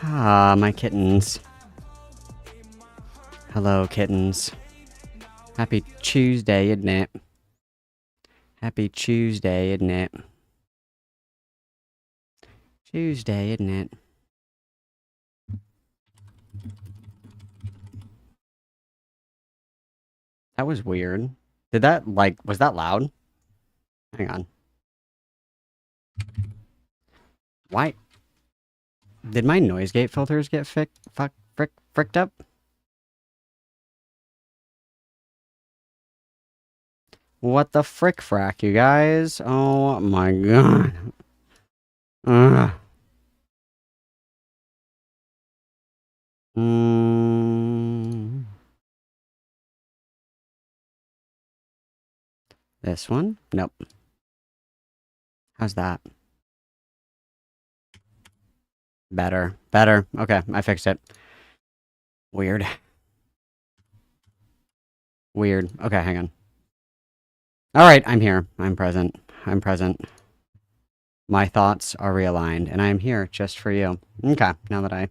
Ah, my kittens. Hello, kittens. Happy Tuesday, isn't it? Happy Tuesday, isn't it? Tuesday, isn't it? That was weird. Did that, like, was that loud? Hang on. Why? Did my noise gate filters get fricked up? What the frick frack, you guys? Oh my god. Ugh. Mm. This one? Nope. How's that? Better. Better. Okay, I fixed it. Weird. Weird. Okay, hang on. Alright, I'm here. I'm present. I'm present. My thoughts are realigned, and I am here just for you. Okay, now that I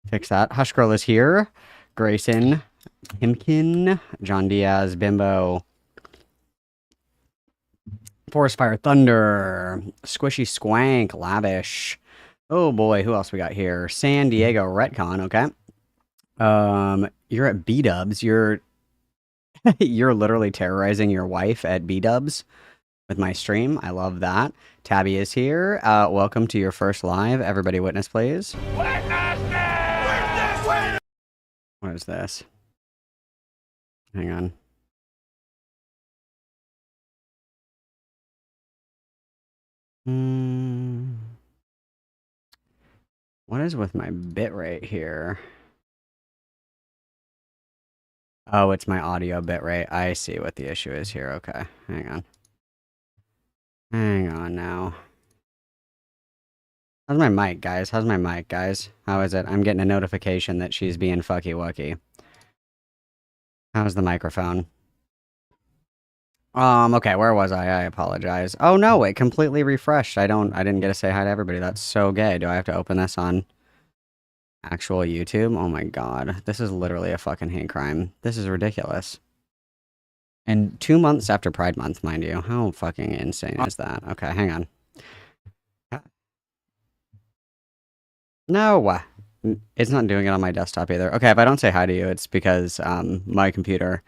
fix that. Hush Girl is here. Grayson, Himkin, John Diaz, Bimbo, Forest Fire Thunder, Squishy Squank, Lavish. Oh boy, who else we got here? San Diego Retcon, okay. You're at B-dubs. You're you're literally terrorizing your wife at B-dubs with my stream. I love that. Tabby is here. Welcome to your first live. Everybody witness, please. What is this? Hang on. What is with my bitrate here? Oh, it's my audio bitrate. I see what the issue is here. Okay, hang on. Hang on now. How's my mic, guys? How's my mic, guys? How is it? I'm getting a notification that she's being fucky wucky. How's the microphone? Okay, where was I? I apologize. Oh no, it completely refreshed. I didn't get to say hi to everybody. That's so gay. Do I have to open this on actual YouTube? Oh my god. This is literally a fucking hate crime. This is ridiculous. And 2 months after Pride Month, mind you. How fucking insane is that? Okay, hang on. No! It's not doing it on my desktop either. Okay, if I don't say hi to you, it's because my computer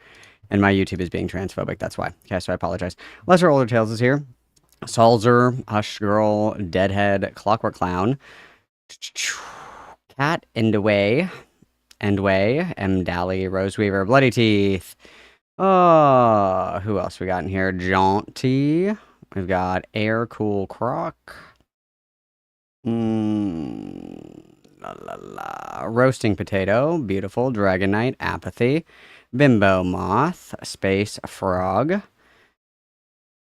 and my YouTube is being transphobic. That's why. Okay, so I apologize. Lesser Older Tales is here. Salzer, Hush Girl, Deadhead, Clockwork Clown, Cat, Endway, M. Dally, Roseweaver, Bloody Teeth. Oh, who else we got in here? Jaunty. We've got Air Cool Croc. La la la. Roasting Potato, Beautiful, Dragon Knight, Apathy, Bimbo Moth, Space Frog.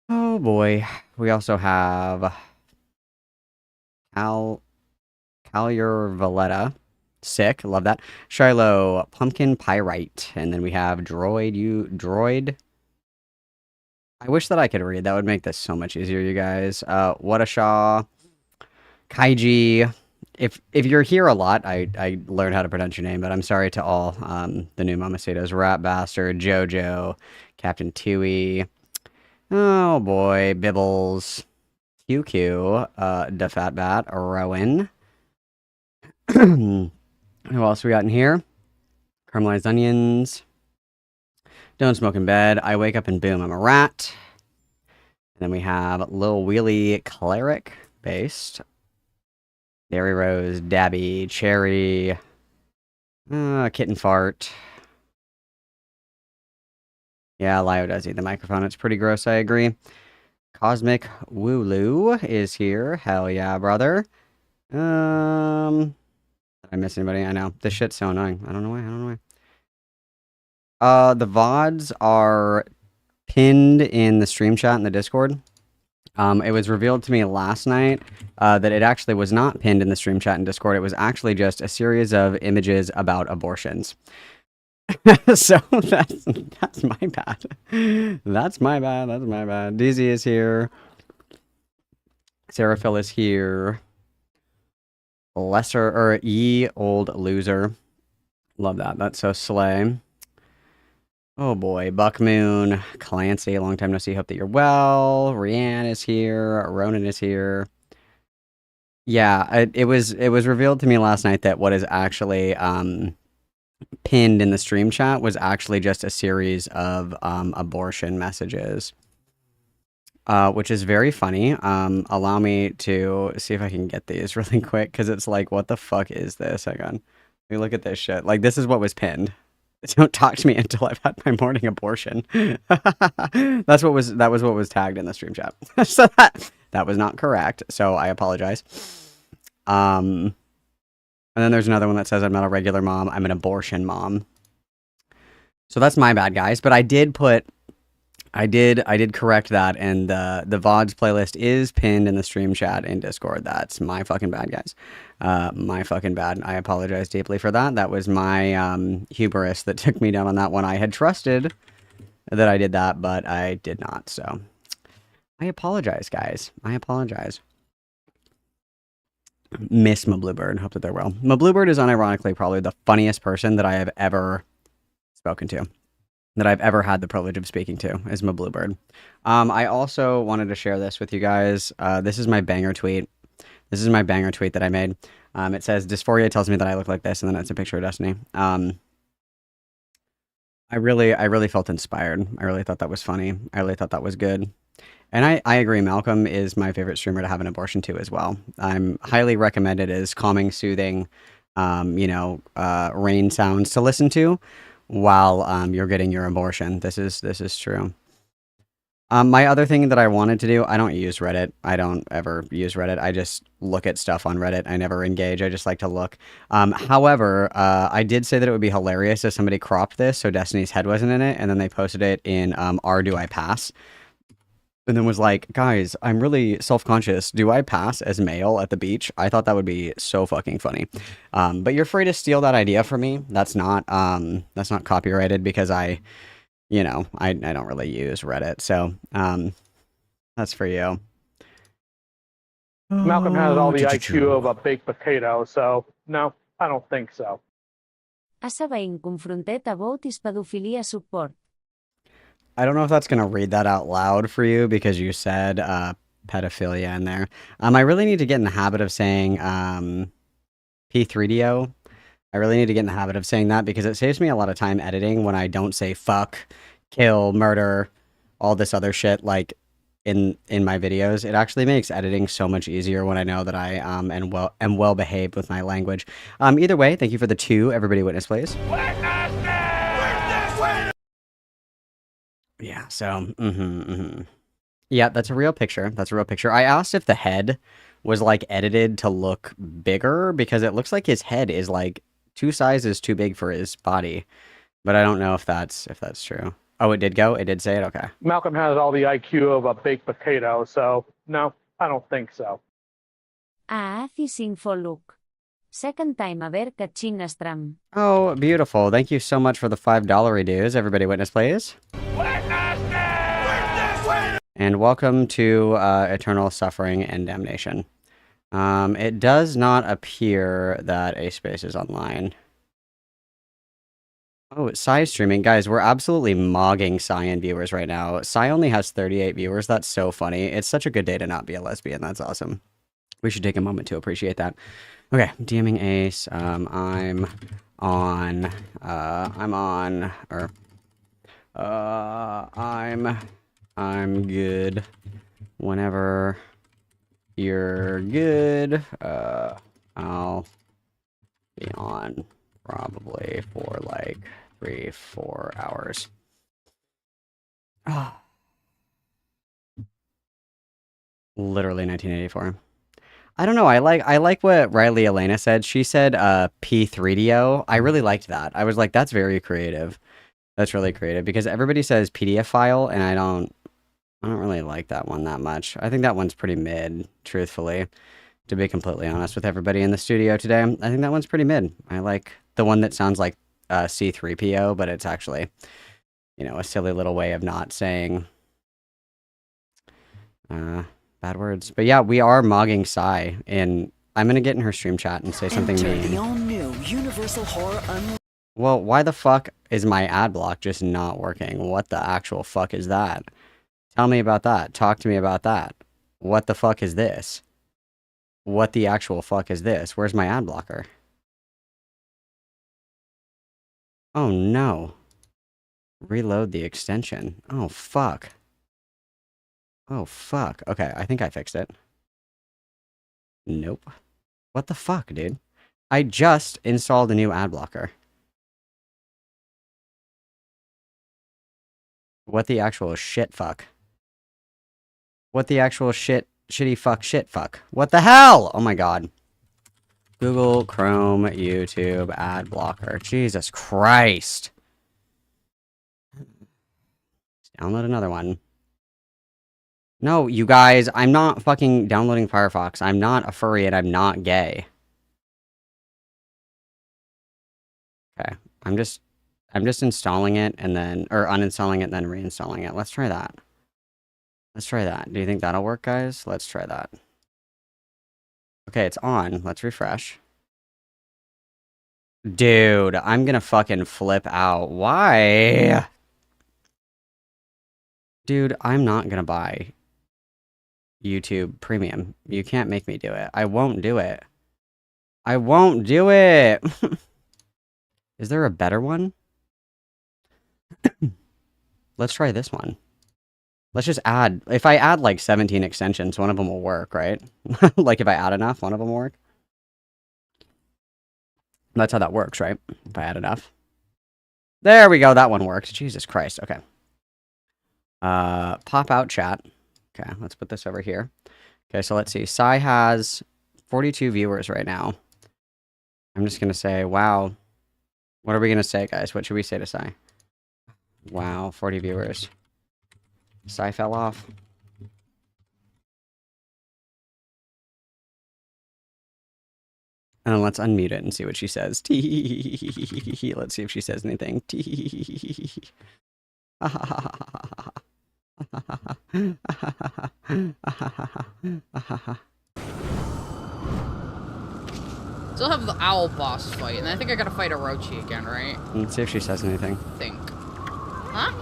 Oh boy. We also have Callier Valletta. Sick. Love that. Shiloh, Pumpkin Pyrite. And then we have Droid. I wish that I could read. That would make this so much easier, you guys. Whatashaw, Kaiji. If you're here a lot, I learned how to pronounce your name, but I'm sorry to all the new Mamacitos. Rat Bastard, Jojo, Captain Tui. Oh boy, Bibbles, QQ, Da Fat Bat, Rowan. Who else we got in here? Caramelized onions. Don't smoke in bed. I wake up and boom, I'm a rat. And then we have Lil Wheelie Cleric based. Dairy Rose, Dabby, Cherry, Kitten Fart. Yeah, Lio does eat the microphone. It's pretty gross, I agree. Cosmic Wooloo is here. Hell yeah, brother. Did I miss anybody? I know. This shit's so annoying. I don't know why. The VODs are pinned in the stream chat in the Discord. It was revealed to me last night that it actually was not pinned in the stream chat in Discord. It was actually just a series of images about abortions. So that's my bad. That's my bad. DZ is here. Seraphil is here. Lesser or ye old loser. Love that. That's so slay. Oh boy, Buckmoon, Clancy, long time no see. Hope that you're well. Rianne is here. Ronan is here. Yeah, it was revealed to me last night that what is actually pinned in the stream chat was actually just a series of abortion messages, which is very funny. Allow me to see if I can get these really quick because it's like, what the fuck is this? Hang on, let me look at this shit. Like, this is what was pinned. Don't talk to me until I've had my morning abortion. That was what was tagged in the stream chat. So that was not correct. So I apologize. And then there's another one that says I'm not a regular mom. I'm an abortion mom. So that's my bad, guys. But I did correct that, and the VODs playlist is pinned in the stream chat in Discord. That's my fucking bad, guys. My fucking bad. I apologize deeply for that. That was my hubris that took me down on that one. I had trusted that I did that, but I did not. So I apologize, guys. I apologize. Miss my Bluebird. Hope that they're well. My Bluebird is unironically probably the funniest person that I have ever spoken to, that I've ever had the privilege of speaking to, is my Bluebird. I also wanted to share this with you guys. This is my banger tweet. This is my banger tweet that I made. It says, dysphoria tells me that I look like this, and then it's a picture of Destiny. I really felt inspired. I really thought that was funny. I really thought that was good. And I agree, Malcolm is my favorite streamer to have an abortion to as well. I'm highly recommended as calming, soothing, rain sounds to listen to while you're getting your abortion. This is true. My other thing that I wanted to do, I don't use Reddit. I don't ever use Reddit. I just look at stuff on Reddit. I never engage. I just like to look. However, I did say that it would be hilarious if somebody cropped this so Destiny's head wasn't in it, and then they posted it in R Do I Pass? And then was like, guys, I'm really self-conscious. Do I pass as male at the beach? I thought that would be so fucking funny. But you're free to steal that idea from me. That's not copyrighted because I don't really use Reddit. So that's for you. Malcolm has all the IQ of a baked potato, so no, I don't think so. Acespace confrontet about is pedophilia support. I don't know if that's going to read that out loud for you because you said pedophilia in there. I really need to get in the habit of saying P3DO. I really need to get in the habit of saying that because it saves me a lot of time editing when I don't say fuck, kill, murder, all this other shit like in my videos. It actually makes editing so much easier when I know that I am well behaved with my language. Either way, thank you for the 2. Everybody witness, please. Yeah, so, yeah, that's a real picture. That's a real picture. I asked if the head was, like, edited to look bigger, because it looks like his head is, like, 2 sizes too big for his body. But I don't know if that's true. Oh, it did go? It did say it? Okay. Malcolm has all the IQ of a baked potato, so no, I don't think so. Fishing for look. Second time a ver que chingas tram. Oh, beautiful. Thank you so much for the $5 dues. Everybody witness, please. And welcome to Eternal Suffering and Damnation. It does not appear that Acespace is online. Oh, Psy streaming. Guys, we're absolutely mogging Psy in viewers right now. Psy only has 38 viewers. That's so funny. It's such a good day to not be a lesbian. That's awesome. We should take a moment to appreciate that. Okay, DMing Ace. I'm good. Whenever you're good, I'll be on probably for like 3-4 hours. Literally 1984. I don't know. I like what Riley Elena said. She said P3DO. I really liked that. I was like, that's very creative. That's really creative because everybody says PDF file, and I don't really like that one that much. I think that one's pretty mid, truthfully, to be completely honest with everybody in the studio today. I think that one's pretty mid. I like the one that sounds like C3PO, but it's actually, a silly little way of not saying bad words. But yeah, we are mogging Psy in I'm gonna get in her stream chat and say something Enter mean. the all-new Universal Horror Unleashed. Well, why the fuck is my ad block just not working? What the actual fuck is that? Tell me about that. Talk to me about that. What the fuck is this? What the actual fuck is this? Where's my ad blocker? Oh no. Reload the extension. Oh fuck. Oh fuck. Okay, I think I fixed it. Nope. What the fuck, dude? I just installed a new ad blocker. What the actual shit fuck? What the actual shitty fuck shit fuck? What the hell? Oh my god. Google Chrome YouTube ad blocker. Jesus Christ. Let's download another one. No, you guys, I'm not fucking downloading Firefox. I'm not a furry and I'm not gay. Okay, I'm just installing it and then, or uninstalling it and then reinstalling it. Let's try that. Let's try that. Do you think that'll work, guys? Let's try that. Okay, it's on. Let's refresh. Dude, I'm gonna fucking flip out. Why? Dude, I'm not gonna buy YouTube Premium. You can't make me do it. I won't do it. I won't do it. Is there a better one? Let's try this one. Let's just add, if I add like 17 extensions, one of them will work, right? Like if I add enough, one of them will work. That's how that works, right? If I add enough. There we go, that one works. Jesus Christ, okay. Pop out chat. Okay, let's put this over here. Okay, so let's see. Sai has 42 viewers right now. I'm just gonna say, wow. What are we gonna say, guys? What should we say to Sai? Wow, 40 viewers. Sai fell off. And let's unmute it and see what she says. Let's see if she says anything. Still have the owl boss fight, and I think I gotta fight Orochi again, right? Let's see if she says anything. Think. Huh?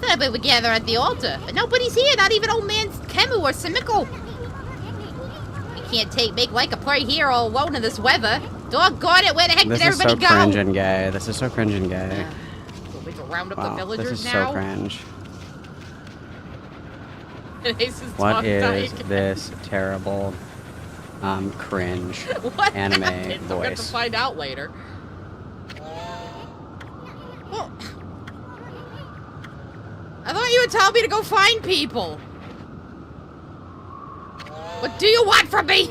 Thought we would gather at the altar, but nobody's here, not even old man Kemu or Samiko. You can't make like a play here all alone in this weather. Doggone it, where the heck did everybody go? This is so cringe and gay. This is so cringe and gay. So we can round up the Wow, villagers this is now? so cringe. What is this terrible, cringe what anime happened? We're gonna have to voice? find out later. Well, I thought you would tell me to go find people. What do you want from me?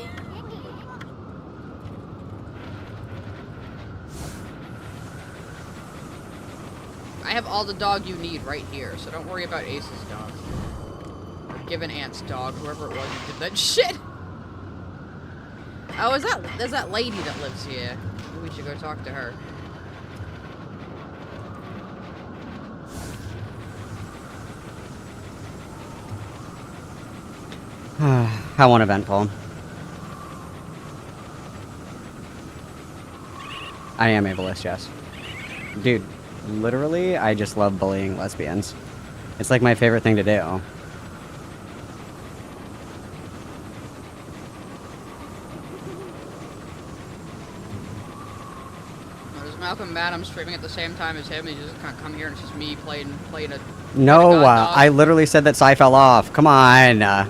I have all the dog you need right here, so don't worry about Ace's dog. Or Given Ant's dog, whoever it was who did that shit. Oh, there's that lady that lives here. Maybe we should go talk to her. How uneventful. I am ableist, yes. Dude, literally, I just love bullying lesbians. It's like my favorite thing to do. There's Malcolm Madam streaming at the same time as him. He just can't come here and it's just me playing a... No, god dog. I literally said that Sai fell off. Come on.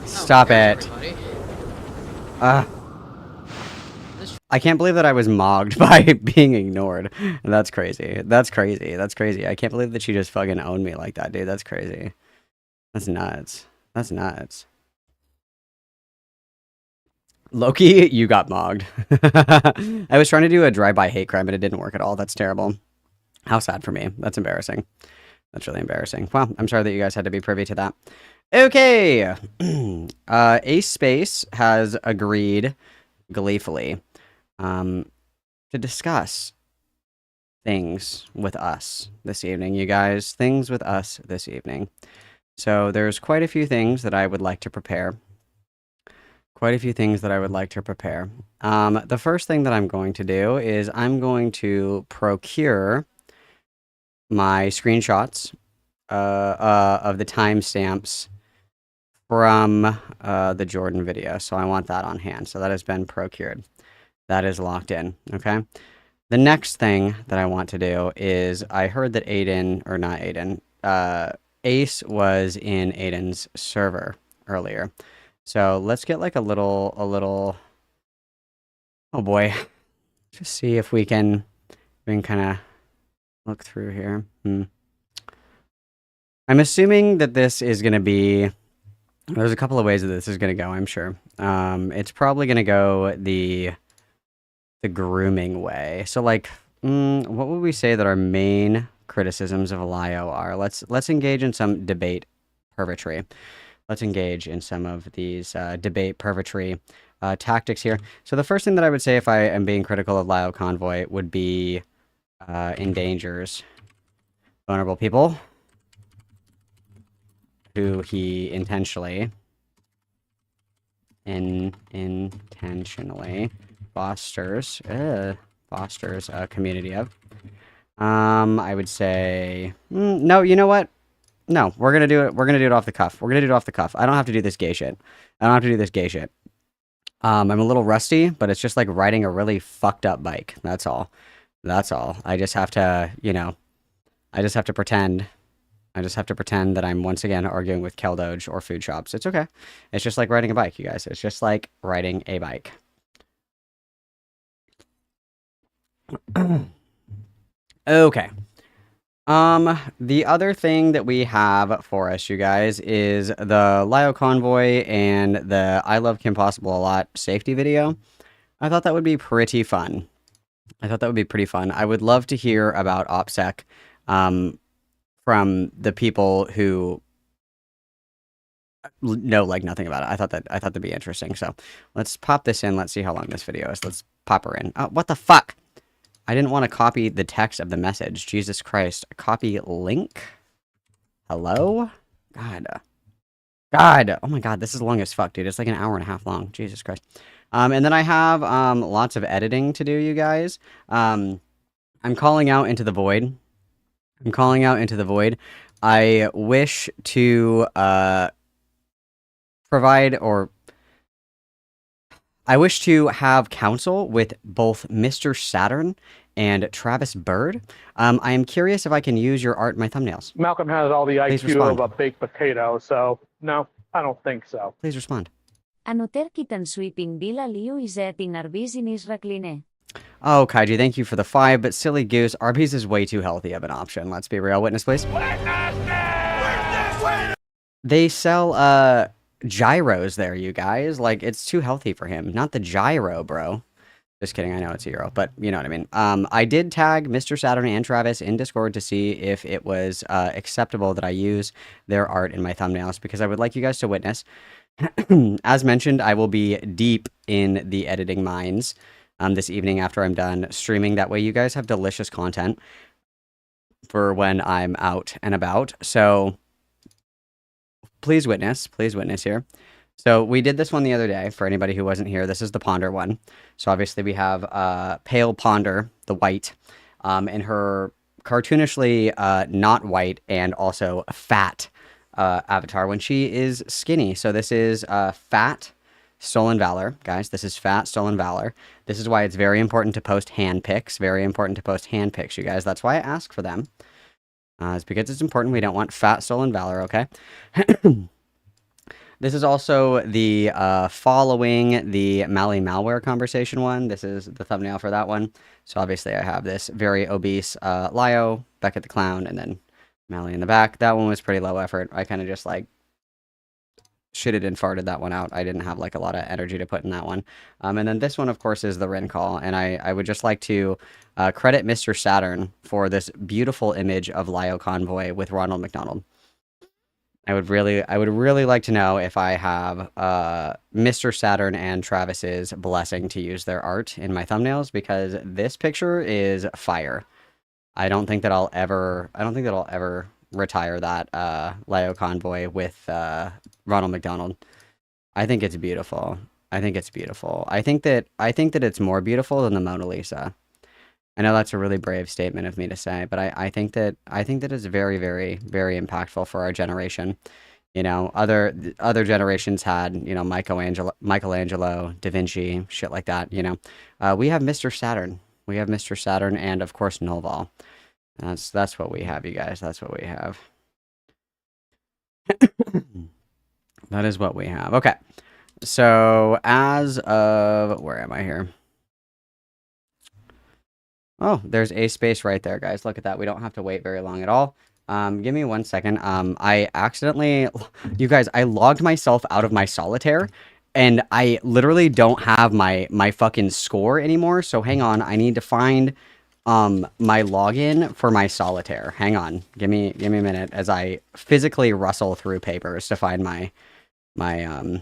Stop there's it. everybody. I can't believe that I was mogged by being ignored. That's crazy. That's crazy. That's crazy. I can't believe that she just fucking owned me like that, dude. That's crazy. That's nuts. That's nuts. Loki, you got mogged. I was trying to do a drive-by hate crime, but it didn't work at all. That's terrible. How sad for me. That's embarrassing. That's really embarrassing. Well, I'm sorry that you guys had to be privy to that. Okay. Acespace has agreed gleefully to discuss things with us this evening, you guys. Things with us this evening. So there's quite a few things that I would like to prepare. quite a few things that I would like to prepare. The first thing that I'm going to do is I'm going to procure my screenshots of the timestamps from the Jordan video. So I want that on hand. So that has been procured. That is locked in. Okay. The next thing that I want to do is I heard that Aiden, or not Aiden, Ace was in Aiden's server earlier. So let's get like a little, oh boy, just see if we can kind of look through here. I'm assuming that this is going to be, there's a couple of ways that this is going to go, I'm sure. It's probably going to go the grooming way. So like, what would we say that our main criticisms of Lio are? Let's engage in some debate purgatory. Let's engage in some of these debate purgatory tactics here. So the first thing that I would say if I am being critical of Lio Convoy would be endangers vulnerable people who he intentionally fosters a community of. I would say no. You know what? No, we're gonna do it. We're gonna do it off the cuff. We're gonna do it off the cuff. I don't have to do this gay shit. I'm a little rusty, but it's just like riding a really fucked up bike. That's all. I just have to, I just have to pretend that I'm once again arguing with Keldoge or food shops. It's okay. It's just like riding a bike, you guys. It's just like riding a bike. Okay. The other thing that we have for us, you guys, is the Lio Convoy and the I Love Kim Possible a Lot safety video. I thought that would be pretty fun. I would love to hear about OPSEC from the people who know like nothing about it. I thought that'd be interesting. So let's pop this in. Let's see how long this video is. Let's pop her in. Oh, what the fuck? I didn't want to copy the text of the message. Jesus Christ. Copy link? Hello? God. Oh my god, this is long as fuck, dude. It's like an hour and a half long. Jesus Christ. And then I have lots of editing to do, you guys. I'm calling out into the void. I wish to provide, or I wish to have counsel with both Mr. Saturn and Travis Bird. I am curious if I can use your art in my thumbnails. Malcolm has all the Please IQ respond. of a baked potato, so no, I don't think so. Please respond. Anoter kitan sweeping bila liu izeting arbis inis rakline. Oh, Kaiji, thank you for the 5, but silly goose, Arby's is way too healthy of an option. Let's be real. Witness, please. They sell gyros there, you guys. Like, it's too healthy for him. Not the gyro, bro. Just kidding, I know it's a euro, but you know what I mean. I did tag Mr. Saturn and Travis in Discord to see if it was acceptable that I use their art in my thumbnails, because I would like you guys to witness. As mentioned, I will be deep in the editing mines this evening after I'm done streaming. That way you guys have delicious content for when I'm out and about. So please witness here. So we did this one the other day for anybody who wasn't here. This is the Ponder one. So obviously we have Pale Ponder, the white, and her cartoonishly not white and also fat avatar when she is skinny. So this is fat Stolen Valor, guys. This is fat Stolen Valor. This is why it's very important to post hand pics. Very important to post hand pics, you guys. That's why I ask for them. It's because it's important. We don't want fat Stolen Valor, okay? This is also the following the Mali malware conversation one. This is the thumbnail for that one. So obviously I have this very obese Lio, Beckett the Clown, and then Mali in the back. That one was pretty low effort. I kind of just like shitted and farted that one out. I didn't have like a lot of energy to put in that one. And then this one, of course, is the Rin call. And I would just like to credit Mr. Saturn for this beautiful image of Lio Convoy with Ronald McDonald. I would really like to know if I have Mr. Saturn and Travis's blessing to use their art in my thumbnails, because this picture is fire. I don't think that I'll ever retire that Lio Convoy with Ronald McDonald. I think it's beautiful. I think it's beautiful. I think that it's more beautiful than the Mona Lisa. I know that's a really brave statement of me to say, but I think that it's very, very, very impactful for our generation. Other generations had, Michelangelo, Da Vinci, shit like that. We have Mr. Saturn. We have Mr. Saturn, and of course Noval. That's what we have, you guys. That's what we have. That is what we have. Okay. So as of where am I here? Oh, there's Acespace right there, guys. Look at that. We don't have to wait very long at all. Give me 1 second. I accidentally, you guys, I logged myself out of my solitaire, and I literally don't have my fucking score anymore. So hang on, I need to find my login for my solitaire. Hang on, give me a minute as I physically rustle through papers to find my my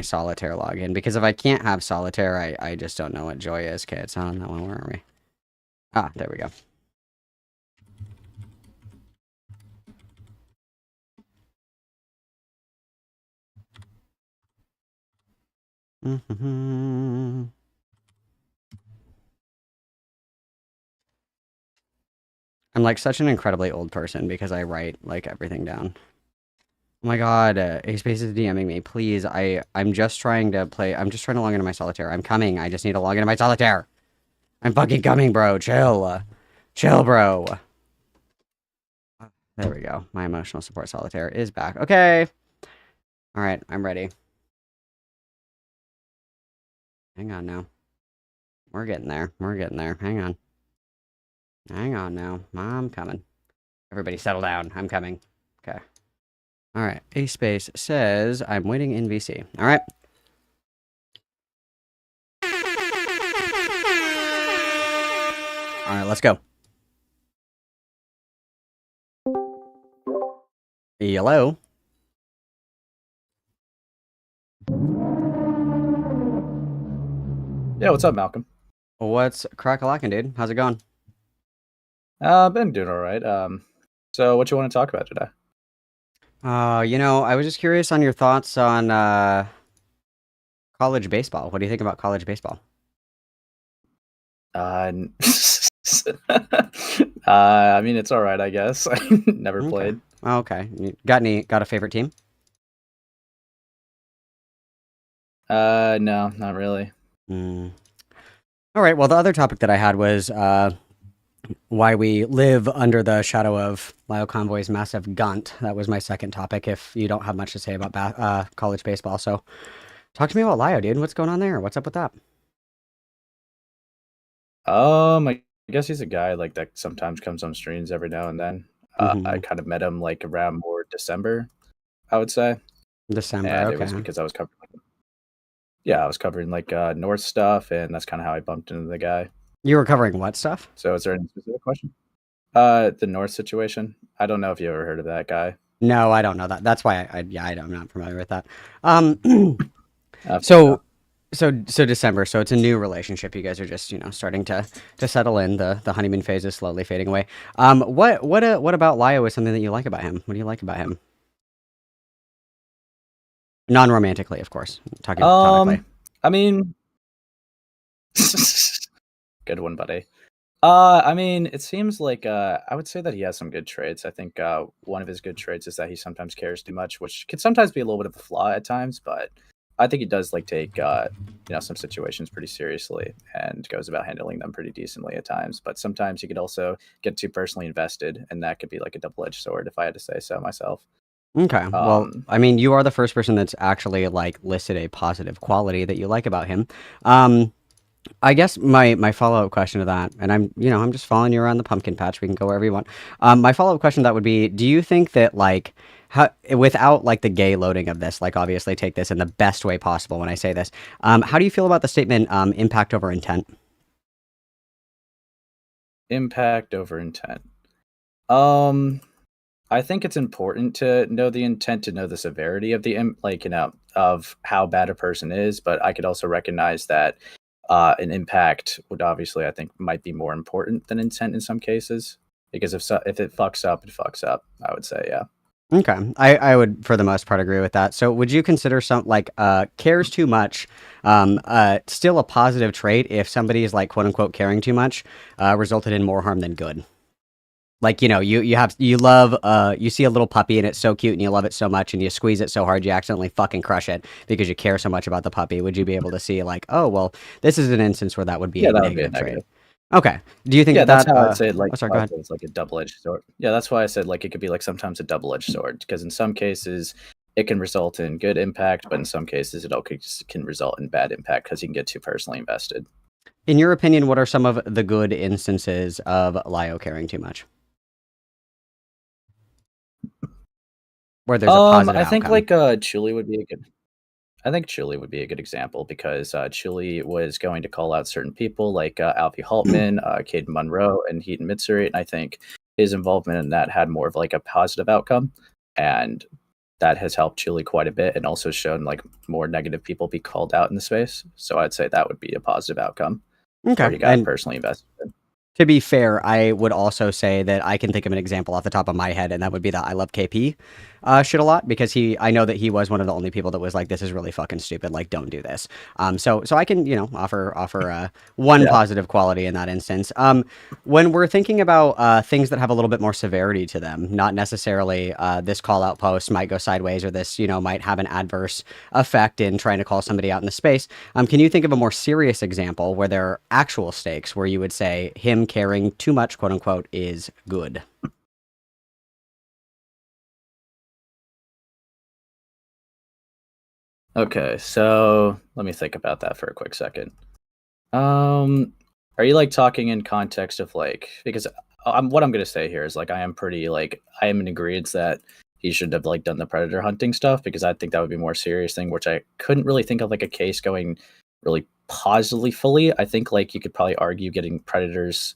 solitaire login, because if I can't have solitaire, I just don't know what joy is. Okay, it's not on that one. Where are we? Ah, there we go. I'm like such an incredibly old person because I write like everything down. Oh my god, Acespace is DMing me. Please, I'm just trying to play. I'm just trying to log into my solitaire. I'm coming. I just need to log into my solitaire. I'm fucking coming, bro. Chill. Chill, bro. There we go. My emotional support solitaire is back. Okay. All right, I'm ready. Hang on now. We're getting there. We're getting there. Hang on. Hang on now. I'm coming. Everybody settle down. I'm coming. Okay. All right. Acespace says I'm waiting in VC. All right. All right, let's go. Hello. Yeah, what's up, Malcolm? What's crack-a-lackin', dude? How's it going? Been doing all right. So what you want to talk about today? I was just curious on your thoughts on college baseball. What do you think about college baseball? n- I mean, it's all right, I guess. I never Okay. played. Oh, okay. Got a favorite team? No, not really. Mm. All right. Well, the other topic that I had was why we live under the shadow of Lyle Convoy's massive gunt. That was my second topic. If you don't have much to say about college baseball, so talk to me about Lyle, dude. What's going on there? What's up with that? I guess he's a guy like that sometimes comes on streams every now and then. I kind of met him like around more December, I would say, December. and it Okay. was because I was covering, I was covering like North stuff, and that's kind of how I bumped into the guy. You were covering what stuff? So, is there any specific question? The North situation. I don't know if you ever heard of that guy. No, I don't know that. That's why I'm not familiar with that. Uh, So December. So it's a new relationship. You guys are just starting to settle in. The honeymoon phase is slowly fading away. What about Lio is something that you like about him? What do you like about him? Non-romantically, of course. Talking tonically. I mean, good one, buddy. I mean, it seems like I would say that he has some good traits. I think one of his good traits is that he sometimes cares too much, which can sometimes be a little bit of a flaw at times. But I think he does like take some situations pretty seriously and goes about handling them pretty decently at times. But sometimes he could also get too personally invested, and that could be like a double-edged sword, if I had to say so myself. Okay. Well, I mean, you are the first person that's actually like listed a positive quality that you like about him. I guess my follow-up question to that, and I'm just following you around the pumpkin patch. We can go wherever you want. My follow-up question to that would be, do you think that like how, without like the gay loading of this, like obviously take this in the best way possible when I say this, how do you feel about the statement impact over intent? Impact over intent. I think it's important to know the intent, to know the severity of the of how bad a person is, but I could also recognize that an impact would obviously, I think, might be more important than intent in some cases, because if it fucks up, it fucks up. I would say, yeah. Okay, I would for the most part agree with that. So would you consider some like cares too much still a positive trait if somebody is like quote unquote caring too much resulted in more harm than good? Like, you love you see a little puppy and it's so cute and you love it so much and you squeeze it so hard you accidentally fucking crush it because you care so much about the puppy. Would you be able to see like, oh well, this is an instance where that would be Yeah, a that would be a negative trait? negative. Okay. Do you think Yeah, that that's that how I'd say like oh sorry, go ahead. positive is like a double-edged sword. Yeah, that's why I said like it could be like sometimes a double-edged sword because in some cases it can result in good impact, but in some cases it also can result in bad impact because you can get too personally invested. In your opinion, what are some of the good instances of Lio caring too much? Where there's a positive I think outcome. like Chuli would be a good. I think Chuli would be a good example because Chuli was going to call out certain people like Alfie Haltman, Caden Monroe, and Heaton Mitsuri, and I think his involvement in that had more of like a positive outcome, and that has helped Chuli quite a bit, and also shown like more negative people be called out in the space. So I'd say that would be a positive outcome where Okay. he got And personally invested in. to be fair, I would also say that I can think of an example off the top of my head, and that would be the I Love KP shit a lot because I know that he was one of the only people that was like, "This is really fucking stupid. Like, don't do this." So I can offer one Yeah. positive quality in that instance. When we're thinking about things that have a little bit more severity to them, not necessarily this call out post might go sideways or this might have an adverse effect in trying to call somebody out in the space. Can you think of a more serious example where there are actual stakes where you would say him caring too much, quote unquote, is good? Okay, so let me think about that for a quick second. Um, are you like talking in context of like because what I'm gonna say here is like I am pretty like I am in agreement that he should have like done the predator hunting stuff because I think that would be a more serious thing, which I couldn't really think of like a case going really positively fully. I think like you could probably argue getting predators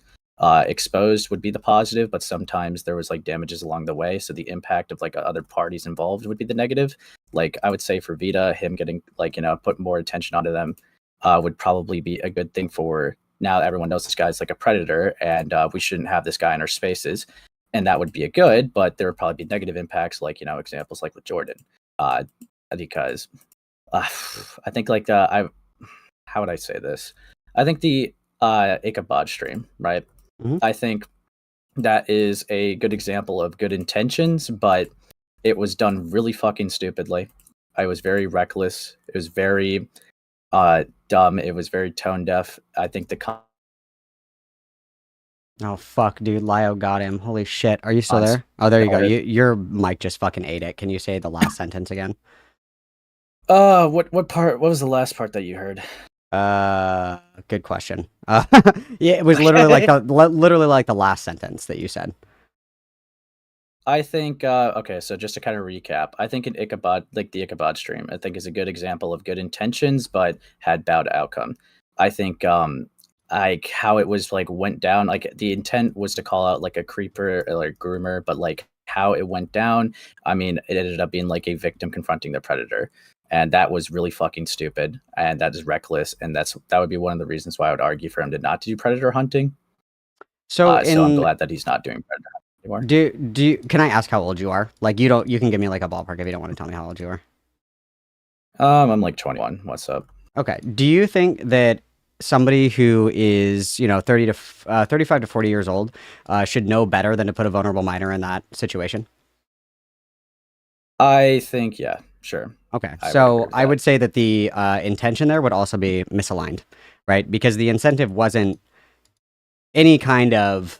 exposed would be the positive, but sometimes there was like damages along the way, so the impact of like other parties involved would be the negative. Like I would say for Vita, him getting like put more attention onto them would probably be a good thing for now everyone knows this guy's like a predator and we shouldn't have this guy in our spaces. And that would be a good, but there would probably be negative impacts like, examples like with Jordan. Uh, because I think like, how would I say this? I think the Ichabod stream, right? Mhm. I think that is a good example of good intentions, but it was done really fucking stupidly. I was very reckless. It was very dumb. It was very tone deaf. I think Oh fuck, dude, Lio got him. Holy shit. Are you still cons there? Oh, there you go. started. Your mic just fucking ate it. Can you say the last sentence again? What part? What was the last part that you heard? Good question. Yeah, it was literally like literally like the last sentence that you said. I think okay, so just to kind of recap, I think an Ichabod, like the Ichabod stream, I think is a good example of good intentions but had bad outcome. I think like how it was like went down, like the intent was to call out like a creeper or like groomer, but like how it went down, I mean, it ended up being like a victim confronting the predator. And that was really fucking stupid, and that is reckless, and that would be one of the reasons why I would argue for him to not do predator hunting. So So I'm in glad that he's not doing predator hunting anymore. do you can I ask how old you are? Like you can give me like a ballpark if you don't want to tell me how old you are. I'm like 21. What's up? Okay. Do you think that somebody who is, 35 to 40 years old should know better than to put a vulnerable minor in that situation? I think, yeah, sure. Okay. I would agree So with I that. would say that the intention there would also be misaligned, right? Because the incentive wasn't any kind of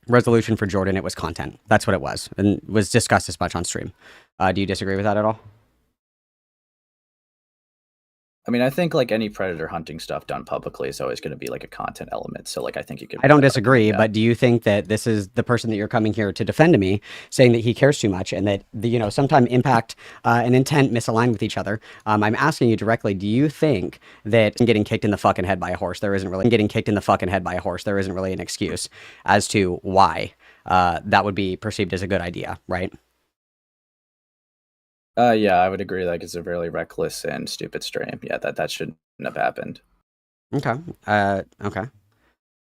resolution for Jordan, it was content. That's what it was and was discussed as much on stream. Do you disagree with that at all? I mean, I think like any predator hunting stuff done publicly is always going to be like a content element. So like, I think you could I make don't that argument, disagree, yeah. but do you think that this is the person that you're coming here to defend to me, saying that he cares too much and that sometime impact and intent misalign with each other? I'm asking you directly. Do you think that getting kicked in the fucking head by a horse, there isn't really getting kicked in the fucking head by a horse, there isn't really an excuse as to why that would be perceived as a good idea, right? Yeah, I would agree. Like, it's a really reckless and stupid stream. Yeah, that shouldn't have happened. Okay. Okay.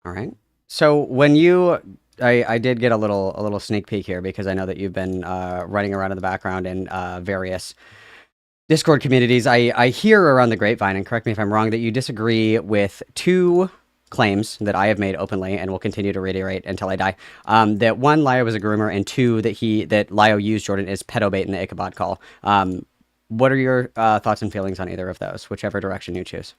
All right. So when you I did get a little sneak peek here because I know that you've been running around in the background in various Discord communities. I hear around the grapevine, and correct me if I'm wrong, that you disagree with two claims that I have made openly and will continue to reiterate until I die. That one, Lio was a groomer, and two, that Lio used Jordan as pedo bait in the Ichabod call. What are your thoughts and feelings on either of those, whichever direction you choose?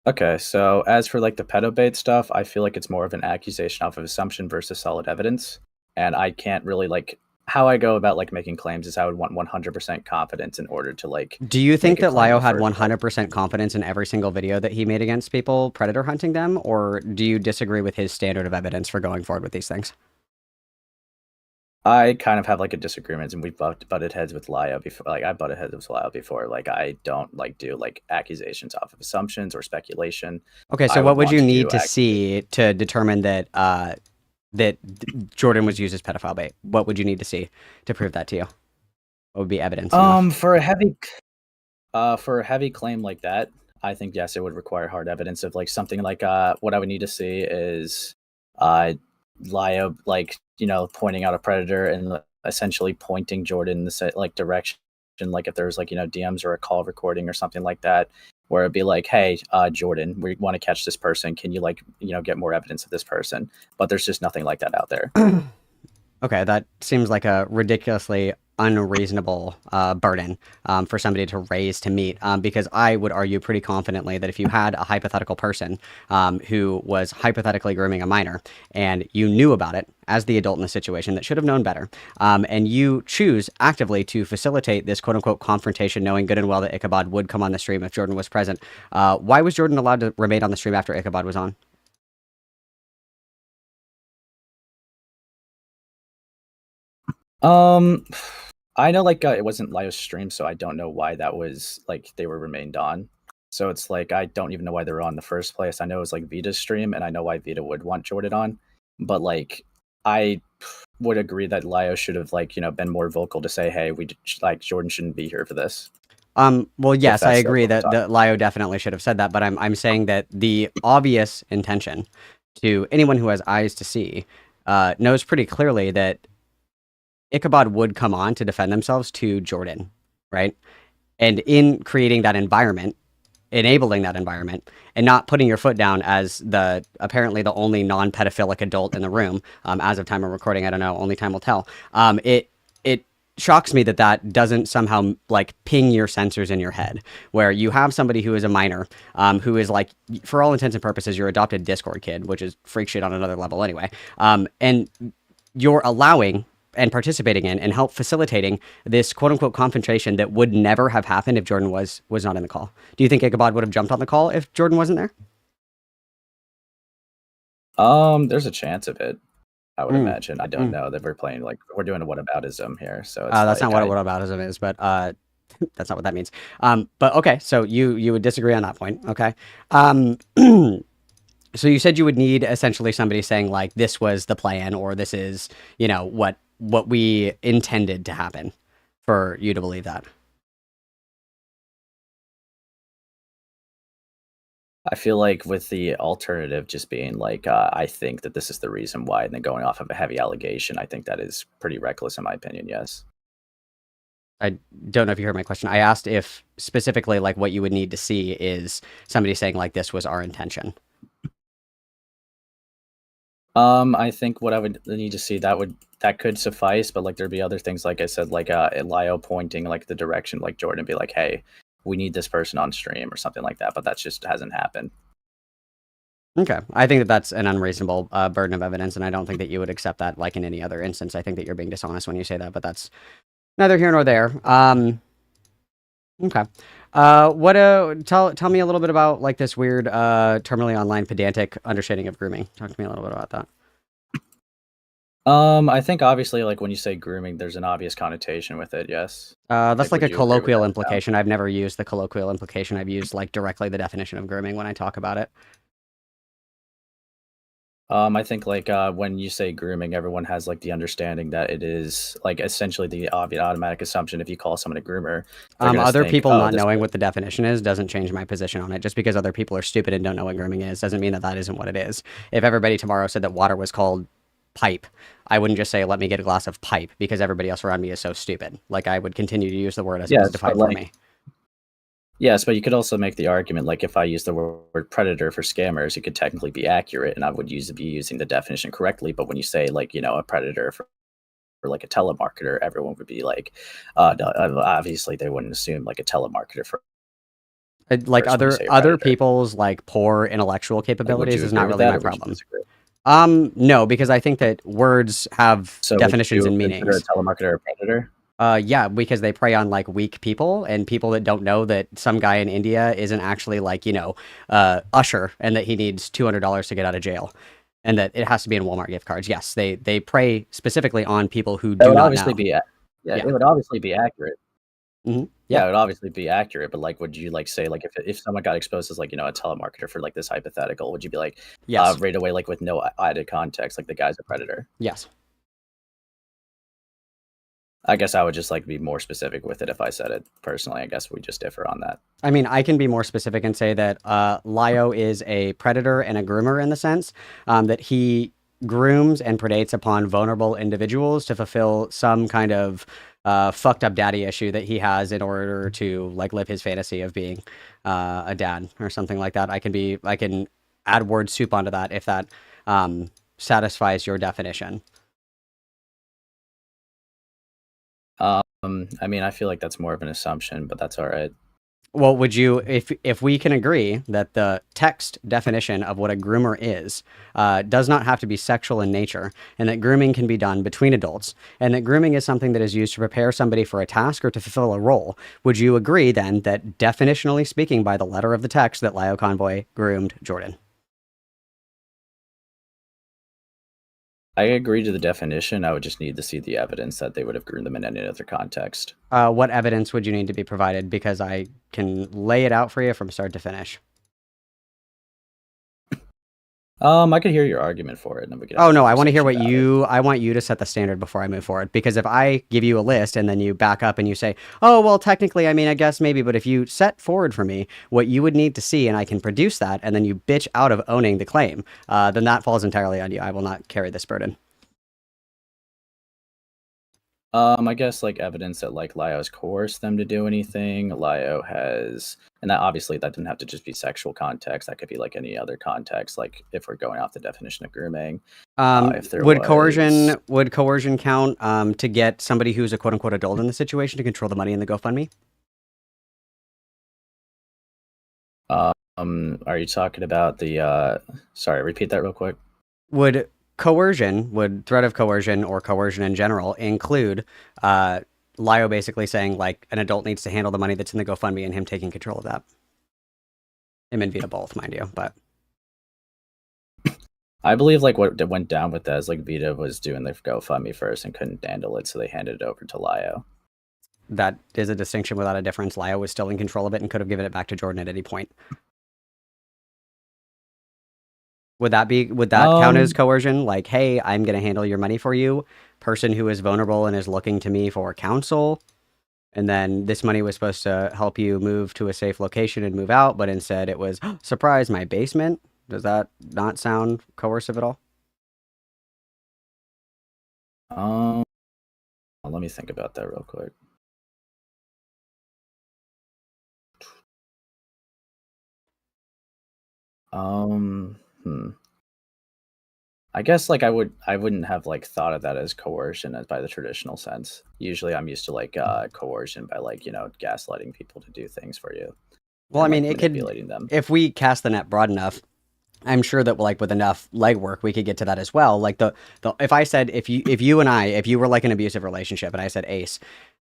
Okay, so as for like the pedo bait stuff, I feel like it's more of an accusation off of assumption versus solid evidence, and I can't really like how I go about like making claims is I would want 100% confidence in order to like. Do you think make a that claim Lio in the had first place. 100% confidence in every single video that he made against people predator hunting them, or do you disagree with his standard of evidence for going forward with these things? I kind of have like a disagreement, and we've butted heads with Lio before. Like I butted heads with Lio before. Like I don't like do like accusations off of assumptions or speculation. Okay, I so what would want you to need do to see to determine that Jordan was used as pedophile bait? What would you need to see to prove that to you? What would be evidence enough? For a heavy claim like that, I think yes, it would require hard evidence of like something like what I would need to see is Lio like pointing out a predator and essentially pointing Jordan in the like direction, like if there's like DMs or a call recording or something like that, where it'd be like, hey, Jordan, we want to catch this person, can you like get more evidence of this person? But there's just nothing like that out there. Okay, that seems like a ridiculously unreasonable burden for somebody to raise to meet, because I would argue pretty confidently that if you had a hypothetical person who was hypothetically grooming a minor and you knew about it as the adult in the situation that should have known better, and you choose actively to facilitate this quote-unquote confrontation, knowing good and well that Ichabod would come on the stream if Jordan was present, why was Jordan allowed to remain on the stream after Ichabod was on? I know like it wasn't Lio's stream, so I don't know why that was like they were remained on. So it's like I don't even know why they were on in the first place. I know it was like Vita's stream, and I know why Vita would want Jordan on, but like I would agree that Lio should have like been more vocal to say, hey, like Jordan shouldn't be here for this. Well, yes, I that's agree what we're that Lio definitely should have said that, but I'm saying that the obvious intention to anyone who has eyes to see knows pretty clearly that Ichabod would come on to defend themselves to Jordan, right? And in creating that environment, enabling that environment, and not putting your foot down as the apparently the only non-pedophilic adult in the room, as of time of recording, I don't know, only time will tell. It shocks me that that doesn't somehow like ping your sensors in your head, where you have somebody who is a minor, who is like, for all intents and purposes, your adopted Discord kid, which is freak shit on another level anyway, and you're allowing and participating in and help facilitating this quote unquote confrontation that would never have happened if Jordan was not in the call. Do you think Ichabod would have jumped on the call if Jordan wasn't there? There's a chance of it, I would imagine. I don't know that we're playing like we're doing a whataboutism here, so it's that's like, not what whataboutism is, but that's not what that means. But okay, so you would disagree on that point, okay? So you said you would need essentially somebody saying like this was the plan, or this is what we intended to happen for you to believe that. I feel like with the alternative just being like, I think that this is the reason why, and then going off of a heavy allegation, I think that is pretty reckless in my opinion, yes. I don't know if you heard my question. I asked if specifically like what you would need to see is somebody saying like this was our intention. I think what I would need to see that could suffice, but like there'd be other things, like I said, like Lio pointing like the direction, like Jordan be like, hey, we need this person on stream or something like that, but that just hasn't happened. Okay, I think that that's an unreasonable burden of evidence, and I don't think that you would accept that like in any other instance. I think that you're being dishonest when you say that, but that's neither here nor there. Okay. Tell me a little bit about like this weird terminally online pedantic understanding of grooming. Talk to me a little bit about that. I think obviously like when you say grooming, there's an obvious connotation with it, yes. That's like a would you agree with colloquial that? implication. I've never used the colloquial implication. I've used like directly the definition of grooming when I talk about it. I think like when you say grooming, everyone has like the understanding that it is like essentially the automatic assumption. If you call someone a groomer, they're gonna Other think, people oh, not this. knowing what the definition is doesn't change my position on it. Just because other people are stupid and don't know what grooming is doesn't mean that that isn't what it is. If everybody tomorrow said that water was called pipe, I wouldn't just say, let me get a glass of pipe because everybody else around me is so stupid. Like, I would continue to use the word as it was Yes, but defined for like me. yes, but you could also make the argument like if I use the word predator for scammers, it could technically be accurate, and I would be using the definition correctly. But when you say like a predator for like a telemarketer, everyone would be like, no, obviously they wouldn't assume like a telemarketer for Like first when you other say a other predator. people's like poor intellectual Like, would capabilities you is agree not with really that, my or would you problem. disagree? No, because I think that words have So would definitions you and consider a meanings. telemarketer a predator? Yeah, because they prey on like weak people and people that don't know that some guy in India isn't actually like, Usher and that he needs $200 to get out of jail and that it has to be in Walmart gift cards. Yes, they prey specifically on people who That do would not obviously know. be yeah, Yeah. it would obviously be accurate. Yeah. Yeah, it would obviously be accurate, but like, would you like say like if someone got exposed as like a telemarketer for like this hypothetical, would you be like Yes. right away like with no added context like the guy's a predator? Yes. I guess I would just like be more specific with it if I said it personally. I guess we just differ on that. I mean, I can be more specific and say that Lio is a predator and a groomer in the sense that he grooms and predates upon vulnerable individuals to fulfill some kind of fucked up daddy issue that he has in order to like live his fantasy of being a dad or something like that. I can add word soup onto that if that satisfies your definition. I mean, I feel like that's more of an assumption, but that's all right. Well, would you, if we can agree that the text definition of what a groomer is, does not have to be sexual in nature, and that grooming can be done between adults, and that grooming is something that is used to prepare somebody for a task or to fulfill a role, would you agree then that definitionally speaking, by the letter of the text, that Lio Convoy groomed Jordan? I agree to the definition. I would just need to see the evidence that they would have groomed them in any other context. What evidence would you need to be provided? Because I can lay it out for you from start to finish. I could hear your argument for it, and then we could. Oh no, I want to hear what you. I want you to set the standard before I move forward. Because if I give you a list and then you back up and you say, "Oh well, technically, I mean, I guess maybe," but if you set forward for me what you would need to see and I can produce that, and then you bitch out of owning the claim, then that falls entirely on you. I will not carry this burden. I guess like evidence that like Lio's coerced them to do anything. Lio has, and that obviously that didn't have to just be sexual context. That could be like any other context. Like if we're going off the definition of grooming, if there would was... coercion count to get somebody who's a quote unquote adult in the situation to control the money in the GoFundMe? Are you talking about the? Sorry, repeat that real quick. Would threat of coercion or coercion in general include Lio basically saying like an adult needs to handle the money that's in the GoFundMe and him taking control of that? Him and Vita both, mind you, but I believe like what went down with that is like Vita was doing the GoFundMe first and couldn't handle it, so they handed it over to Lio. that is a distinction without a difference. Lio was still in control of it and could have given it back to Jordan at any point. Would that count as coercion? Like, hey, I'm going to handle your money for you, person who is vulnerable and is looking to me for counsel. And then this money was supposed to help you move to a safe location and move out, but instead it was, surprise, my basement. Does that not sound coercive at all? Let me think about that real quick. I guess like I wouldn't have like thought of that as coercion as by the traditional sense. Usually I'm used to like coercion by like, gaslighting people to do things for you. Well, I mean, like, it could, manipulating them. if we cast the net broad enough, I'm sure that like with enough legwork, we could get to that as well. Like if I said, if you were like an abusive relationship and I said, Ace,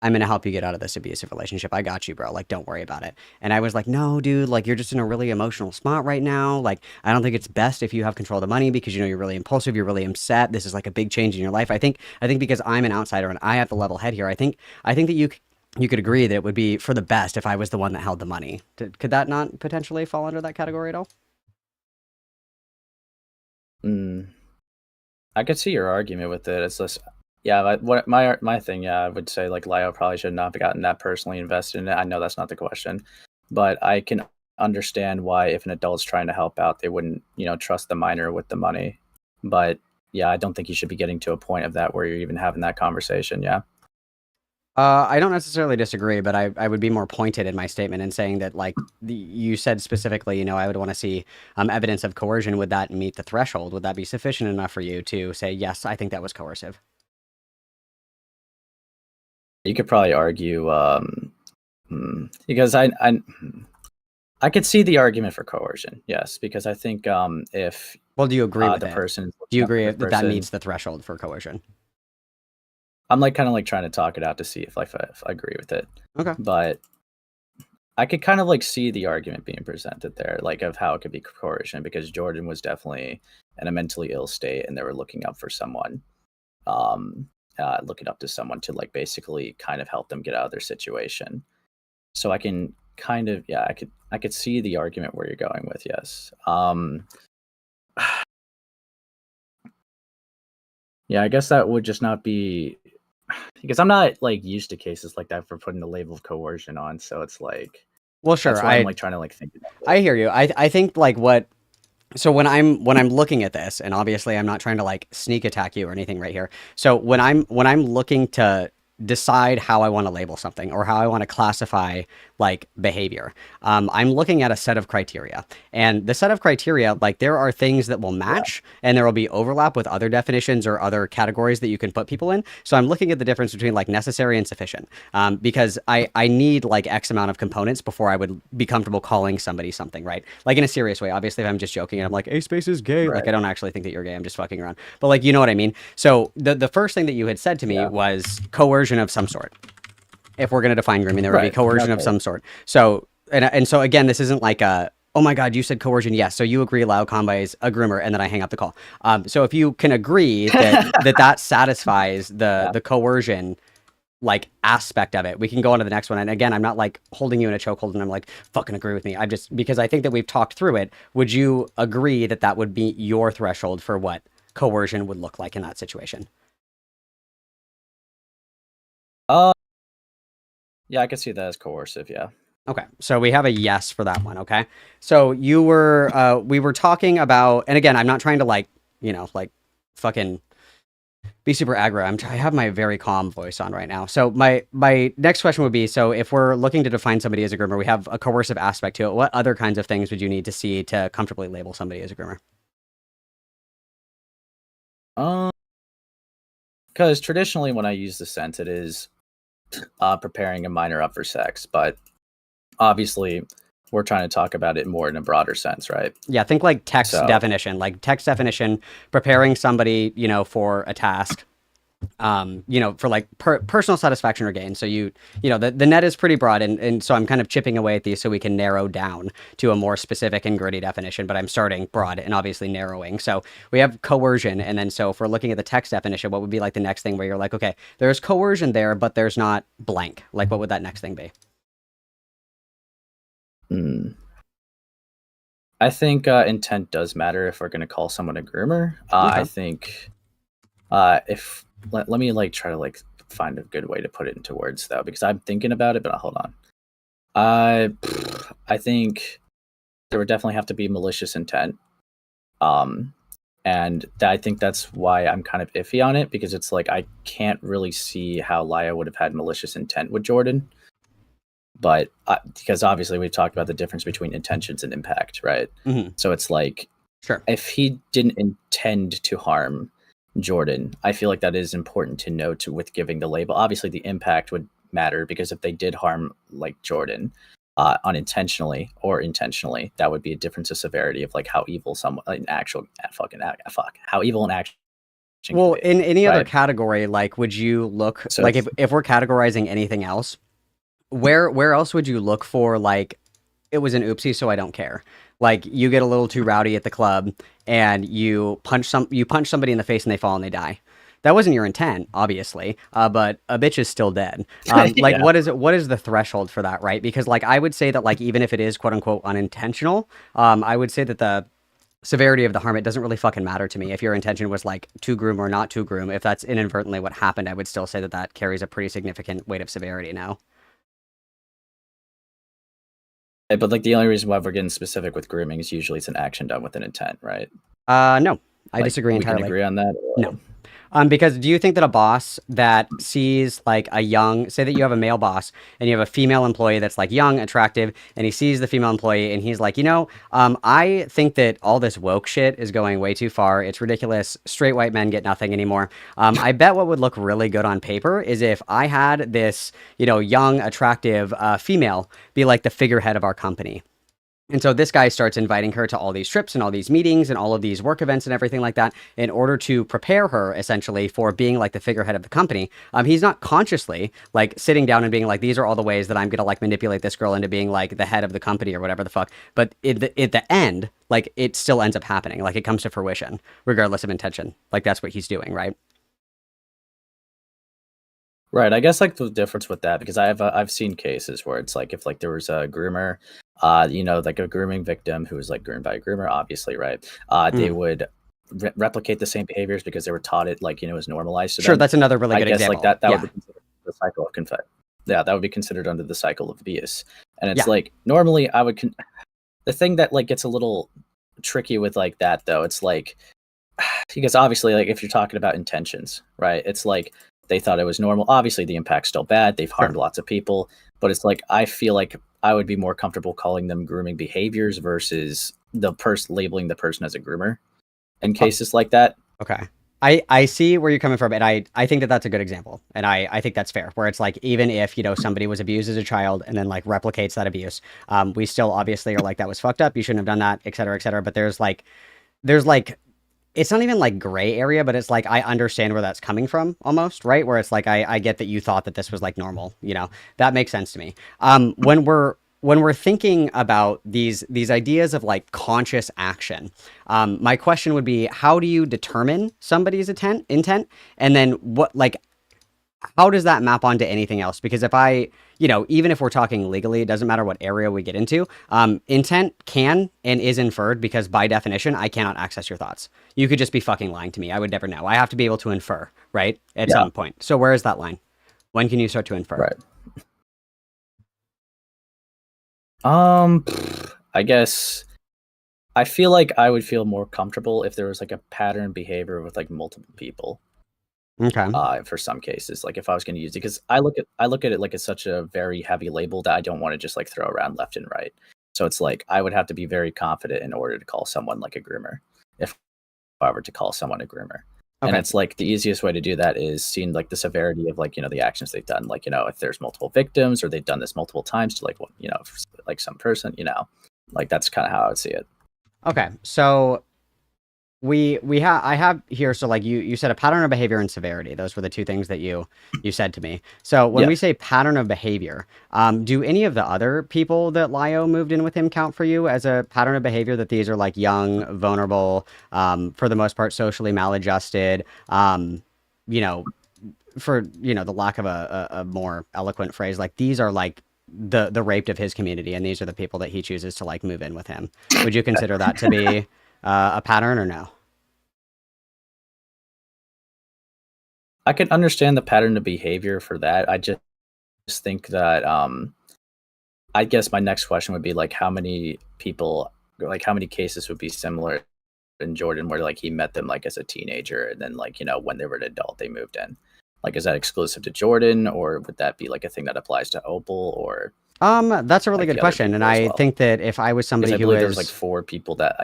I'm going to help you get out of this abusive relationship. I got you, bro. Like, don't worry about it. And I was like, no, dude, like, you're just in a really emotional spot right now. Like, I don't think it's best if you have control of the money because, you're really impulsive. You're really upset. This is like a big change in your life. I think because I'm an outsider and I have the level head here, I think that you could agree that it would be for the best if I was the one that held the money. Could that not potentially fall under that category at all? Mm, I could see your argument with it. It's just, yeah, my thing, yeah, I would say like Lyle probably should not have gotten that personally invested in it. I know that's not the question, but I can understand why if an adult's trying to help out, they wouldn't, trust the minor with the money. But yeah, I don't think you should be getting to a point of that where you're even having that conversation. Yeah. I don't necessarily disagree, but I would be more pointed in my statement in saying that, like, you said specifically, I would want to see evidence of coercion. Would that meet the threshold? Would that be sufficient enough for you to say, yes, I think that was coercive? You could probably argue, because I could see the argument for coercion, yes, because I think if Well, do you agree with the it? person, Do you agree if that that person, meets the threshold for coercion? I'm like kind of like trying to talk it out to see if I agree with it, Okay. but I could kind of like see the argument being presented there, like of how it could be coercion, because Jordan was definitely in a mentally ill state, and they were looking up for someone, looking up to someone to like basically kind of help them get out of their situation. So I can kind of, yeah, I could see the argument where you're going with, yes. Yeah, I guess that would just not be, because I'm not like used to cases like that for putting the label of coercion on. So it's like, Well, sure. that's why I'm like trying to like think about it. I hear you. I think like what. So when I'm looking at this, and obviously I'm not trying to like sneak attack you or anything right here. So when I'm looking to decide how I want to label something or how I want to classify like behavior, I'm looking at a set of criteria. And the set of criteria, like there are things that will match and there will be overlap with other definitions or other categories that you can put people in. So I'm looking at the difference between like necessary and sufficient, because I need like X amount of components before I would be comfortable calling somebody something, right? Like in a serious way. Obviously, if I'm just joking and I'm like, Acespace is gay, like I don't actually think that you're gay. I'm just fucking around. But like, you know what I mean? So the first thing that you had said to me was coercion of some sort. If we're going to define grooming, there would be coercion of some sort. So, and so again, this isn't like a, oh my God, you said coercion. Yes. So you agree Lau Convoy is a groomer, and then I hang up the call. So if you can agree that that satisfies the coercion like aspect of it, we can go on to the next one. And again, I'm not like holding you in a chokehold and I'm like, fucking agree with me. I just, because I think that we've talked through it. Would you agree that that would be your threshold for what coercion would look like in that situation? Yeah, I could see that as coercive. Yeah. Okay, so we have a yes for that one. Okay, so you were we were talking about, and again, I'm not trying to like like fucking be super aggro. I have my very calm voice on right now. So my next question would be: so if we're looking to define somebody as a groomer, we have a coercive aspect to it. What other kinds of things would you need to see to comfortably label somebody as a groomer? Because traditionally, when I use the sense, it is preparing a minor up for sex, but obviously we're trying to talk about it more in a broader sense, right? Yeah, think like text definition, preparing somebody, for a task, for like personal satisfaction or gain. So the net is pretty broad, and so I'm kind of chipping away at these so we can narrow down to a more specific and gritty definition, but I'm starting broad and obviously narrowing. So we have coercion, and then so if we're looking at the text definition, what would be like the next thing where you're like, okay, there's coercion there, but there's not blank. Like what would that next thing be? I think intent does matter if we're going to call someone a groomer. I think if let me like try to like find a good way to put it into words though, because I'm thinking about it, but hold on. I think there would definitely have to be malicious intent. And I think that's why I'm kind of iffy on it, because it's like I can't really see how Laya would have had malicious intent with Jordan. But because obviously we've talked about the difference between intentions and impact, right? Mm-hmm. So it's like, sure, if he didn't intend to harm Jordan, I feel like that is important to note with giving the label. Obviously, the impact would matter, because if they did harm like Jordan unintentionally or intentionally, that would be a difference of severity of like how evil someone, how evil an action. Well, in any other category, like, would you look like if we're categorizing anything else? Where else would you look for, like, it was an oopsie, so I don't care? Like, you get a little too rowdy at the club and you punch somebody in the face and they fall and they die. That wasn't your intent, obviously, but a bitch is still dead. Like, yeah. What is the threshold for that, right? Because, like, I would say that, like, even if it is quote unquote unintentional, I would say that severity of the harm, it doesn't really fucking matter to me. If your intention was like to groom or not to groom, if that's inadvertently what happened, I would still say that that carries a pretty significant weight of severity now. But like the only reason why we're getting specific with grooming is usually it's an action done with an intent, right? No, I Like, disagree we entirely. can agree on that. No. Because do you think that a boss that sees like a young, say that you have a male boss and you have a female employee that's like young, attractive, and he sees the female employee and he's like, I think that all this woke shit is going way too far. It's ridiculous. Straight white men get nothing anymore. I bet what would look really good on paper is if I had this, young, attractive female be like the figurehead of our company. And so this guy starts inviting her to all these trips and all these meetings and all of these work events and everything like that in order to prepare her essentially for being like the figurehead of the company. He's not consciously like sitting down and being like, these are all the ways that I'm going to like manipulate this girl into being like the head of the company or whatever the fuck. But at the end, like it still ends up happening. Like it comes to fruition regardless of intention. Like that's what he's doing, right? Right. I guess like the difference with that, because I've seen cases where it's like if like there was a groomer, like a grooming victim who was like groomed by a groomer, obviously, right? They would replicate the same behaviors because they were taught it like was normalized to Sure, them. that's another really good I guess example. like that Yeah. would be considered the cycle of that would be considered under the cycle of abuse. And it's Yeah. like normally I would the thing that like gets a little tricky with like that though, it's like because obviously like if you're talking about intentions, right? It's like they thought it was normal. Obviously the impact's still bad. They've harmed lots of people, but it's like I feel like I would be more comfortable calling them grooming behaviors versus the person labeling the person as a groomer in cases like that. Okay. I see where you're coming from, and I think that that's a good example, and I think that's fair, where it's like, even if, somebody was abused as a child and then, like, replicates that abuse, we still obviously are like, that was fucked up, you shouldn't have done that, et cetera, but there's, like, it's not even, like, gray area, but it's, like, I understand where that's coming from, almost, right? Where it's, like, I get that you thought that this was, like, normal, that makes sense to me. When we're thinking about these ideas of like conscious action, my question would be, how do you determine somebody's intent, and then how does that map onto anything else? Because if even if we're talking legally, it doesn't matter what area we get into. Intent can and is inferred because by definition, I cannot access your thoughts. You could just be fucking lying to me. I would never know. I have to be able to infer, right? At some point. So where is that line? When can you start to infer? Right. I guess I feel like I would feel more comfortable if there was like a pattern behavior with like multiple people. Okay. For some cases, like if I was going to use it, because I look at it like it's such a very heavy label that I don't want to just like throw around left and right. So it's like I would have to be very confident in order to call someone like a groomer, if I were to call someone a groomer. Okay. And it's like the easiest way to do that is seeing like the severity of like the actions they've done, like if there's multiple victims or they've done this multiple times to like like some person, like that's kind of how I would see it. Okay, so I have here, so like you said a pattern of behavior and severity. Those were the two things that you said to me. So when we say pattern of behavior, do any of the other people that Lio moved in with him count for you as a pattern of behavior, that these are like young, vulnerable, for the most part socially maladjusted, for the lack of a more eloquent phrase, like these are like the raped of his community, and these are the people that he chooses to like move in with him. Would you consider that to be a pattern or no? I can understand the pattern of behavior for that. I just think that I guess my next question would be like how many people, like how many cases would be similar in Jordan where like he met them like as a teenager and then like when they were an adult they moved in. Like, is that exclusive to Jordan, or would that be like a thing that applies to Opal? Or that's a really good question, and I think that if I was somebody who there was like 4 people that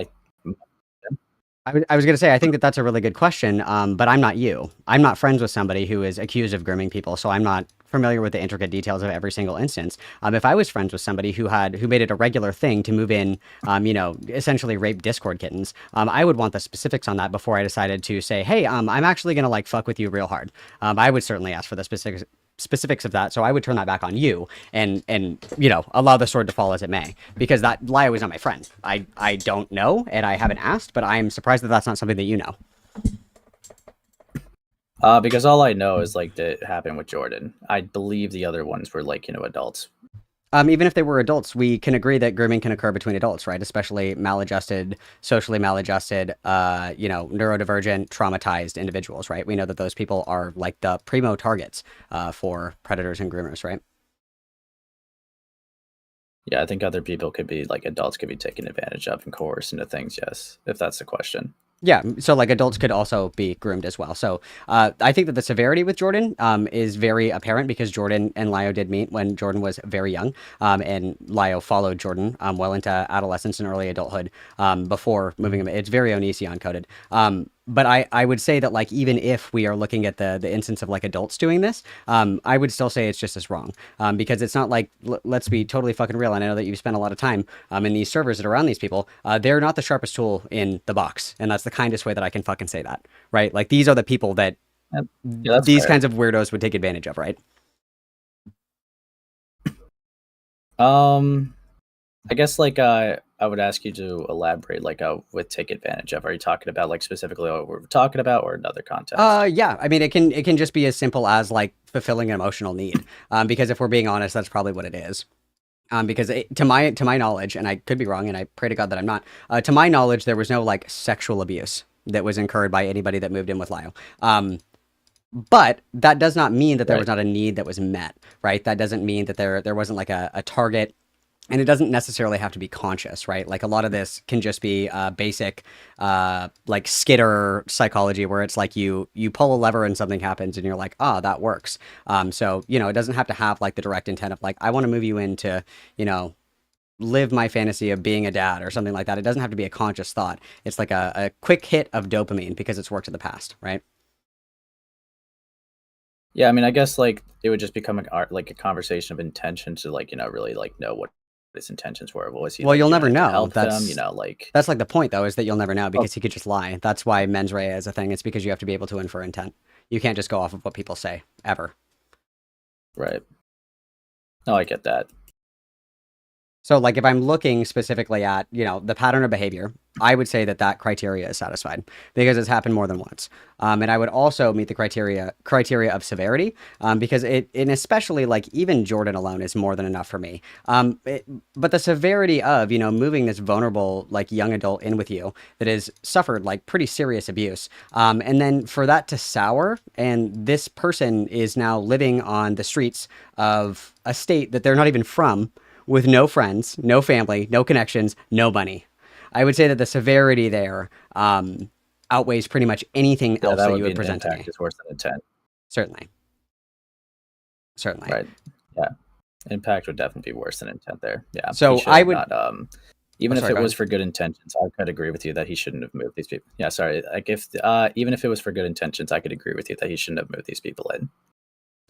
I was going to say, I think that that's a really good question, but I'm not you. I'm not friends with somebody who is accused of grooming people, so I'm not familiar with the intricate details of every single instance. If I was friends with somebody who made it a regular thing to move in, essentially rape Discord kittens, I would want the specifics on that before I decided to say, hey, I'm actually going to like fuck with you real hard. I would certainly ask for the specifics of that, so I would turn that back on you and allow the sword to fall as it may, because that Lio is not my friend. I don't know, and I haven't asked, but I'm surprised that that's not something that you know. Because all I know is like that happened with Jordan. I believe the other ones were like adults. Even if they were adults, we can agree that grooming can occur between adults, right? Especially maladjusted, socially maladjusted, neurodivergent, traumatized individuals, right? We know that those people are like the primo targets for predators and groomers, right? Yeah, I think other people could be like adults could be taken advantage of and coerced into things. Yes, if that's the question. Yeah, so like adults could also be groomed as well. So I think that the severity with Jordan is very apparent because Jordan and Lio did meet when Jordan was very young, and Lio followed Jordan well into adolescence and early adulthood before moving him. It's very Onision coded. But I would say that like even if we are looking at the instance of like adults doing this, I would still say it's just as wrong because it's not like let's be totally fucking real. And I know that you've spent a lot of time in these servers that are around these people. They're not the sharpest tool in the box, and that's the kindest way that I can fucking say that, right? Like these are the people that Yeah, that's these fair. kinds of weirdos would take advantage of, right? I guess like I would ask you to elaborate like with take advantage of. Are you talking about like specifically what we're talking about or another context? Yeah. I mean, it can just be as simple as like fulfilling an emotional need. Because if we're being honest, that's probably what it is. Because to my knowledge, and I could be wrong, and I pray to God that I'm not. To my knowledge, there was no like sexual abuse that was incurred by anybody that moved in with Lio. But that does not mean that there Right. was not a need that was met, right? That doesn't mean that there wasn't like a target, and it doesn't necessarily have to be conscious, right? Like a lot of this can just be basic, like skitter psychology, where it's like you pull a lever and something happens, and you're like, oh, that works. So it doesn't have to have like the direct intent of like I want to move you into, live my fantasy of being a dad or something like that. It doesn't have to be a conscious thought. It's like a quick hit of dopamine because it's worked in the past, right? Yeah, I mean, I guess like it would just become like a conversation of intention to like really like know what his intentions were. What was he Well, like you'll never doing to know. help them? That's Like that's like the point, though, is that you'll never know oh, because he could just lie. That's why mens rea is a thing. It's because you have to be able to infer intent. You can't just go off of what people say ever. right. No, I get that. So, like, if I'm looking specifically at, the pattern of behavior, I would say that that criteria is satisfied because it's happened more than once. And I would also meet the criteria of severity because and especially like even Jordan alone is more than enough for me. But the severity of, moving this vulnerable, like young adult in with you that has suffered like pretty serious abuse. And then for that to sour and this person is now living on the streets of a state that they're not even from with no friends, no family, no connections, no money. I would say that the severity there outweighs pretty much anything Yeah, else that that would you be would an present to impact me. is worse than intent. Certainly. Certainly. Right. Yeah. Impact would definitely be worse than intent there. Yeah. So He should I have would. not even if Sorry, it go was ahead. for good intentions, I could agree with you that he shouldn't have moved these people. Yeah, sorry. Like if even if it was for good intentions, I could agree with you that he shouldn't have moved these people in.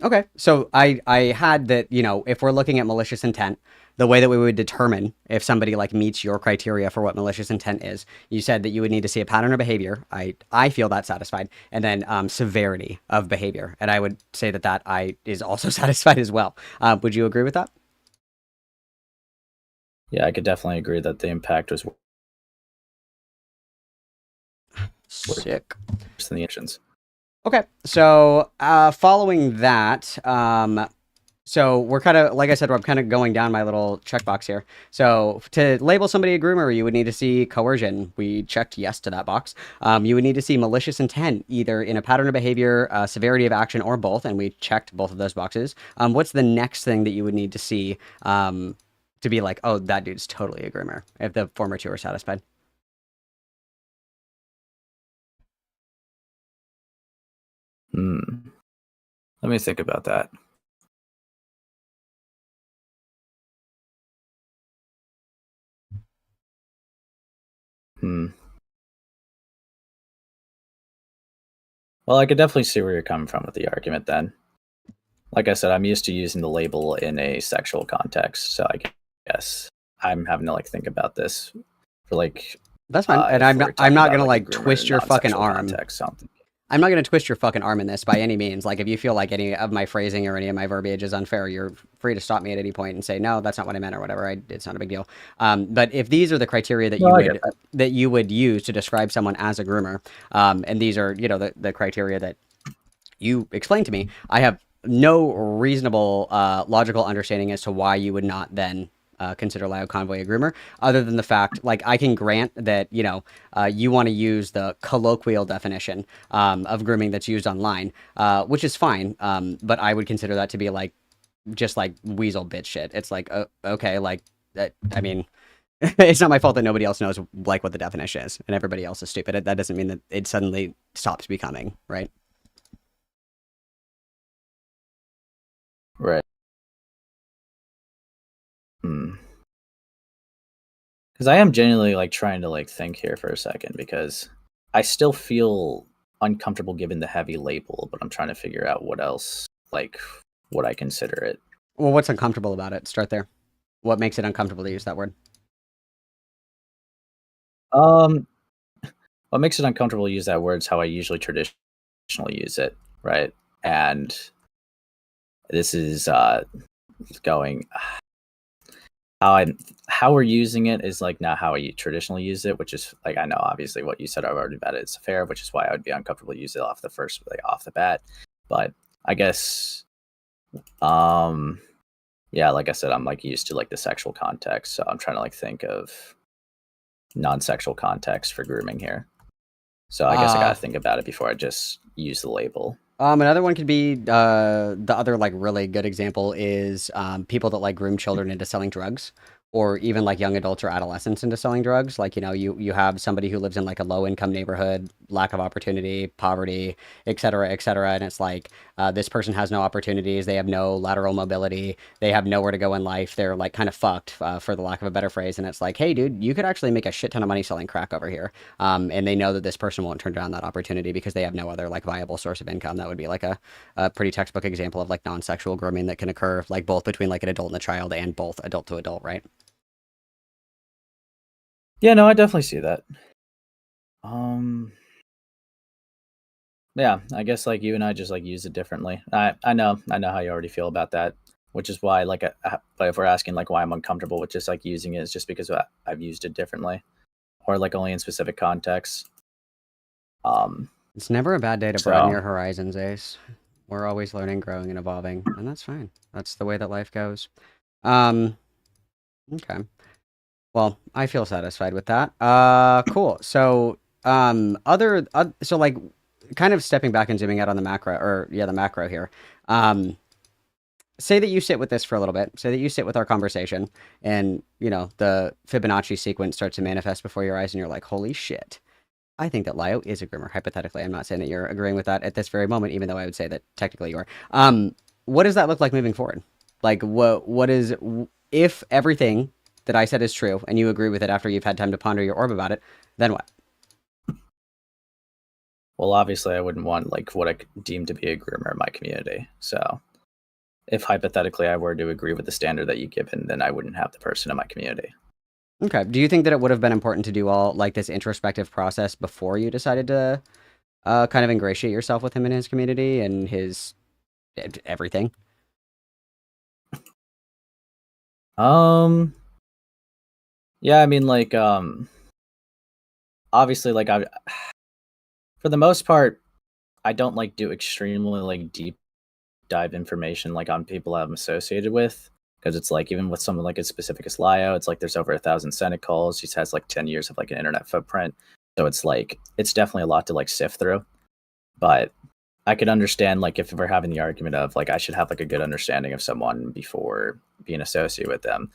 Okay. So I had that, if we're looking at malicious intent, the way that we would determine if somebody like meets your criteria for what malicious intent is, you said that you would need to see a pattern of behavior. I feel that satisfied. And then severity of behavior. And I would say that I is also satisfied as well. Would you agree with that? Yeah, I could definitely agree that the impact was Sick. worse than the actions. Okay, so following that, so we're kind of, like I said, I'm kind of going down my little checkbox here. So to label somebody a groomer, you would need to see coercion. We checked yes to that box. You would need to see malicious intent, either in a pattern of behavior, severity of action, or both, and we checked both of those boxes. What's the next thing that you would need to see to be like, oh, that dude's totally a groomer, if the former two are satisfied? Let me think about that. Well, I could definitely see where you're coming from with the argument then. Like I said, I'm used to using the label in a sexual context, so I guess I'm having to like think about this for like That's fine, and if I'm we're not. talking I'm not about, gonna like a like groomer twist in your fucking non-sexual arm. context, something. I'm not going to twist your fucking arm in this by any means. Like, if you feel like any of my phrasing or any of my verbiage is unfair, you're free to stop me at any point and say, no, that's not what I meant or whatever. It's not a big deal. But if these are the criteria that No, I get that. that you would use to describe someone as a groomer, and these are, the criteria that you explained to me, I have no reasonable logical understanding as to why you would not then consider Lio Convoy a groomer, other than the fact, like, I can grant that, you want to use the colloquial definition of grooming that's used online, which is fine, but I would consider that to be, like, just, like, weasel bitch shit. It's like, okay, like, I mean, it's not my fault that nobody else knows, like, what the definition is, and everybody else is stupid. That doesn't mean that it suddenly stops becoming, right? Right. Hmm. Because I am genuinely like trying to like think here for a second because I still feel uncomfortable given the heavy label, but I'm trying to figure out what else like what I consider it. Well, what's uncomfortable about it? Start there. What makes it uncomfortable to use that word? Um, what makes it uncomfortable to use that word is how I usually traditionally use it, right? And this is going how we're using it is like not how I traditionally use it, which is like I know obviously what you said already about it is fair, which is why I would be uncomfortable to use it off the bat. But I guess yeah, like I said, I'm like used to like the sexual context, so I'm trying to like think of non-sexual context for grooming here. So I guess I gotta think about it before I just use the label. Another one could be the other like really good example is people that like groom children into selling drugs, or even like young adults or adolescents into selling drugs. Like you have somebody who lives in like a low income neighborhood, lack of opportunity, poverty, et cetera, and it's like this person has no opportunities, they have no lateral mobility, they have nowhere to go in life, they're like kind of fucked for the lack of a better phrase, and it's like, hey dude, you could actually make a shit ton of money selling crack over here, and they know that this person won't turn down that opportunity because they have no other like viable source of income. That would be like a pretty textbook example of like non-sexual grooming that can occur like both between like an adult and a child and both adult to adult, right? Yeah, no, I definitely see that. Yeah, I guess like you and I just like use it differently. I know how you already feel about that, which is why like but if we're asking like why I'm uncomfortable with just like using it, it's just because I've used it differently, or like only in specific contexts. It's never a bad day to broaden So your horizons, Ace. We're always learning, growing, and evolving, and that's fine. That's the way that life goes. Um, okay. Well, I feel satisfied with that. Cool. So, so like, kind of stepping back and zooming out on the macro, or yeah, the macro here. Um, say that you sit with this for a little bit. Say that you sit with our conversation, and the Fibonacci sequence starts to manifest before your eyes, and you're like, "Holy shit! I think that Lio is a groomer." Hypothetically, I'm not saying that you're agreeing with that at this very moment, even though I would say that technically you are. What does that look like moving forward? Like, what is if everything that I said is true, and you agree with it after you've had time to ponder your orb about it? Then what? well, obviously, I wouldn't want like what I deem to be a groomer in my community. So if hypothetically I were to agree with the standard that you given, then I wouldn't have the person in my community. Okay. Do you think that it would have been important to do all like this introspective process before you decided to kind of ingratiate yourself with him in his community and his everything? Yeah, I mean like obviously like I for the most part I don't like do extremely like deep dive information like on people I'm associated with, because it's like even with someone like as specific as Lio, it's like there's over 1,000 Senate calls. He has like 10 years of like an internet footprint, so it's like it's definitely a lot to like sift through. But I could understand like if we're having the argument of like I should have like a good understanding of someone before being associated with them,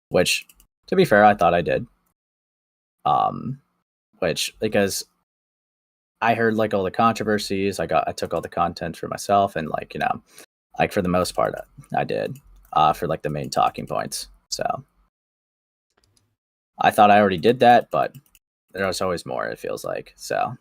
which to be fair I thought I did. Which because I heard like all the controversies. I took all the content for myself, and like like for the most part, I did for like the main talking points. So I thought I already did that, but there was always more. It feels like so.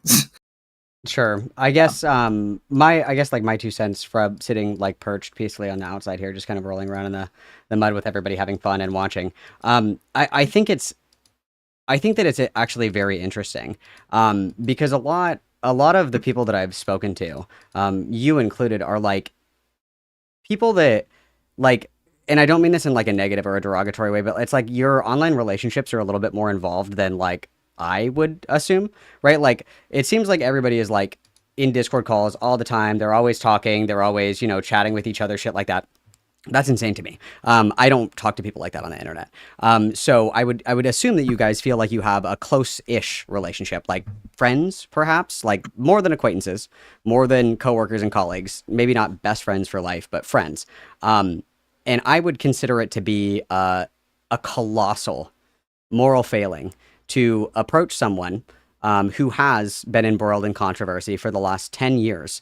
Sure. I guess my 2 cents from sitting like perched peacefully on the outside here, just kind of rolling around in the mud with everybody having fun and watching. I think that it's actually very interesting. Because a lot of the people that I've spoken to, you included, are like people that like, and I don't mean this in like a negative or a derogatory way, but it's like your online relationships are a little bit more involved than like I would assume, right? Like it seems like everybody is like in Discord calls all the time. They're always talking. They're always, chatting with each other, shit like that. That's insane to me. I don't talk to people like that on the internet. So I would assume that you guys feel like you have a close-ish relationship, like friends, perhaps, like more than acquaintances, more than coworkers and colleagues. Maybe not best friends for life, but friends. And I would consider it to be a colossal moral failing to approach someone who has been embroiled in controversy for the last 10 years.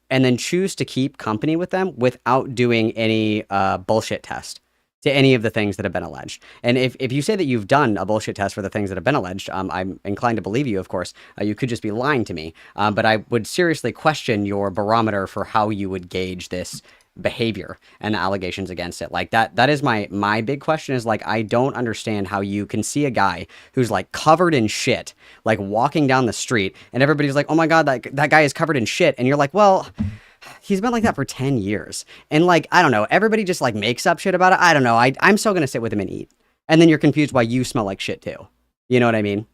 And then choose to keep company with them without doing any bullshit test to any of the things that have been alleged. And if you say that you've done a bullshit test for the things that have been alleged, I'm inclined to believe you, of course. You could just be lying to me. But I would seriously question your barometer for how you would gauge this behavior and the allegations against it. Like that is my big question is like, I don't understand how you can see a guy who's like covered in shit, like walking down the street and everybody's like, oh my God, that guy is covered in shit. And you're like, well, he's been like that for 10 years. And like, I don't know, everybody just like makes up shit about it. I don't know. I'm still going to sit with him and eat. And then you're confused why you smell like shit too. You know what I mean?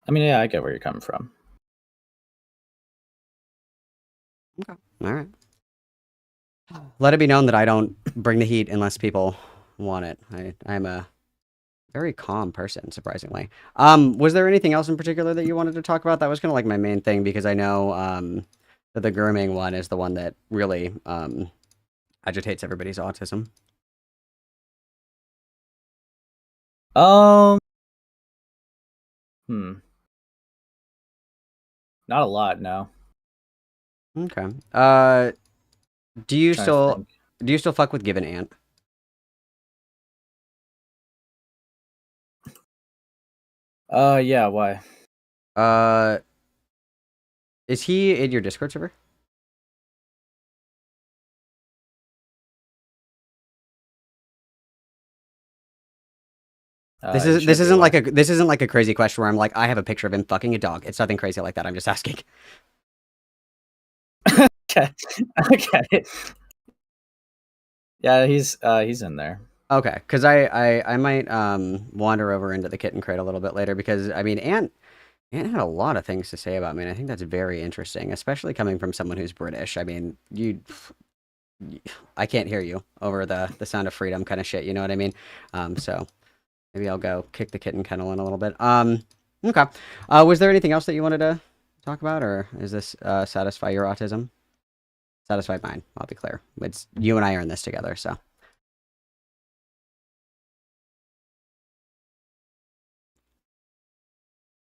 I mean, yeah, I get where you're coming from. Okay. All right. Let it be known that I don't bring the heat unless people want it. I'm a very calm person, surprisingly. Was there anything else in particular that you wanted to talk about? That was kind of like my main thing because I know that the grooming one is the one that really agitates everybody's autism. Not a lot, no. Okay. Do you still fuck with Given Ant? Yeah, why? Is he in your Discord server? This isn't like a crazy question where I'm like, I have a picture of him fucking a dog. It's nothing crazy like that. I'm just asking. Okay. Okay. Yeah, he's in there. Okay, because I might wander over into the kitten crate a little bit later because I mean Ant had a lot of things to say about me, and I think that's very interesting, especially coming from someone who's British. I mean, I can't hear you over the sound of freedom kind of shit. You know what I mean? So maybe I'll go kick the kitten kennel in a little bit. Okay. Was there anything else that you wanted to talk about, or is this satisfy your autism? Satisfied mine. I'll be clear. It's you and I are in this together, so.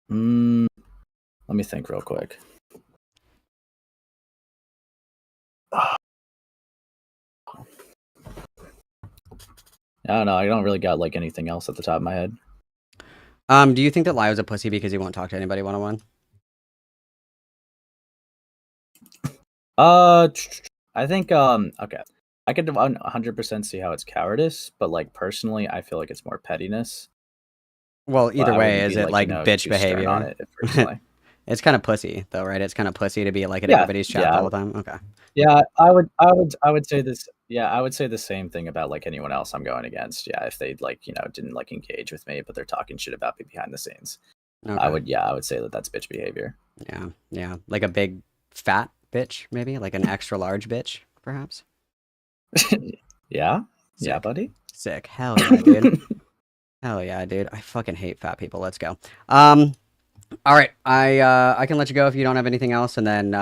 Let me think real quick. I don't know. I don't really got like anything else at the top of my head. Do you think that Lyo's a pussy because he won't talk to anybody one-on-one? I think okay. I could 100% see how it's cowardice, but like personally, I feel like it's more pettiness. Well, either way, is it like bitch behavior? On it, personally. It's kind of pussy though, right? It's kind of pussy to be like in everybody's chat all the time. Okay. Yeah, I would say this. Yeah, I would say the same thing about like anyone else I'm going against. Yeah, if they like didn't like engage with me, but they're talking shit about me behind the scenes. Okay. I would say that that's bitch behavior. Yeah, like a big fat bitch, maybe like an extra large bitch, perhaps. Yeah, Sick. Yeah, buddy. Sick. Hell yeah, dude. Hell yeah, dude. I fucking hate fat people. Let's go. All right. I can let you go if you don't have anything else, and then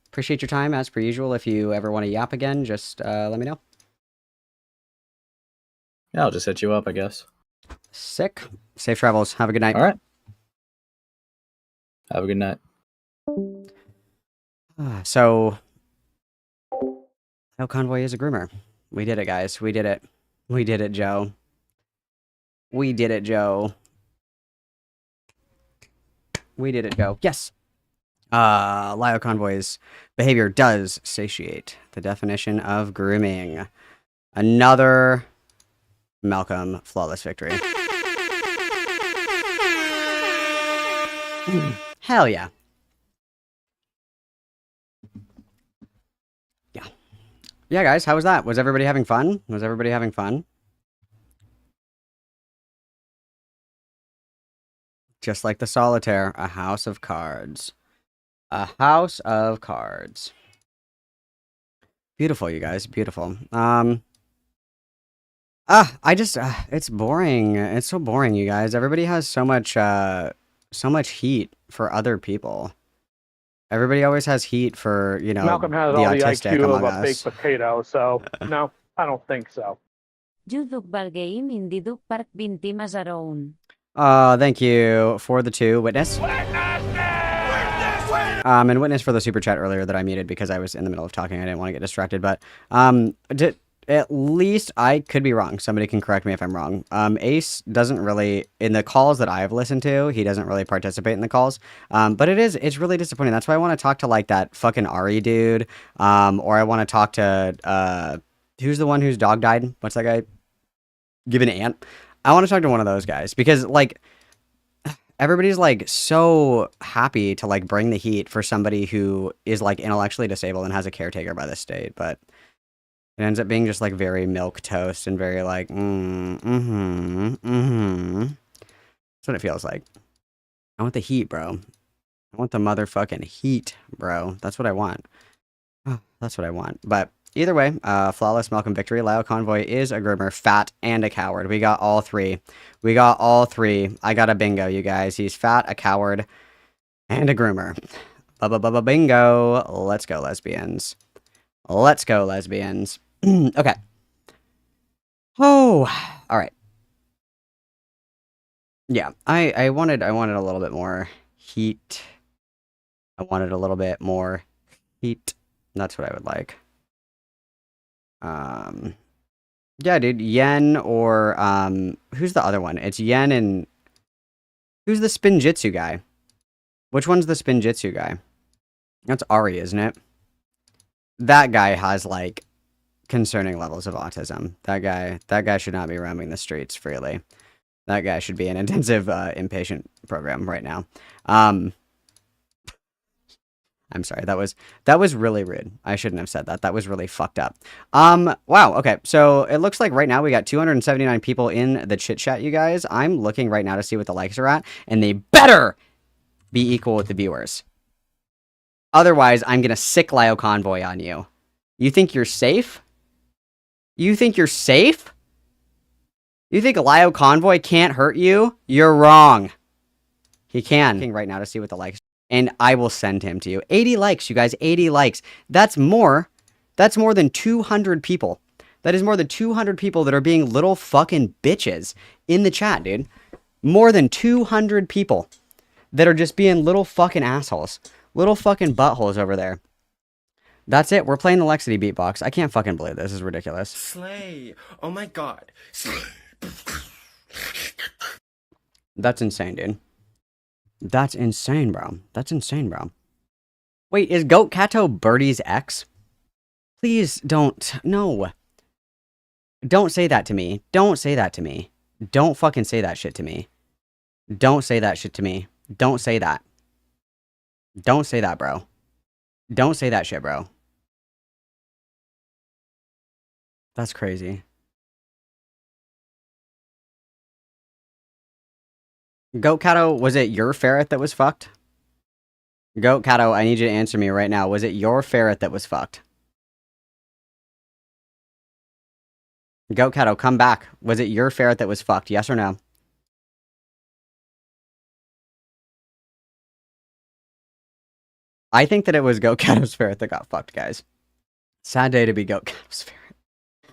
appreciate your time as per usual. If you ever want to yap again, just let me know. Yeah, I'll just hit you up, I guess. Sick. Safe travels. Have a good night. All right. Have a good night. So, no, Convoy is a groomer. We did it, guys. We did it. We did it, Joe. We did it, Joe. We did it, Joe. Yes. Lyo Convoy's behavior does satiate the definition of grooming. Another Malcolm flawless victory. Hell yeah. Yeah, guys, how was that? Was everybody having fun? Was everybody having fun? Just like the solitaire, a house of cards. A house of cards. Beautiful, you guys. Beautiful. It's boring. It's so boring, you guys. Everybody has so much heat for other people. Everybody always has heat for, you know, Malcolm has the all the autistic IQ of among a baked us. potato, so no, I don't think so. Juduk Balgame hindi duk park binti mazaroon. Thank you for the 2 witness. And witness for the super chat earlier that I muted because I was in the middle of talking. I didn't want to get distracted, but at least I could be wrong. Somebody can correct me if I'm wrong. Ace doesn't really, in the calls that I've listened to, he doesn't really participate in the calls. But it's really disappointing. That's why I want to talk to like that fucking Ari dude. Or I want to talk to, who's the one whose dog died? What's that guy? Given Ant. I want to talk to one of those guys because like everybody's like so happy to like bring the heat for somebody who is like intellectually disabled and has a caretaker by the state, but it ends up being just like very milk toast and very like that's what it feels like. I want the heat, bro. I want the motherfucking heat, bro. That's what I want. That's what I want. But either way, flawless Malcolm victory. Lyle Convoy is a groomer, fat, and a coward. We got all 3. We got all 3. I got a bingo, you guys. He's fat, a coward, and a groomer. Bingo. Let's go, lesbians. Let's go, lesbians. Okay. Oh, all right. Yeah, I wanted a little bit more heat. I wanted a little bit more heat. That's what I would like. Yeah, dude, Yen or who's the other one? It's Yen and who's the Spinjitzu guy? Which one's the Spinjitzu guy? That's Ari, isn't it? That guy has like concerning levels of autism. That guy should not be roaming the streets freely. That guy should be in intensive inpatient program right now. I'm sorry. That was really rude. I shouldn't have said that. That was really fucked up. Wow. Okay. So it looks like right now we got 279 people in the chit chat, you guys. I'm looking right now to see what the likes are at, and they better be equal with the viewers. Otherwise, I'm gonna sick Lio Convoy on you. You think you're safe? You think you're safe? You think Lio Convoy can't hurt you? You're wrong. He can. I'm looking right now to see what the likes. And I will send him to you. 80 likes, you guys. 80 likes. That's more than 200 people. That is more than 200 people that are being little fucking bitches in the chat, dude. More than 200 people that are just being little fucking assholes. Little fucking buttholes over there. That's it. We're playing the Lexity beatbox. I can't fucking believe this. This is ridiculous. Slay. Oh my god. Slay. That's insane, dude. That's insane, bro. That's insane, bro. Wait, is Goat Kato Birdie's ex? Please don't. No. Don't say that to me. Don't say that to me. Don't fucking say that shit to me. Don't say that shit to me. Don't say that. Don't say that, bro. Don't say that shit, bro. That's crazy. Goat Kato, was it your ferret that was fucked? Goat Kato, I need you to answer me right now. Was it your ferret that was fucked? Goat Kato, come back. Was it your ferret that was fucked? Yes or no? I think that it was Goat Kato's ferret that got fucked, guys. Sad day to be Goat Kato's ferret.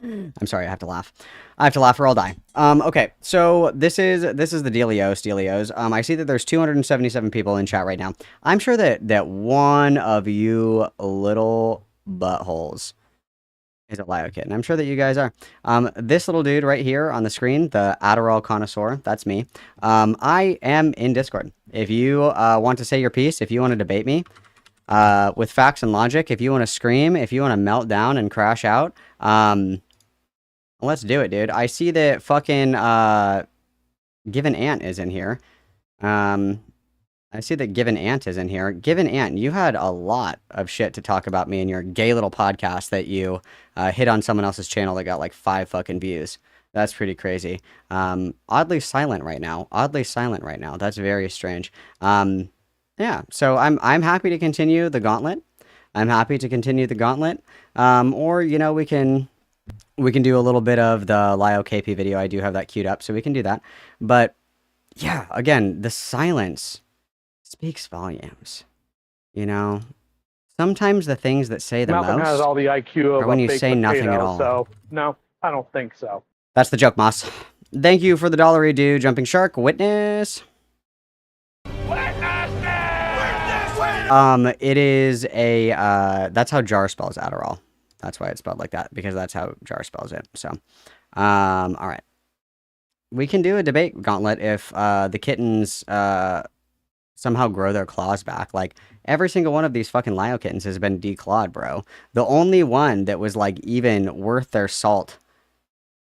I'm sorry, I have to laugh. I have to laugh or I'll die. Okay, so this is the Dealios. I see that there's 277 people in chat right now. I'm sure that one of you little buttholes is a Lio kid, and I'm sure that you guys are. This little dude right here on the screen, the Adderall connoisseur, that's me. I am in Discord. If you want to say your piece, if you want to debate me, with facts and logic, if you want to scream, if you want to melt down and crash out, let's do it, dude. I see that fucking, Given Ant is in here. I see that Given Ant is in here. Given Ant, you had a lot of shit to talk about me in your gay little podcast that you, hit on someone else's channel that got like 5 fucking views. That's pretty crazy. Oddly silent right now. Oddly silent right now. That's very strange. Yeah. So I'm happy to continue the gauntlet. I'm happy to continue the gauntlet. Or you know we can do a little bit of the Lio KP video. I do have that queued up, so we can do that. But yeah, again, the silence speaks volumes. You know, sometimes the things that say the Malcolm has most all the IQ are of when a you baked say nothing at potato, all. so no, I don't think so. That's the joke, Moss. Thank you for the $1 due, Jumping Shark. Witness. It is a, that's how jar spells Adderall. That's why it's spelled like that, because that's how jar spells it. So, all right. We can do a debate gauntlet if, the kittens, somehow grow their claws back. Like, every single one of these fucking Lio kittens has been declawed, bro. The only one that was, like, even worth their salt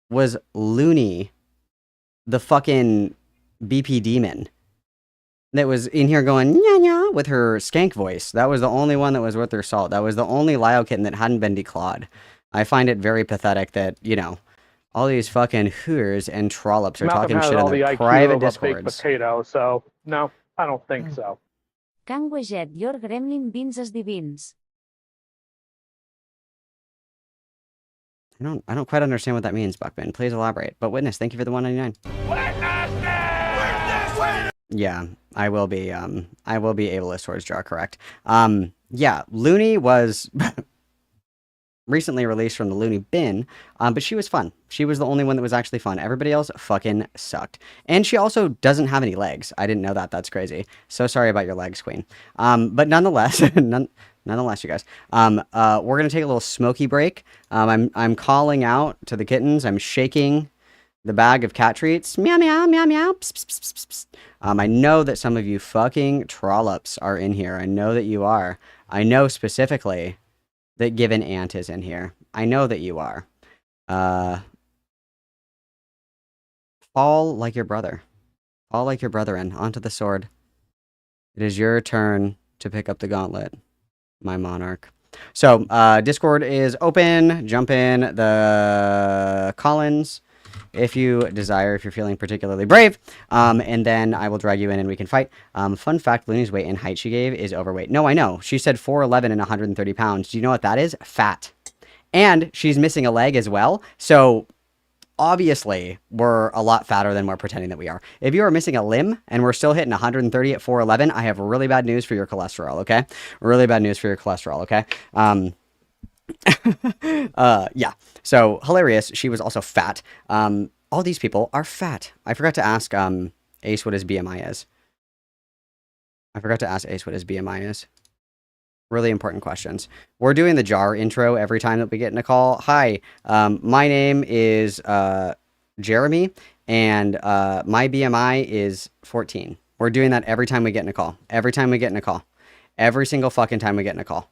was Looney, the fucking BP demon that was in here going nya nya with her skank voice. That was the only one that was worth their salt. That was the only Lio kitten that hadn't been declawed. I find it very pathetic that, you know, all these fucking hoors and trollops are Malcolm talking has shit all in the their IQ private of a baked discords. potato, so no, I don't think so. Canguejet your gremlin beans as divins. I don't quite understand what that means, Buckman. Please elaborate. But Witness, thank you for the 199. Yeah, I will be ableist towards jar, correct. Yeah, Looney was recently released from the Looney bin, but she was fun. She was the only one that was actually fun. Everybody else fucking sucked. And she also doesn't have any legs. I didn't know that. That's crazy. So sorry about your legs, queen. But nonetheless, nonetheless, you guys, we're gonna take a little smoky break. I'm calling out to the kittens. I'm shaking the bag of cat treats. Meow, meow, meow, meow. Pss, pss, pss, pss, pss. I know that some of you fucking trollops are in here. I know that you are. I know specifically that Given Ant is in here. I know that you are. Fall like your brother. Fall like your brethren onto the sword. It is your turn to pick up the gauntlet, my monarch. So, Discord is open. Jump in the Collins if you desire, if you're feeling particularly brave. And then I will drag you in and we can fight. Fun fact, Looney's weight and height she gave is overweight. No, I know. She said 4'11 and 130 pounds. Do you know what that is? Fat. And she's missing a leg as well. So obviously we're a lot fatter than we're pretending that we are. If you are missing a limb and we're still hitting 130 at 4'11, I have really bad news for your cholesterol, okay? Really bad news for your cholesterol, okay? Yeah. So hilarious. She was also fat. All these people are fat. I forgot to ask Ace what his BMI is. Really important questions. We're doing the jar intro every time that we get in a call. Hi, my name is Jeremy, and my BMI is 14. We're doing that every time we get in a call. Every single fucking time we get in a call.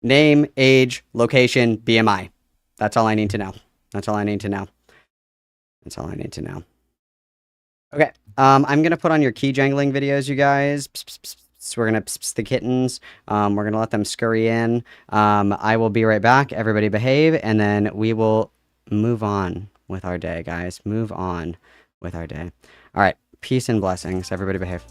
Name, age, location, BMI. That's all I need to know. Okay. I'm gonna put on your key jangling videos, you guys. Pss, pss, pss, pss. We're gonna pss, pss the kittens. We're gonna let them scurry in. I will be right back. Everybody behave, and then we will move on with our day, guys. All right. Peace and blessings. Everybody behave.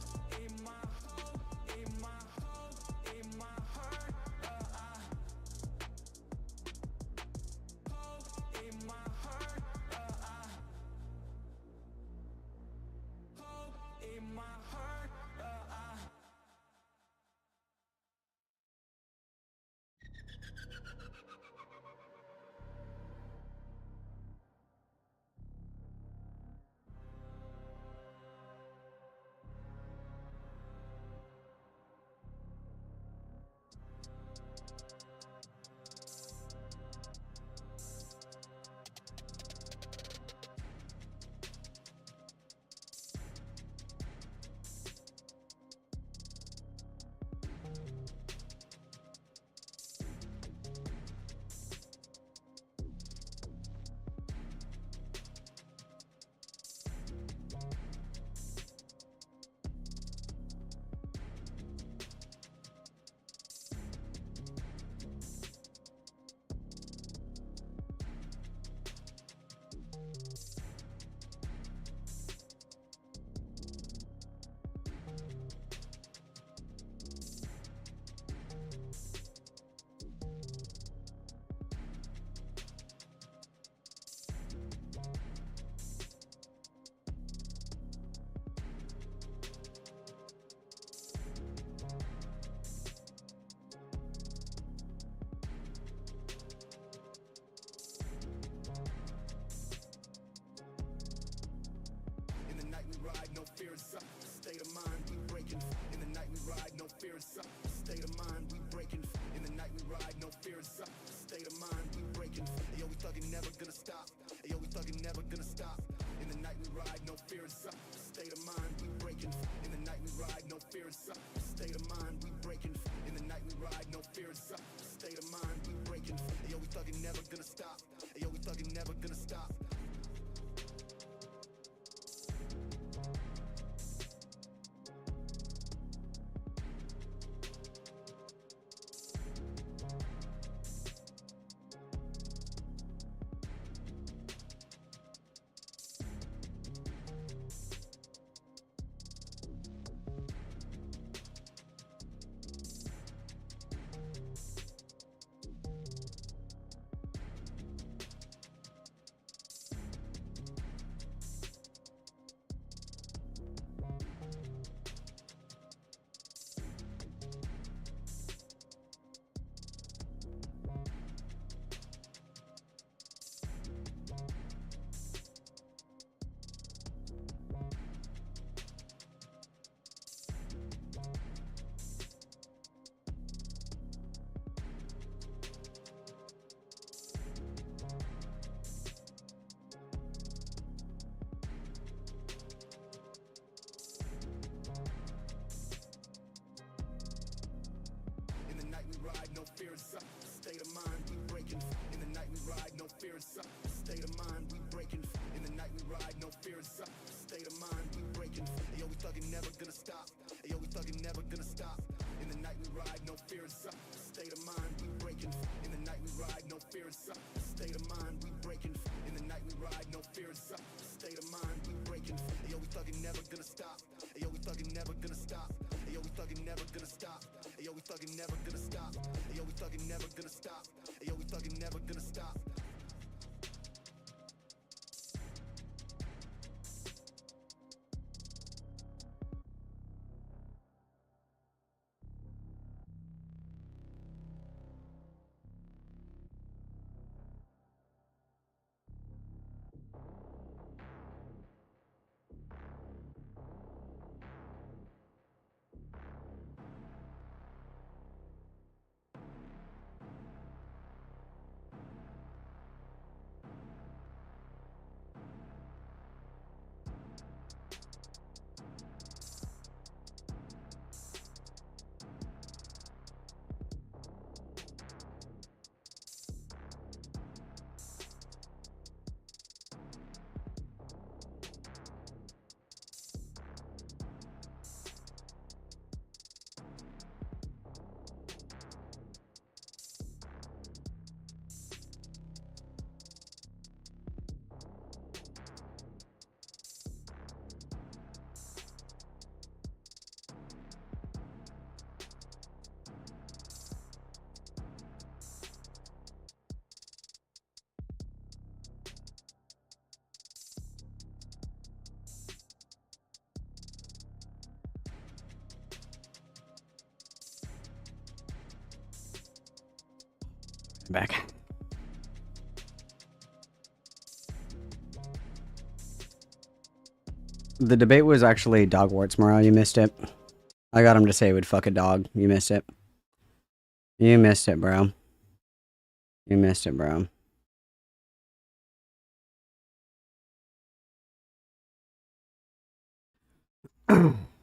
Back. The debate was actually dog warts, Morale. You missed it. I got him to say he would fuck a dog. You missed it. You missed it, bro. You missed it, bro.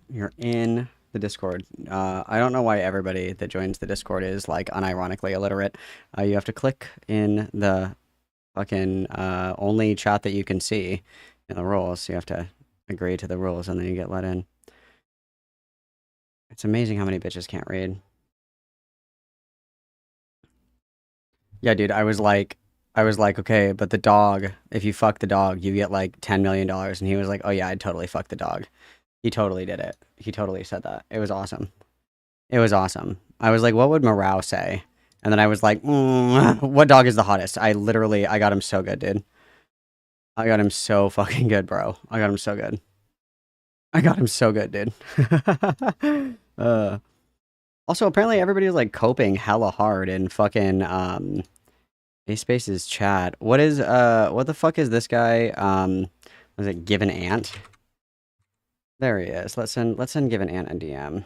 You're in the Discord. I don't know why everybody that joins the Discord is like unironically illiterate. You have to click in the fucking only chat that you can see in the rules. You have to agree to the rules and then you get let in. It's amazing how many bitches can't read. Yeah, dude, I was like, okay, but the dog, if you fuck the dog, you get like $10 million. And he was like, oh yeah, I'd totally fuck the dog. He totally did it. He totally said that. It was awesome. It was awesome. I was like, what would Morale say? And then I was like, what dog is the hottest? I got him so good, dude. I got him so fucking good, bro. I got him so good. I got him so good, dude. Also, apparently everybody's like coping hella hard in fucking Acespace's chat. What the fuck is this guy? Was it Give an Ant? There he is. Let's send Give an Ant a DM.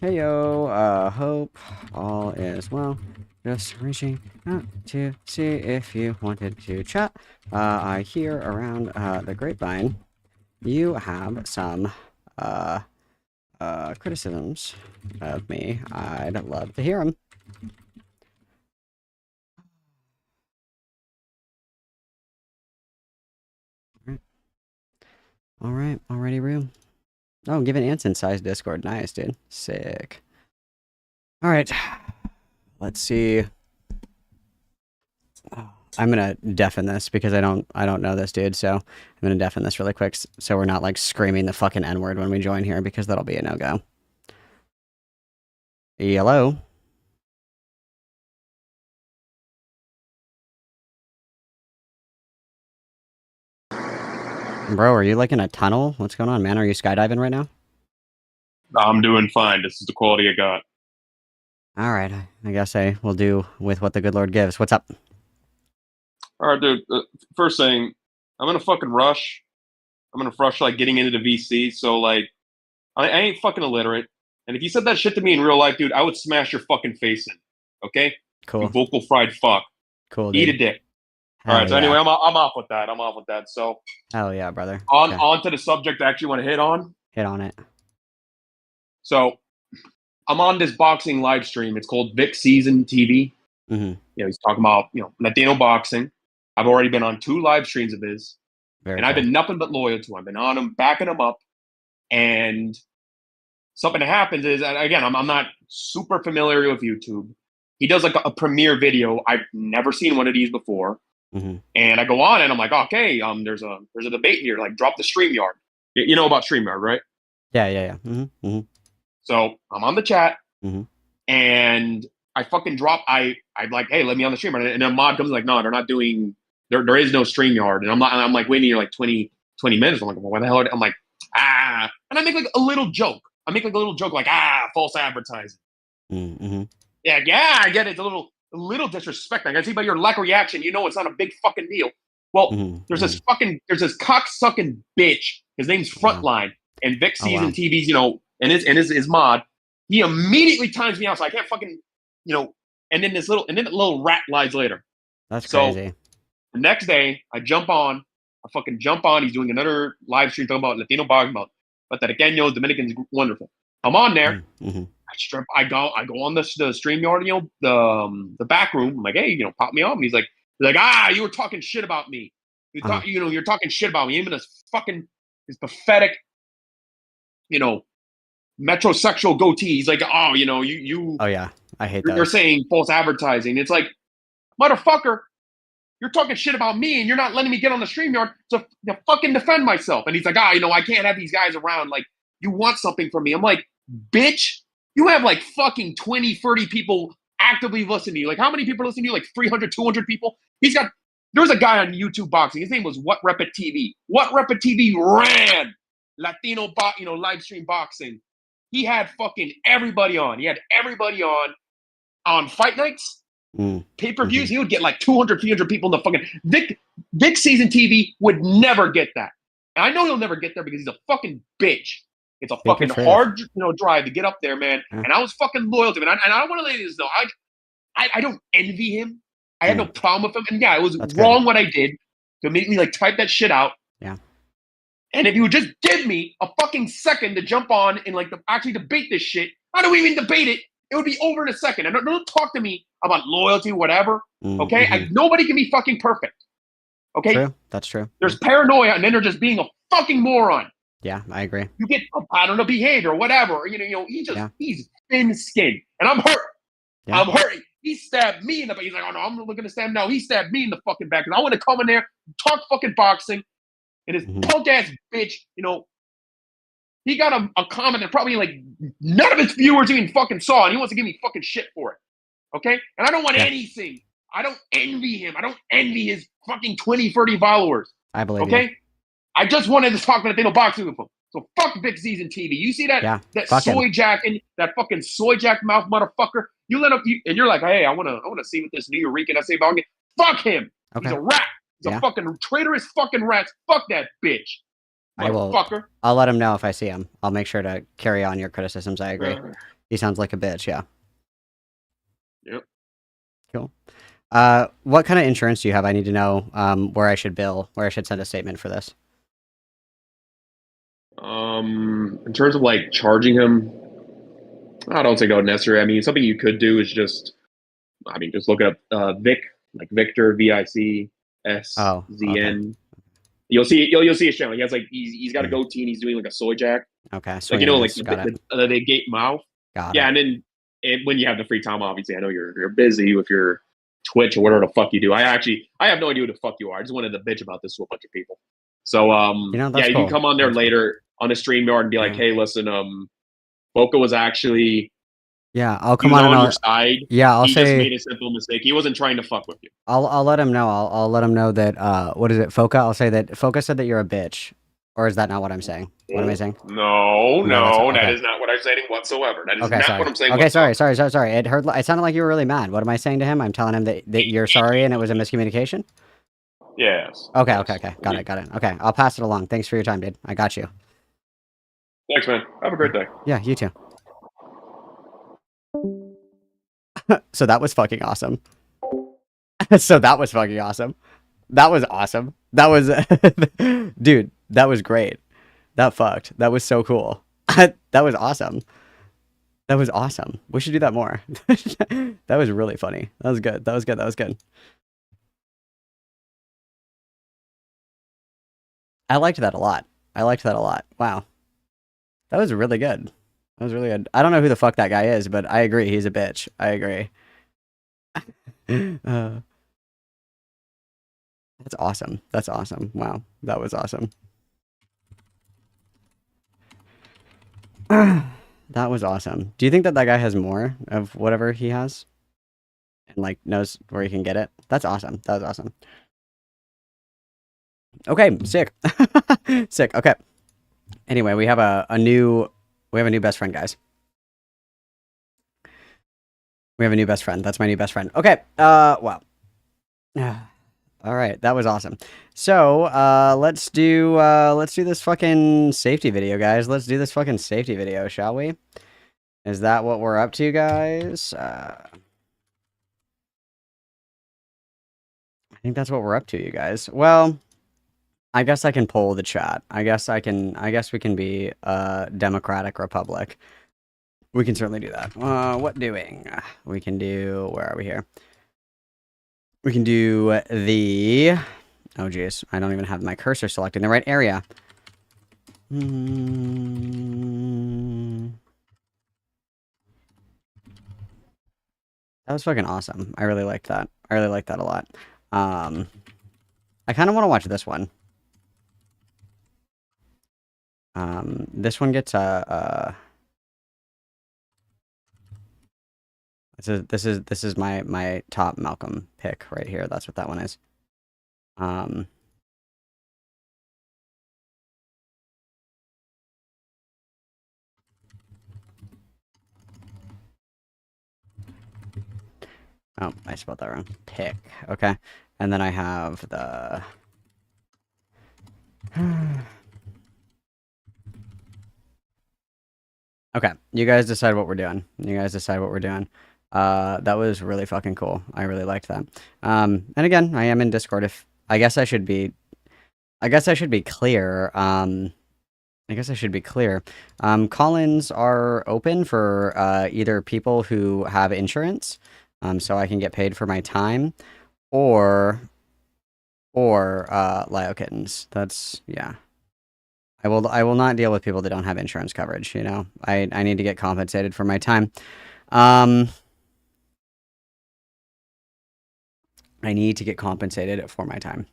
Heyo, hope all is well. Just reaching out to see if you wanted to chat. I hear around the grapevine you have some criticisms of me. I'd love to hear them. All right, already room. Oh, give an Anson size Discord. Nice, dude. Sick. All right, let's see. Oh, I'm gonna deafen this because I don't know this dude, so I'm gonna deafen this really quick so we're not like screaming the fucking N-word when we join here because that'll be a no-go. Hello? Bro, are you like in a tunnel? What's going on, man? Are you skydiving right now? I'm doing fine. This is the quality I got. All right, I guess I will do with what the good Lord gives. What's up? All right, dude. First thing, I'm gonna fucking rush. I'm gonna rush like getting into the VC. So like, I ain't fucking illiterate. And if you said that shit to me in real life, dude, I would smash your fucking face in. Okay? You Cool. vocal fried fuck. Cool, dude. Eat a dick. All right. So anyway, I'm off with that. I'm off with that. So Hell yeah, brother. on to the subject I actually want to hit on. Hit on it. So I'm on this boxing live stream. It's called Vic Season TV. Mm-hmm. You know, he's talking about Latino boxing. I've already been on 2 live streams of his. Very I've been nothing but loyal to him. I've been on him, backing him up. And something that happens is, again, I'm not super familiar with YouTube. He does like a premiere video. I've never seen one of these before. Mm-hmm. And I go on and I'm like, okay, there's a debate here. Like, drop the StreamYard. You know about StreamYard, right? Yeah. Mm-hmm. Mm-hmm. So I'm on the chat, Mm-hmm. and I fucking drop. I'm like, hey, let me on the StreamYard. And then mod comes like, no, they're not doing. There is no StreamYard. And I'm like waiting here like 20 minutes. I'm like, well, why the hell? I'm like, and I make like a little joke. Like, false advertising. Mm-hmm. Yeah, I get it. It's a little disrespect. I can see by your lack of reaction, you know it's not a big fucking deal. Well, there's this cocksucking bitch. His name's Frontline, and Vic Season TV's, and his mod. He immediately times me out, so I can't fucking, and then the little rat lies later. That's crazy. The next day, I fucking jump on. He's doing another live stream talking about Latino boxing, about Puertorriqueños, Dominicans, wonderful. I'm on there. Mm-hmm. I go on the StreamYard, the back room. I'm like, hey, pop me on. And he's like, you were talking shit about me. You're talking shit about me. Even his pathetic, metrosexual goatee. He's like, oh, you. Oh yeah, I hate that. You're saying false advertising. It's like, motherfucker, you're talking shit about me, and you're not letting me get on the StreamYard to fucking defend myself. And he's like, I can't have these guys around. Like, you want something from me? I'm like, bitch, you have like fucking 20, 30 people actively listening to you. Like, how many people listen to you? Like 300, 200 people? There was a guy on YouTube boxing. His name was What Rep It TV. What Rep It TV ran Latino, live stream boxing. He had fucking everybody on. He had everybody on fight nights, pay-per-views. He would get like 200, 300 people in the fucking Vic Season TV would never get that. And I know he'll never get there because he's a fucking bitch. It's a fucking hard, drive to get up there, man. Yeah. And I was fucking loyal to him. And I want to let you know, I don't envy him. I had no problem with him. And yeah, it was wrong what I did to make me like type that shit out. Yeah. And if you would just give me a fucking second to jump on and like actually debate this shit, I don't even debate it. It would be over in a second. And don't talk to me about loyalty, whatever. Okay? Nobody can be fucking perfect. Okay? True. That's true. There's paranoia, and then they're just being a fucking moron. Yeah, I agree. You get a pattern of behavior or whatever. He's thin-skinned. And I'm hurt. Yeah. I'm hurt. He stabbed me in the back. He's like, oh no, I'm looking to stab him. No, he stabbed me in the fucking back. Because I want to come in there, talk fucking boxing. And this punk ass bitch, he got a comment that probably like none of his viewers even fucking saw, and he wants to give me fucking shit for it. Okay? And I don't want anything. I don't envy him. I don't envy his fucking 20, 30 followers. I believe you. I just wanted to talk Latino boxing with him. So fuck Vic Season TV. You see that? Yeah, that soy jacking, that fucking soy jack mouth motherfucker. You let him, and you're like, hey, I wanna see what this New Yorican I say about him. Fuck him. Okay. He's a rat. He's a fucking traitorous fucking rat. Fuck that bitch. I'll let him know if I see him. I'll make sure to carry on your criticisms. I agree. He sounds like a bitch, yeah. Yep. Cool. What kind of insurance do you have? I need to know where I should where I should send a statement for this. In terms of like charging him, I don't think that would necessary. I mean, something you could do is just look up Vic, like Victor, Oh, okay. VICSZN. You'll see his channel. He has like he's got a goatee and he's doing like a soy jack, Okay, like you know, like swingers. Got it. the gate mouth. Got Yeah, it. and then when you have the free time, obviously, I know you're busy with your Twitch or whatever the fuck you do. I have no idea who the fuck you are. I just wanted to bitch about this to a bunch of people. So You know, yeah, that's you cool. can come on there That's cool. later on the StreamYard and be like, Yeah. hey, listen, Boca was actually Yeah, I'll he come was on and on I'll your side. yeah, I'll He just made say a simple mistake. He wasn't trying to fuck with you. I'll let him know. I'll let him know that what is it, Foca? I'll say that Foca said that you're a bitch. Or is that not what I'm saying? What am I saying? No, No, that's that okay. is not what I'm saying whatsoever. That is Okay, not sorry. what I'm saying Okay, whatsoever. sorry. It sounded like you were really mad. What am I saying to him? I'm telling him that you're sorry and it was a miscommunication? Yes. Okay, yes. okay. Got it. Okay, I'll pass it along. Thanks for your time, dude. I got you. Thanks, man. Have a great day. Yeah, you too. So that was fucking awesome. That was fucking awesome. That was awesome. That was dude, that was great. That fucked. That was so cool. That was awesome. That was awesome. We should do that more. That was really funny. That was good. That was good. I liked that a lot. Wow. That was really good. That was really good. I don't know who the fuck that guy is, but I agree. He's a bitch. I agree. That's awesome. That's awesome. Wow. That was awesome. That was awesome. Do you think that guy has more of whatever he has? And like knows where he can get it? That's awesome. That was awesome. Okay, sick. Sick. Okay. Anyway, we have a new best friend, guys. We have a new best friend. That's my new best friend. Okay. Wow. All right, that was awesome. So, let's do this fucking safety video, guys. Let's do this fucking safety video, shall we? Is that what we're up to, guys? I think that's what we're up to, you guys. Well, I guess I can poll the chat. I guess we can be a democratic republic. We can certainly do that. What doing? We can do, where are we here? We can do the, oh geez, I don't even have my cursor selected in the right area. That was fucking awesome. I really liked that. I really liked that a lot. I kind of want to watch this one. This one gets this is my top Malcolm pick right here. That's what that one is. Oh, I spelled that wrong. Pick. Okay. And then I have the Okay, you guys decide what we're doing. That was really fucking cool. I really liked that. And again, I am in Discord. If I guess I should be clear. Call-ins are open for either people who have insurance, so I can get paid for my time, or Lio Kittens. That's, yeah. I will not deal with people that don't have insurance coverage, you know? I need to get compensated for my time. I need to get compensated for my time.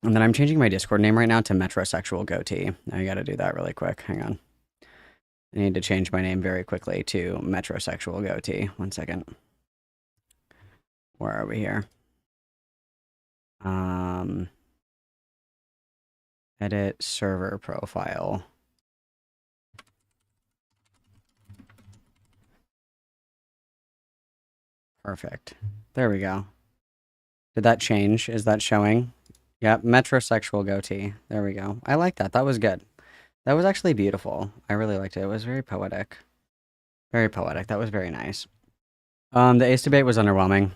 And then I'm changing my Discord name right now to Metrosexual Goatee. I gotta do that really quick. Hang on. I need to change my name very quickly to Metrosexual Goatee. 1 second. Where are we here? Edit server profile. Perfect. There we go. Did that change? Is that showing? Yep, metrosexual goatee. There we go. I like that. That was good. That was actually beautiful. I really liked it. It was very poetic. Very poetic. That was very nice. The Ace debate was underwhelming.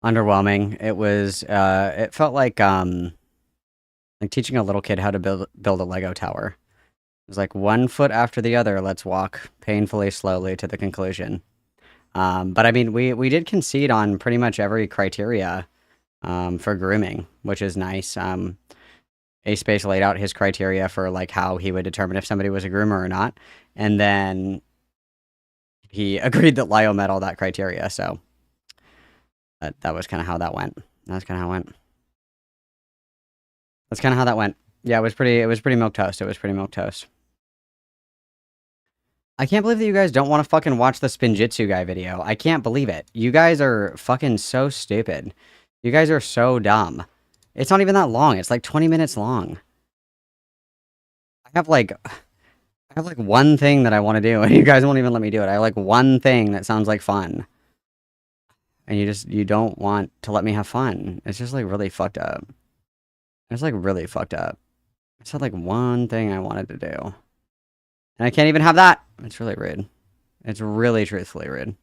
Underwhelming. It was, it felt like teaching a little kid how to build a Lego tower. It was like 1 foot after the other, let's walk painfully slowly to the conclusion. But I mean, we did concede on pretty much every criteria for grooming, which is nice. Acespace laid out his criteria for like how he would determine if somebody was a groomer or not, and then he agreed that Lio met all that criteria. So that was kind of how that went. That's kind of how it went. That's kind of how that went. Yeah, it was pretty milquetoast. It was pretty milquetoast. I can't believe that you guys don't want to fucking watch the Spinjitzu guy video. I can't believe it. You guys are fucking so stupid. You guys are so dumb. It's not even that long. It's like 20 minutes long. I have like one thing that I want to do, and you guys won't even let me do it. I have like one thing that sounds like fun. And you don't want to let me have fun. It's just like really fucked up. It's like really fucked up. I said like one thing I wanted to do. And I can't even have that. It's really rude. It's really truthfully rude.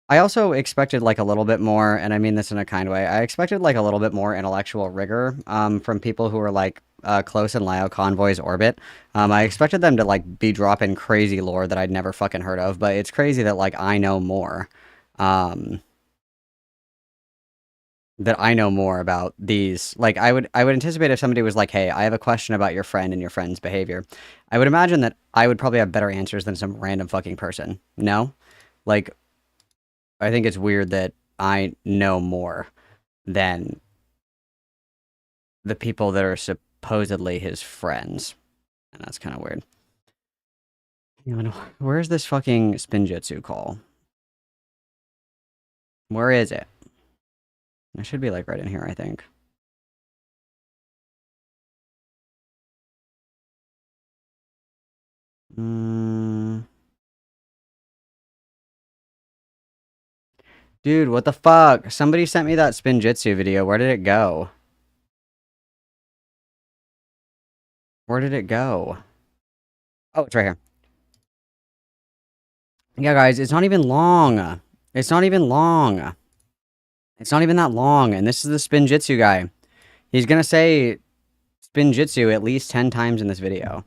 I also expected like a little bit more, and I mean this in a kind way, I expected like a little bit more intellectual rigor from people who were like close in Lio Convoy's orbit. I expected them to like be dropping crazy lore that I'd never fucking heard of, but it's crazy that like I know more. That I know more about these. Like, I would anticipate if somebody was like, hey, I have a question about your friend and your friend's behavior. I would imagine that I would probably have better answers than some random fucking person. No? Like, I think it's weird that I know more than the people that are supposedly his friends. And that's kind of weird. You know, where's this fucking Spinjitzu call? Where is it? It should be like right in here, I think. Dude, what the fuck? Somebody sent me that Spinjitzu video. Where did it go? Where did it go? Oh, it's right here. Yeah, guys, it's not even long. It's not even long. It's not even that long, and this is the Spinjitzu guy. He's gonna say Spinjitzu at least 10 times in this video.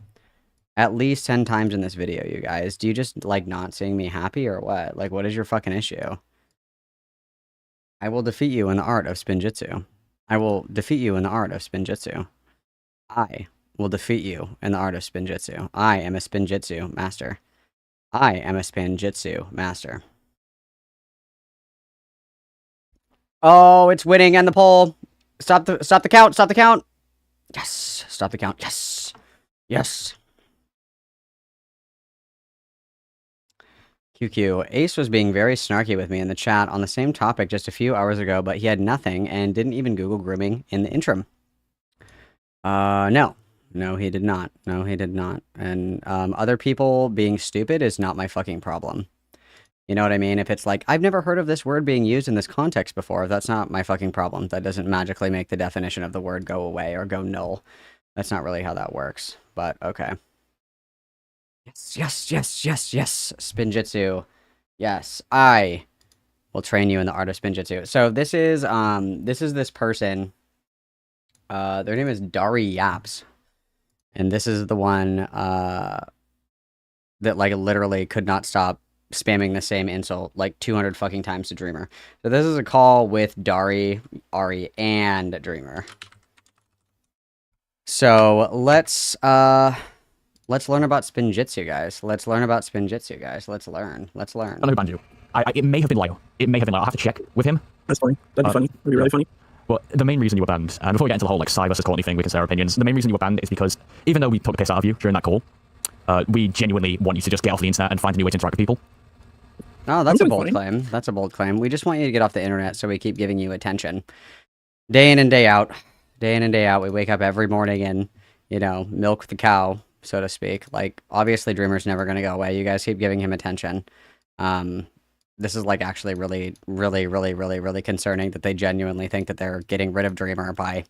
At least 10 times in this video, you guys. Do you just like not seeing me happy or what? Like, what is your fucking issue? I will defeat you in the art of Spinjitzu. I will defeat you in the art of Spinjitzu. I will defeat you in the art of Spinjitzu. I am a Spinjitzu master. I am a Spinjitzu master. Oh, it's winning and the poll. Stop the count. Stop the count. Yes. Stop the count. Yes. Yes. QQ. Ace was being very snarky with me in the chat on the same topic just a few hours ago, but he had nothing and didn't even Google grooming in the interim. No. No, he did not. No, he did not. And other people being stupid is not my fucking problem. You know what I mean? If it's like, I've never heard of this word being used in this context before, that's not my fucking problem. That doesn't magically make the definition of the word go away or go null. That's not really how that works, but okay. Yes, yes, yes, yes, yes, Spinjitzu. Yes, I will train you in the art of Spinjitzu. So this is this person. Their name is Dari Yaps. And this is the one that like literally could not stop spamming the same insult like 200 fucking times to Dreamer. So this is a call with Dari, Ari, and Dreamer. So let's learn about Spinjitzu, guys. Let's learn about Spinjitzu, guys. Let's learn. Let's learn. I know Banjo. It may have been Lio. It may have been Lio. I'll have to check with him. That's funny. That'd be funny. That'd be really funny. Well, the main reason you were banned, and before we get into the whole like Psy versus quality thing, we can say our opinions. The main reason you were banned is because even though we took the piss out of you during that call, we genuinely want you to just get off the internet and find a new way to interact with people. Oh, that's a bold claim. That's a bold claim. We just want you to get off the internet so we keep giving you attention. Day in and day out. Day in and day out. We wake up every morning and, you know, milk the cow, so to speak. Like, obviously Dreamer's never going to go away. You guys keep giving him attention. This is, like, actually really concerning that they genuinely think that they're getting rid of Dreamer by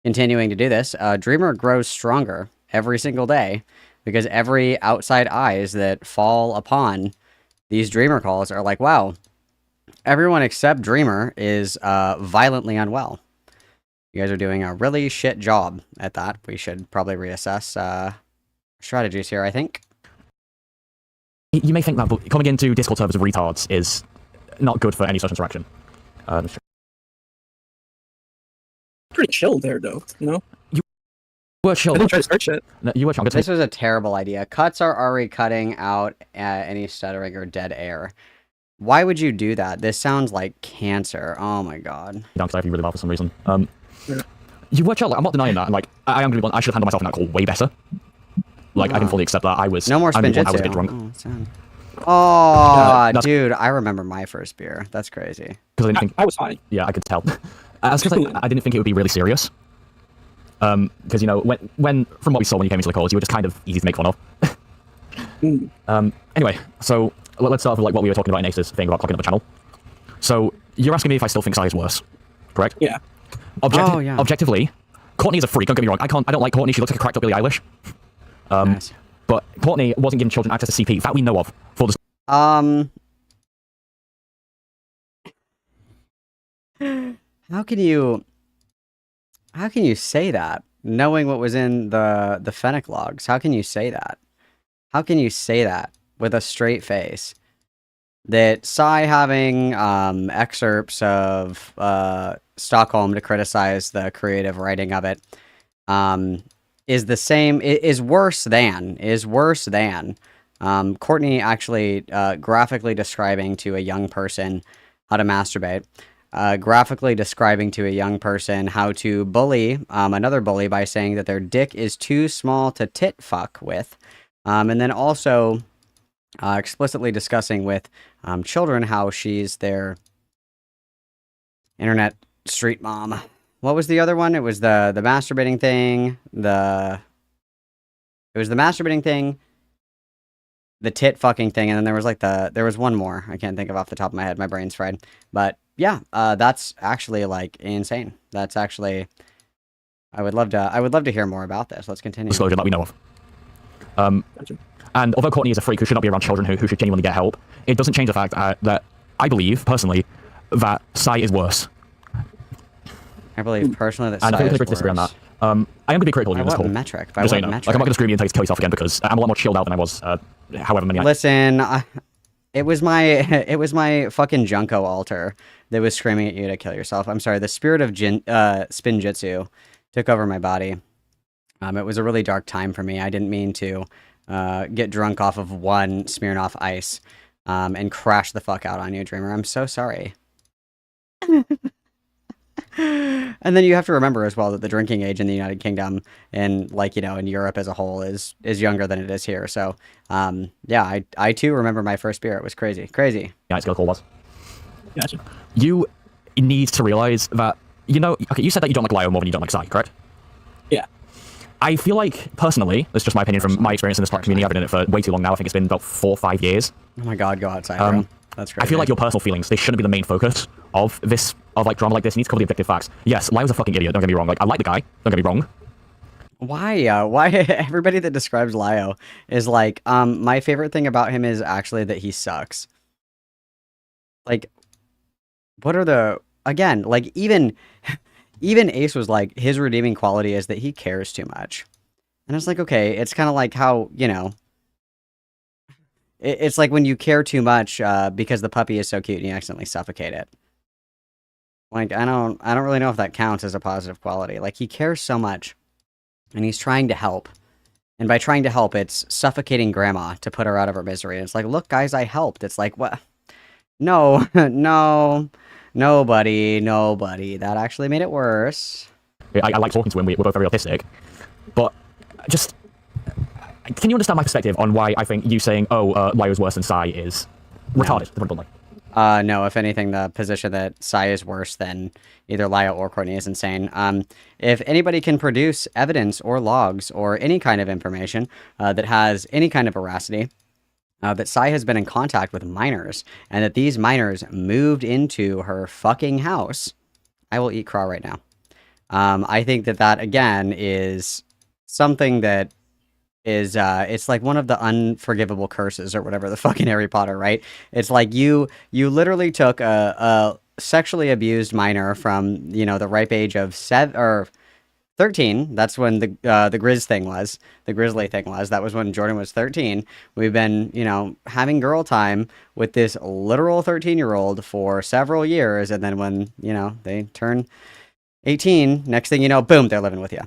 Continuing to do this, Dreamer grows stronger every single day because every outside eyes that fall upon these Dreamer calls are like, wow, everyone except Dreamer is violently unwell. You guys are doing a really shit job at that. We should probably reassess strategies here, I think. You may think that, but coming into Discord servers of retards is not good for any social interaction. Pretty chill there, though, you know? You were chill. I didn't try to start shit. No, you were chill. This was a terrible idea. Cuts are already cutting out any stuttering or dead air. Why would you do that? This sounds like cancer. Oh my god. Because I have you really well for some reason. You were chill. Like, I'm not denying that. And, like, I am going to be blunt. I should have handled myself in that call way better. Like, I can fully accept that. I was... No more spin jitsu. I was a bit drunk. Oh, dude, I remember my first beer. That's crazy. Because I didn't think... I was fine. Yeah, I could tell. I didn't think it would be really serious. Because, you know, when from what we saw when you came into the calls, you were just kind of easy to make fun of. Anyway, so let's start with like what we were talking about in Ace's thing about clocking up the channel. So you're asking me if I still think Sai is worse, correct? Yeah. Objectively, Courtney is a freak. Don't get me wrong. I don't like Courtney. She looks like a cracked up Billie Eilish. Nice. But Courtney wasn't giving children access to CP that we know of. For the How can you say that, knowing what was in the Fennec logs? How can you say that? How can you say that with a straight face? That Sai having excerpts of Stockholm to criticize the creative writing of it is the same, is worse than Courtney actually graphically describing to a young person how to masturbate. Graphically describing to a young person how to bully another bully by saying that their dick is too small to tit fuck with. And then also explicitly discussing with children how she's their internet street mom. What was the other one? It was the masturbating thing. It was the masturbating thing, the tit fucking thing, and then there was like there was one more. I can't think of off the top of my head. My brain's fried. But yeah, that's actually like insane. That's actually, I would love to hear more about this. Let's continue. Disclosure that we know of. And although Courtney is a freak who should not be around children who should genuinely get help, it doesn't change the fact that I believe personally that Sai is worse. I believe personally that Sai is worse. And I is feel disagree on that. I am going to be critical of you in this call. Metric? By what metric? Like, I'm not going to scream you and tell you to kill yourself again because I'm a lot more chilled out than I was however many. Listen, it was my fucking Junko altar that was screaming at you to kill yourself. I'm sorry. The spirit of spin jitsu took over my body. It was a really dark time for me. I didn't mean to get drunk off of one Smirnoff Ice and crash the fuck out on you, Dreamer. I'm so sorry. And then you have to remember as well that the drinking age in the United Kingdom and, like, you know, in Europe as a whole is younger than it is here. So, yeah, I too remember my first beer. It was crazy. Yeah, it's call was. Gotcha. You need to realize that, you know, okay, you said that you don't like Lio more than you don't like Sai, correct? Yeah. I feel like, personally, that's just my opinion from my experience in this community. I've been in it for way too long now. I think it's been about 4 or 5 years. Oh my god, go outside, bro. That's great. I feel like your personal feelings, they shouldn't be the main focus of this, of like drama like this. You need to cover the objective facts. Yes, Lio's a fucking idiot, don't get me wrong. Like, I like the guy, don't get me wrong. Why everybody that describes Lio is like, my favorite thing about him is actually that he sucks. Like, what are the, again, like, even Ace was like, his redeeming quality is that he cares too much. And it's like, okay, it's kind of like how, you know, it's like when you care too much because the puppy is so cute and you accidentally suffocate it. Like, I don't really know if that counts as a positive quality. Like, he cares so much and he's trying to help. And by trying to help, it's suffocating grandma to put her out of her misery. And it's like, look, guys, I helped. It's like, what? No, no, nobody. That actually made it worse. I like talking to him. We're both very autistic. But just, can you understand my perspective on why I think you saying, oh, Lio's worse than Sai is retarded, to put it bluntly? No, if anything, the position that Sai is worse than either Lio or Courtney is insane. If anybody can produce evidence or logs or any kind of information that has any kind of veracity, that Sai has been in contact with minors, and that these minors moved into her fucking house, I will eat craw right now. I think that again is something that is it's like one of the unforgivable curses or whatever the fucking Harry Potter, right? It's like you literally took a sexually abused minor from, you know, the ripe age of 7 or 13. That's when the Grizz thing was. The Grizzly thing was. That was when Jordan was 13. We've been, you know, having girl time with this literal 13-year-old for several years, and then when, you know, they turn 18, next thing you know, boom, they're living with you.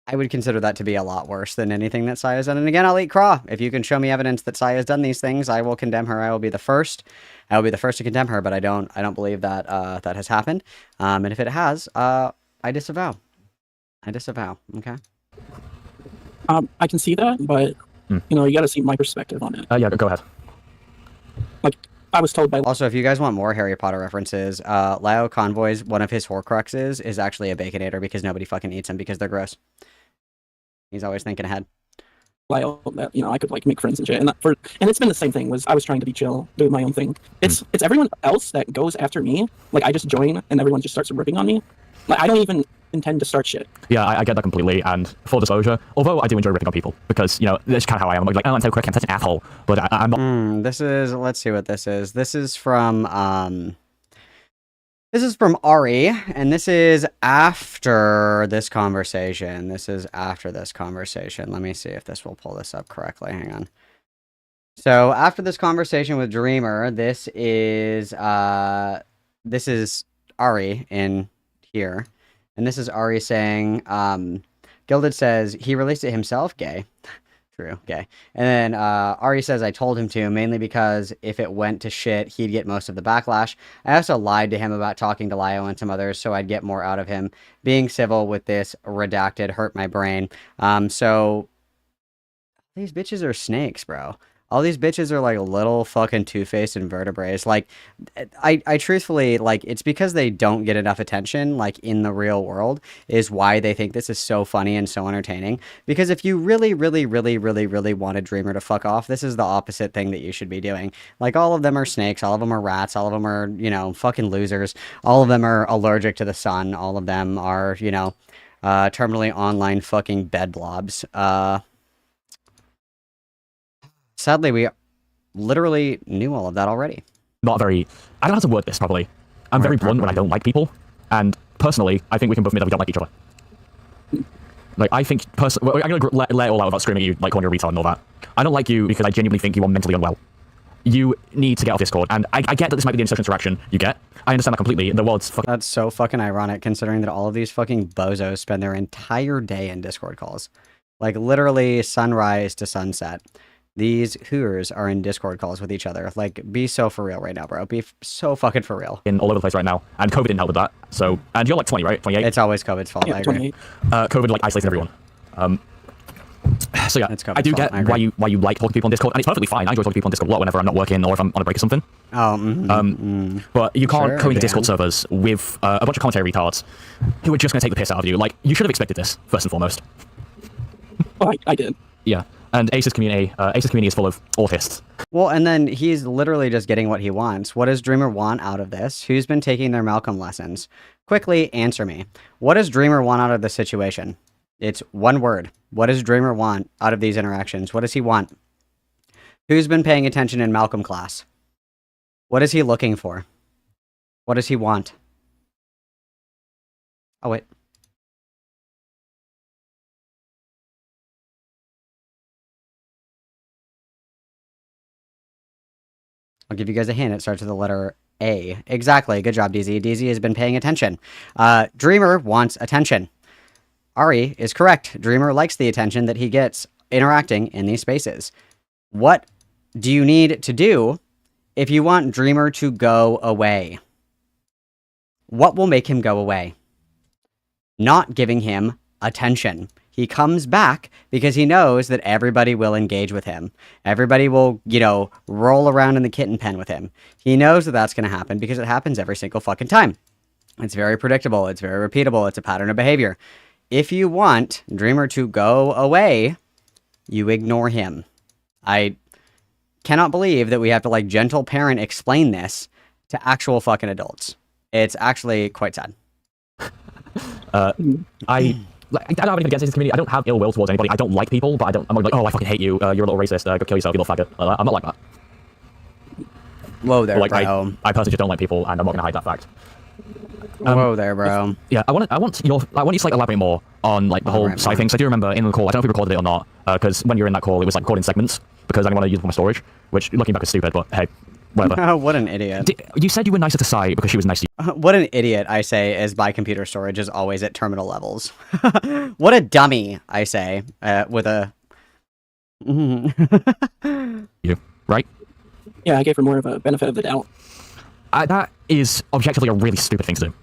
I would consider that to be a lot worse than anything that Saya's done. And again, I'll eat craw. If you can show me evidence that Saya's done these things, I will condemn her. I will be the first. I will be the first to condemn her, but I don't believe that that has happened. And if it has, I disavow. I disavow. Okay. I can see that, but you know, you got to see my perspective on it. Yeah, go ahead. Like, I was told by. Also, if you guys want more Harry Potter references, Lyle Convoy's one of his Horcruxes is actually a Baconator because nobody fucking eats them because they're gross. He's always thinking ahead. Lyle, that, you know, I could like make friends and shit, and it's been the same thing. Was I was trying to be chill, doing my own thing. It's everyone else that goes after me. Like, I just join and everyone just starts ripping on me. Like, I don't even intend to start shit. Yeah, I get that completely, and full disclosure, although I do enjoy ripping on people, because, you know, that's kind of how I am. I'm like, oh, I'm so quick, I'm such an asshole, but I'm not... This is, let's see what this is. This is from Ari, and this is after this conversation. This is after this conversation. Let me see if this will pull this up correctly. Hang on. So, after this conversation with Dreamer, this is Ari in here. And this is Ari saying, Gilded says, he released it himself, gay. True, gay. And then Ari says, I told him to, mainly because if it went to shit, he'd get most of the backlash. I also lied to him about talking to Lio and some others, so I'd get more out of him. Being civil with this redacted hurt my brain. So, these bitches are snakes, bro. All these bitches are like little fucking two-faced invertebrates. Like, I truthfully, like, it's because they don't get enough attention, like, in the real world, is why they think this is so funny and so entertaining. Because if you really, really, really, really, really wanted Dreamer to fuck off, this is the opposite thing that you should be doing. Like, all of them are snakes, all of them are rats, all of them are, you know, fucking losers. All of them are allergic to the sun. All of them are, you know, terminally online fucking bed blobs. Sadly, we literally knew all of that already. Not very... I don't know how to word this properly. I'm very blunt when I don't like people, and personally, I think we can both admit that we don't like each other. Like, I think... I'm gonna let it all out without screaming at you like calling you a retard and all that. I don't like you because I genuinely think you are mentally unwell. You need to get off Discord, and I get that this might be the social interaction you get. I understand that completely. The world's fucking... That's so fucking ironic, considering that all of these fucking bozos spend their entire day in Discord calls. Like, literally sunrise to sunset. These hooters are in Discord calls with each other. Like, be so for real right now, bro. Be so fucking for real. In all over the place right now, and COVID didn't help with that. So, and you're like 20, right? 28? It's always COVID's fault, Yeah, I agree. 28. COVID, like, isolated everyone. So yeah, I do get why you like talking to people on Discord, and it's perfectly fine. I enjoy talking to people on Discord a lot whenever I'm not working or if I'm on a break or something. Oh, But you can't Sure, come into Dan. Discord servers with a bunch of commentary retards who are just going to take the piss out of you. Like, you should have expected this, first and foremost. Well, I did. Yeah. And Ace's community is full of autists. Well, and then he's literally just getting what he wants. What does Dreamer want out of this? Who's been taking their Malcolm lessons? Quickly answer me. What does Dreamer want out of this situation? It's one word. What does Dreamer want out of these interactions? What does he want? Who's been paying attention in Malcolm class? What is he looking for? What does he want? Oh, wait. I'll give you guys a hint. It starts with the letter A. Exactly. Good job, DZ. DZ has been paying attention. Dreamer wants attention. Ari is correct. Dreamer likes the attention that he gets interacting in these spaces. What do you need to do if you want Dreamer to go away? What will make him go away? Not giving him attention. He comes back because he knows that everybody will engage with him. Everybody will, you know, roll around in the kitten pen with him. He knows that that's going to happen because it happens every single fucking time. It's very predictable. It's very repeatable. It's a pattern of behavior. If you want Dreamer to go away, you ignore him. I cannot believe that we have to, like, gentle parent explain this to actual fucking adults. It's actually quite sad. I don't have anything against this community. I don't have ill will towards anybody. I don't like people, but I'm not like, oh, I fucking hate you. You're a little racist. Go kill yourself, you little faggot. I'm not like that. Whoa there, Like, bro. I personally just don't like people, and I'm not gonna hide that fact. Whoa there, bro. Yeah, I want you to like elaborate more on like the whole Right, side man. things. I do remember in the call. I don't know if we recorded it or not, because when you were in that call, it was like recorded in segments because I didn't want to use it for my storage. Which looking back is stupid, but hey, whatever. What an idiot. You said you were nicer to Sai because she was nice to you. What an idiot, I say, as my computer storage is always at terminal levels. What a dummy, I say, with a... You right? Yeah, I gave her more of a benefit of the doubt. That is objectively a really stupid thing to do.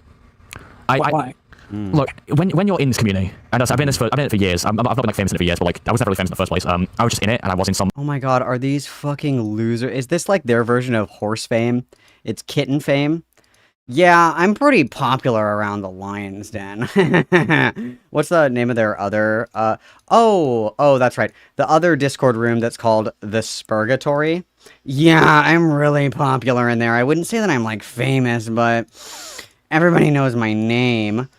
Why? Look, when you're in this community, and I've been in it for years. I've not been like famous in it for years, but like I was never really famous in the first place. I was just in it, and I was in some. Oh my god, are these fucking losers? Is this like their version of horse fame? It's kitten fame? Yeah, I'm pretty popular around the Lion's Den. What's the name of their other, oh, that's right. The other Discord room that's called The Spurgatory. Yeah, I'm really popular in there. I wouldn't say that I'm, like, famous, but everybody knows my name.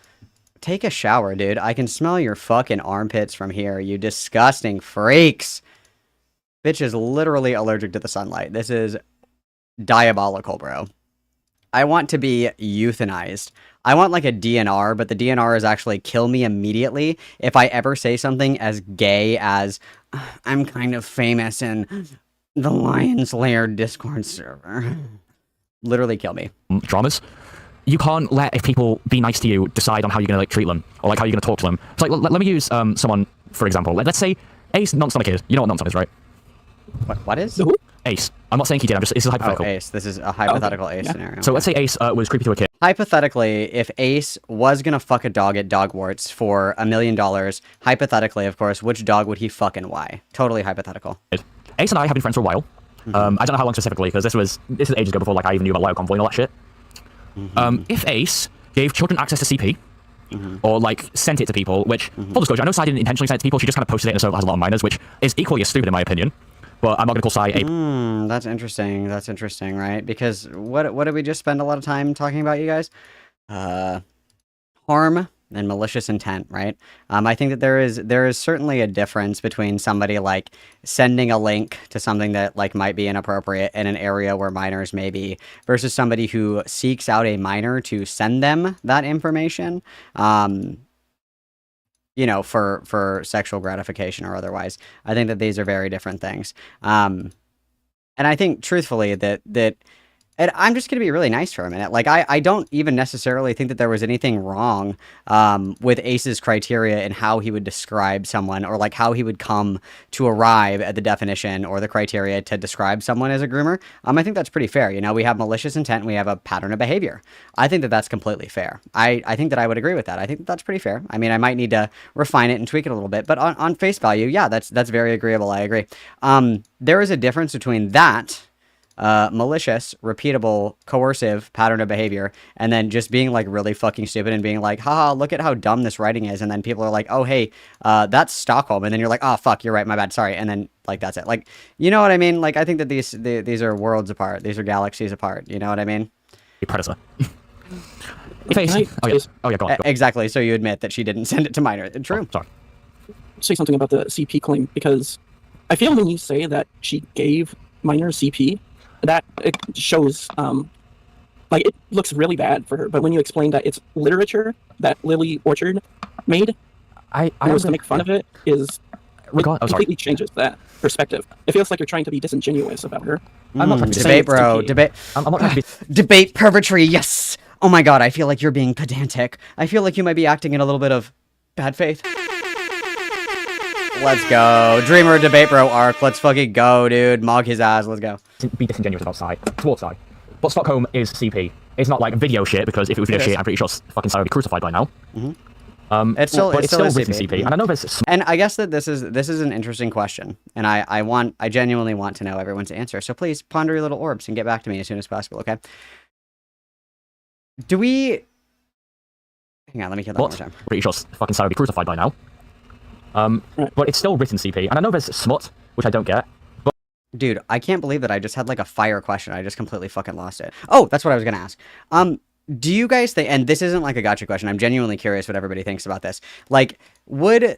Take a shower, dude. I can smell your fucking armpits from here, you disgusting freaks. Bitch is literally allergic to the sunlight. This is diabolical, bro. I want to be euthanized. I want like a DNR, but the DNR is actually kill me immediately if I ever say something as gay as I'm kind of famous in the Lion's Lair Discord server. Literally kill me. Dramas. You can't let people be nice to you decide on how you're gonna like treat them or like how you're gonna talk to them. So like, let me use someone for example. Let's say Ace non-stomach is. You know what non-stomach is, right? What is? Who? Ace. I'm not saying he did. This is Oh, hypothetical. Ace. This is a hypothetical Ace scenario. So let's say Ace was creepy to a kid. Hypothetically, if Ace was gonna fuck a dog at Dogwarts for $1 million, hypothetically, of course, which dog would he fuck and why? Totally hypothetical. Ace and I have been friends for a while. I don't know how long specifically because this is ages ago before like I even knew about Convoy and all that shit. If Ace gave children access to CP, or like sent it to people, which full disclosure, I know Sai didn't intentionally send it to people. She just kind of posted it in a server that has a lot of minors, which is equally as stupid in my opinion. But I'm not gonna call Sai a. That's interesting. That's interesting, right? Because what did we just spend a lot of time talking about, you guys? Harm and malicious intent, right? I think that there is certainly a difference between somebody like sending a link to something that like might be inappropriate in an area where minors may be, versus somebody who seeks out a minor to send them that information. You know, for sexual gratification or otherwise. I think that these are very different things. And I think, truthfully, that and I'm just going to be really nice for a minute. Like, I don't even necessarily think that there was anything wrong with Ace's criteria and how he would describe someone, or like how he would come to arrive at the definition or the criteria to describe someone as a groomer. I think that's pretty fair. You know, we have malicious intent, and we have a pattern of behavior. I think that that's completely fair. I think that I would agree with that. I think that that's pretty fair. I mean, I might need to refine it and tweak it a little bit, but on face value, yeah, that's very agreeable. I agree. There is a difference between that malicious, repeatable, coercive pattern of behavior, and then just being like really fucking stupid and being like, haha, look at how dumb this writing is, and then people are like, oh hey, that's Stockholm, and then you're like, oh fuck, you're right, my bad, sorry, and then like that's it. Like, you know what I mean? Like, I think that these are worlds apart, these are galaxies apart, you know what I mean? Predator. Oh yeah, go on. Exactly, so you admit that she didn't send it to minor. True. Oh, sorry. Say something about the CP claim, because I feel when you say that she gave minor CP, that it shows like it looks really bad for her. But when you explain that it's literature that Lily Orchard made, I was to make fun of it is completely changes that perspective. It feels like you're trying to be disingenuous about her. I'm not trying to debate, bro. Debate. I'm not trying to be debate pervertry. Yes. Oh my god, I feel like you're being pedantic. I feel like you might be acting in a little bit of bad faith. Let's go. Dreamer debate bro arc. Let's fucking go, dude. Mog his ass. Let's go. Be disingenuous about Sai. Towards Sai. But Stockholm is CP. It's not like video shit, because if it was video shit, I'm pretty sure fucking Sai would be crucified by now. It's still written CP. And I know there's and I guess that this is an interesting question, and I genuinely want to know everyone's answer. So please ponder your little orbs and get back to me as soon as possible, okay? Do we... Hang on, let me get that one more time. Pretty sure fucking Sai would be crucified by now. But it's still written CP, and I know there's smut, which I don't get. But dude, I can't believe that I just had like a fire question. I just completely fucking lost it. Oh, that's what I was gonna ask. do you guys think, and this isn't like a gotcha question, I'm genuinely curious what everybody thinks about this. Like, would,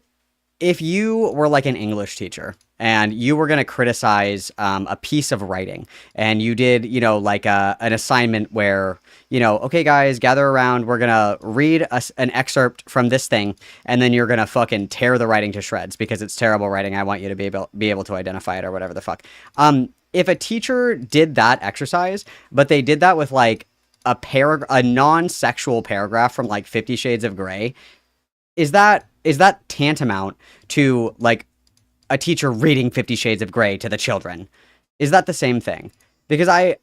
if you were like an English teacher and you were going to criticize a piece of writing and you did, you know, like an assignment where, you know, okay, guys, gather around, we're going to read an excerpt from this thing, and then you're going to fucking tear the writing to shreds because it's terrible writing. I want you to be able to identify it or whatever the fuck. If a teacher did that exercise, but they did that with like a non-sexual paragraph from like 50 Shades of Grey, is that tantamount to like a teacher reading 50 Shades of Grey to the children? Is that the same thing? Because I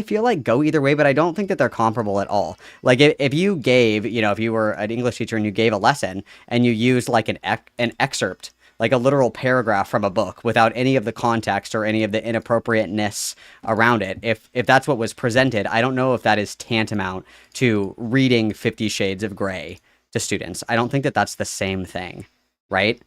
feel like go either way, but I don't think that they're comparable at all. Like if you gave, you know, if you were an English teacher and you gave a lesson and you used like an excerpt, like a literal paragraph from a book without any of the context or any of the inappropriateness around it, if that's what was presented, I don't know if that is tantamount to reading 50 Shades of Grey to students. I don't think that that's the same thing, right?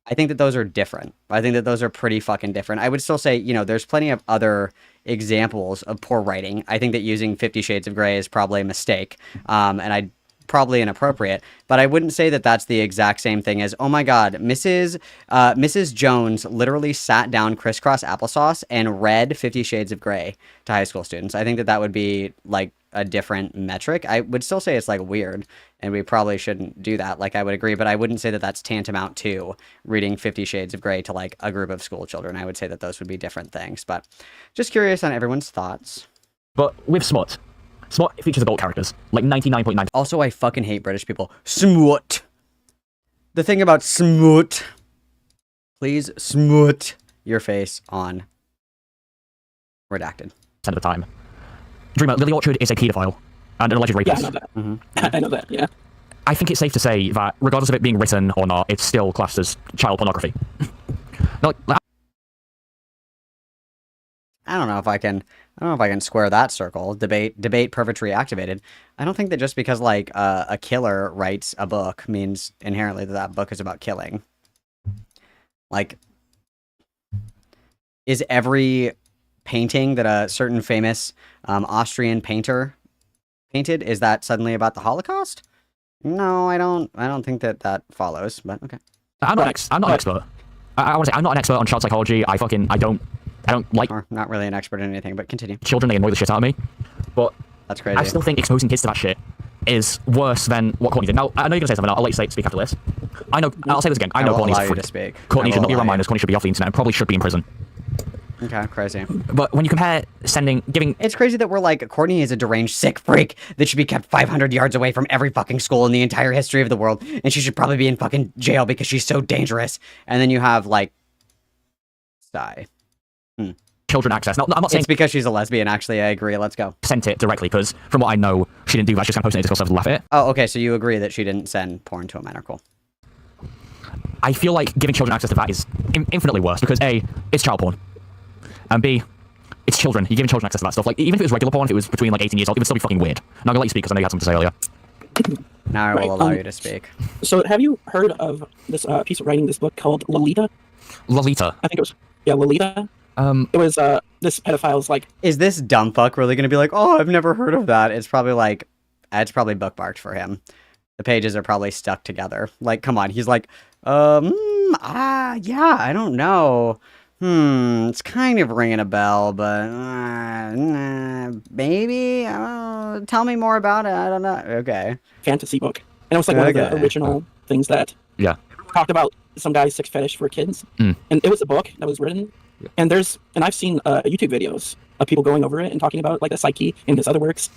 I think that those are different. I think that those are pretty fucking different. I would still say, you know, there's plenty of other examples of poor writing. I think that using 50 Shades of Grey is probably a mistake, and probably inappropriate, but I wouldn't say that that's the exact same thing as, oh my god, Mrs. Jones literally sat down crisscross applesauce and read 50 Shades of Grey to high school students. I think that that would be like a different metric. I would still say it's like weird, and we probably shouldn't do that. Like, I would agree, but I wouldn't say that that's tantamount to reading 50 Shades of Grey to like a group of school children. I would say that those would be different things, but just curious on everyone's thoughts. But with Smut features adult characters, like 99.9%. Also, I fucking hate British people. Smut. The thing about smut. Please smut your face on redacted. Of the time. Dreamer, Lily Orchard is a paedophile and an alleged rapist. Yeah, I know that. Mm-hmm. I know that, yeah. I think it's safe to say that, regardless of it being written or not, it's still classed as child pornography. I don't know if I can square that circle. Debate perfectly activated. I don't think that just because like a killer writes a book means inherently that that book is about killing. Like, is every painting that a certain famous Austrian painter painted, is that suddenly about the Holocaust? No, I don't think that follows. But okay. I'm not an expert. I want to say I'm not an expert on child psychology. I don't like... Or not really an expert in anything, but continue. Children, they annoy the shit out of me. But that's crazy. I still think exposing kids to that shit is worse than what Courtney did. Now, I know you're going to say something. I'll let you speak after this. I'll say this again. I know Courtney's a freak. Courtney should not be around minors. Courtney should be off the internet and probably should be in prison. Okay, crazy. But when you compare giving... It's crazy that we're like, Courtney is a deranged, sick freak that should be kept 500 yards away from every fucking school in the entire history of the world, and she should probably be in fucking jail because she's so dangerous. And then you have, like... Sigh. Children access. Now, I'm not saying... It's because she's a lesbian, actually. I agree. Let's go. Sent it directly, because from what I know, she didn't do that. She just kind of posted it to laugh at it. Oh, okay, so you agree that she didn't send porn to a minor. Cool. I feel like giving children access to that is infinitely worse, because A, it's child porn, and B, it's children. You're giving children access to that stuff. Like, even if it was regular porn, if it was between, like, 18 years old, it would still be fucking weird. Now, I'm gonna let you speak, because I know you had something to say earlier. Now I will allow you to speak. So, have you heard of this piece of writing, this book called Lolita? Lolita? I think it was, yeah, Lolita. It was, this pedophile's, like... Is this dumb fuck really gonna be like, oh, I've never heard of that? It's probably like, it's probably bookmarked for him. The pages are probably stuck together. Like, come on, he's like, yeah, I don't know. It's kind of ringing a bell, but, maybe? Tell me more about it, I don't know. Okay. Fantasy book. And it was, like, one of the original things that... Yeah. Talked about some guy's sex fetish for kids. And it was a book that was written... And I've seen YouTube videos of people going over it and talking about like the psyche in his other works.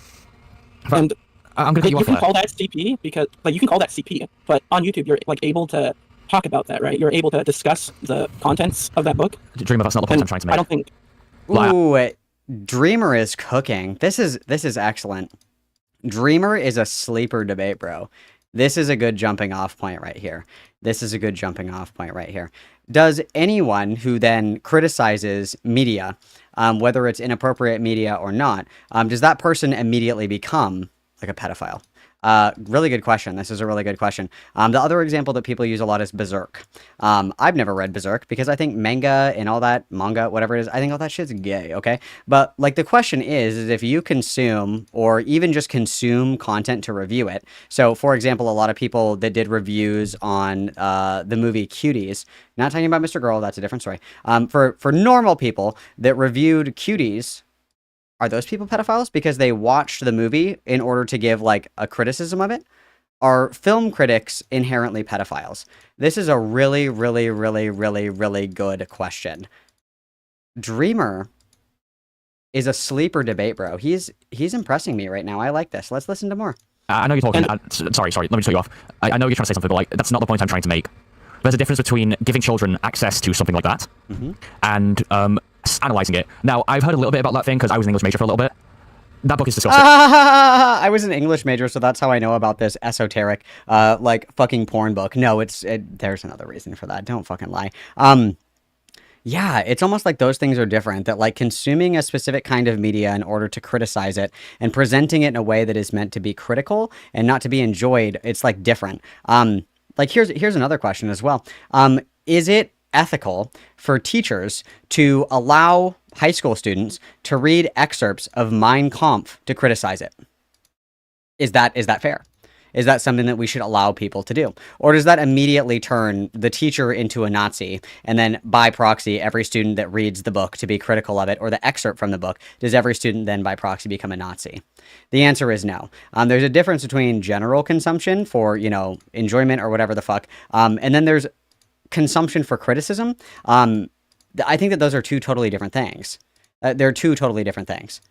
And I'm gonna you can call that CP because like you can call that CP, but on YouTube you're like able to talk about that, right? You're able to discuss the contents of that book. Dreamer, that's not the point I'm trying to make. I don't think. Ooh, Dreamer is cooking. This is excellent. Dreamer is a sleeper debate, bro. This is a good jumping off point right here. Does anyone who then criticizes media, whether it's inappropriate media or not, does that person immediately become like a pedophile? Really good question. This is a really good question. The other example that people use a lot is Berserk. I've never read Berserk because I think manga and all that, manga, whatever it is, I think all that shit's gay, okay? But, like, the question is if you consume or even just consume content to review it. So, for example, a lot of people that did reviews on the movie Cuties, not talking about Mr. Girl, that's a different story. For normal people that reviewed Cuties, are those people pedophiles because they watched the movie in order to give like a criticism of it? Are film critics inherently pedophiles? This is a really, really, really, really, really good question. Dreamer is a sleeper debate, bro. He's impressing me right now. I like this. Let's listen to more. I know you're talking. Sorry. Let me cut you off. I know you're trying to say something, but like that's not the point I'm trying to make. There's a difference between giving children access to something like that and analyzing it. Now, I've heard a little bit about that thing because I was an English major for a little bit. That book is disgusting. I was an English major, so that's how I know about this esoteric, like, fucking porn book. No, there's another reason for that. Don't fucking lie. Yeah, it's almost like those things are different, that like consuming a specific kind of media in order to criticize it and presenting it in a way that is meant to be critical and not to be enjoyed, it's like different. Like here's another question as well. Is it ethical for teachers to allow high school students to read excerpts of Mein Kampf to criticize it? Is that fair? Is that something that we should allow people to do? Or does that immediately turn the teacher into a Nazi, and then by proxy, every student that reads the book to be critical of it, or the excerpt from the book, does every student then by proxy become a Nazi? The answer is no. There's a difference between general consumption for, enjoyment or whatever the fuck, and then there's consumption for criticism. I think that those are two totally different things. They're two totally different things.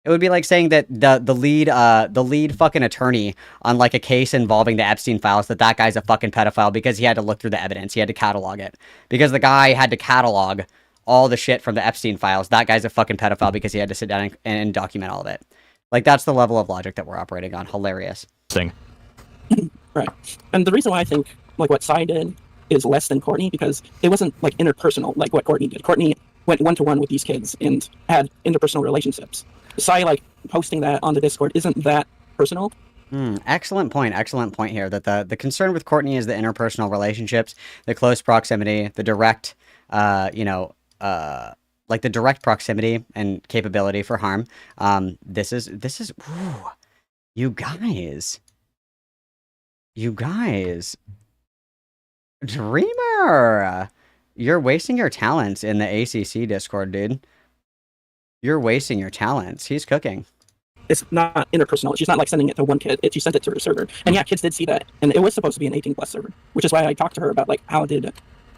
It would be like saying that the lead fucking attorney on like a case involving the Epstein files, that guy's a fucking pedophile because he had to look through the evidence. He had to catalog it. Because the guy had to catalog all the shit from the Epstein files, that guy's a fucking pedophile because he had to sit down and document all of it. Like, that's the level of logic that we're operating on. Hilarious. Right. And the reason why I think like what Sai did is less than Courtney, because it wasn't like interpersonal like what Courtney did. Courtney went one-to-one with these kids and had interpersonal relationships. Sai, like, posting that on the Discord isn't that personal. Excellent point here, that the concern with Courtney is the interpersonal relationships, the close proximity, the direct, like the direct proximity and capability for harm. This is, ooh, you guys, Dreamer, you're wasting your talents in the ACC Discord, dude. You're wasting your talents. He's cooking. It's not interpersonal. She's not like sending it to one kid. She sent it to her server. And yeah, kids did see that. And it was supposed to be an 18+ server, which is why I talked to her about like how did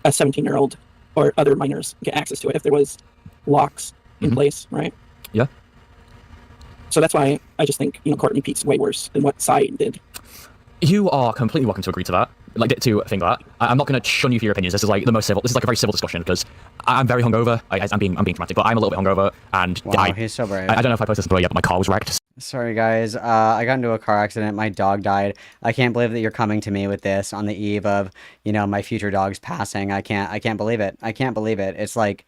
a 17-year-old or other minors get access to it if there was locks in place, right? Yeah. So that's why I just think, Courtney Pete's way worse than what Sai did. You are completely welcome to agree to that. Like, to think that. I'm not going to shun you for your opinions. This is like the most civil. This is like a very civil discussion because I'm very hungover. I'm being dramatic, but I'm a little bit hungover, and wow, he's so brave. I don't know if I posted this before yet, but my car was wrecked. Sorry guys, I got into a car accident. My dog died. I can't believe that you're coming to me with this on the eve of, my future dog's passing. I can't believe it. I can't believe it. It's like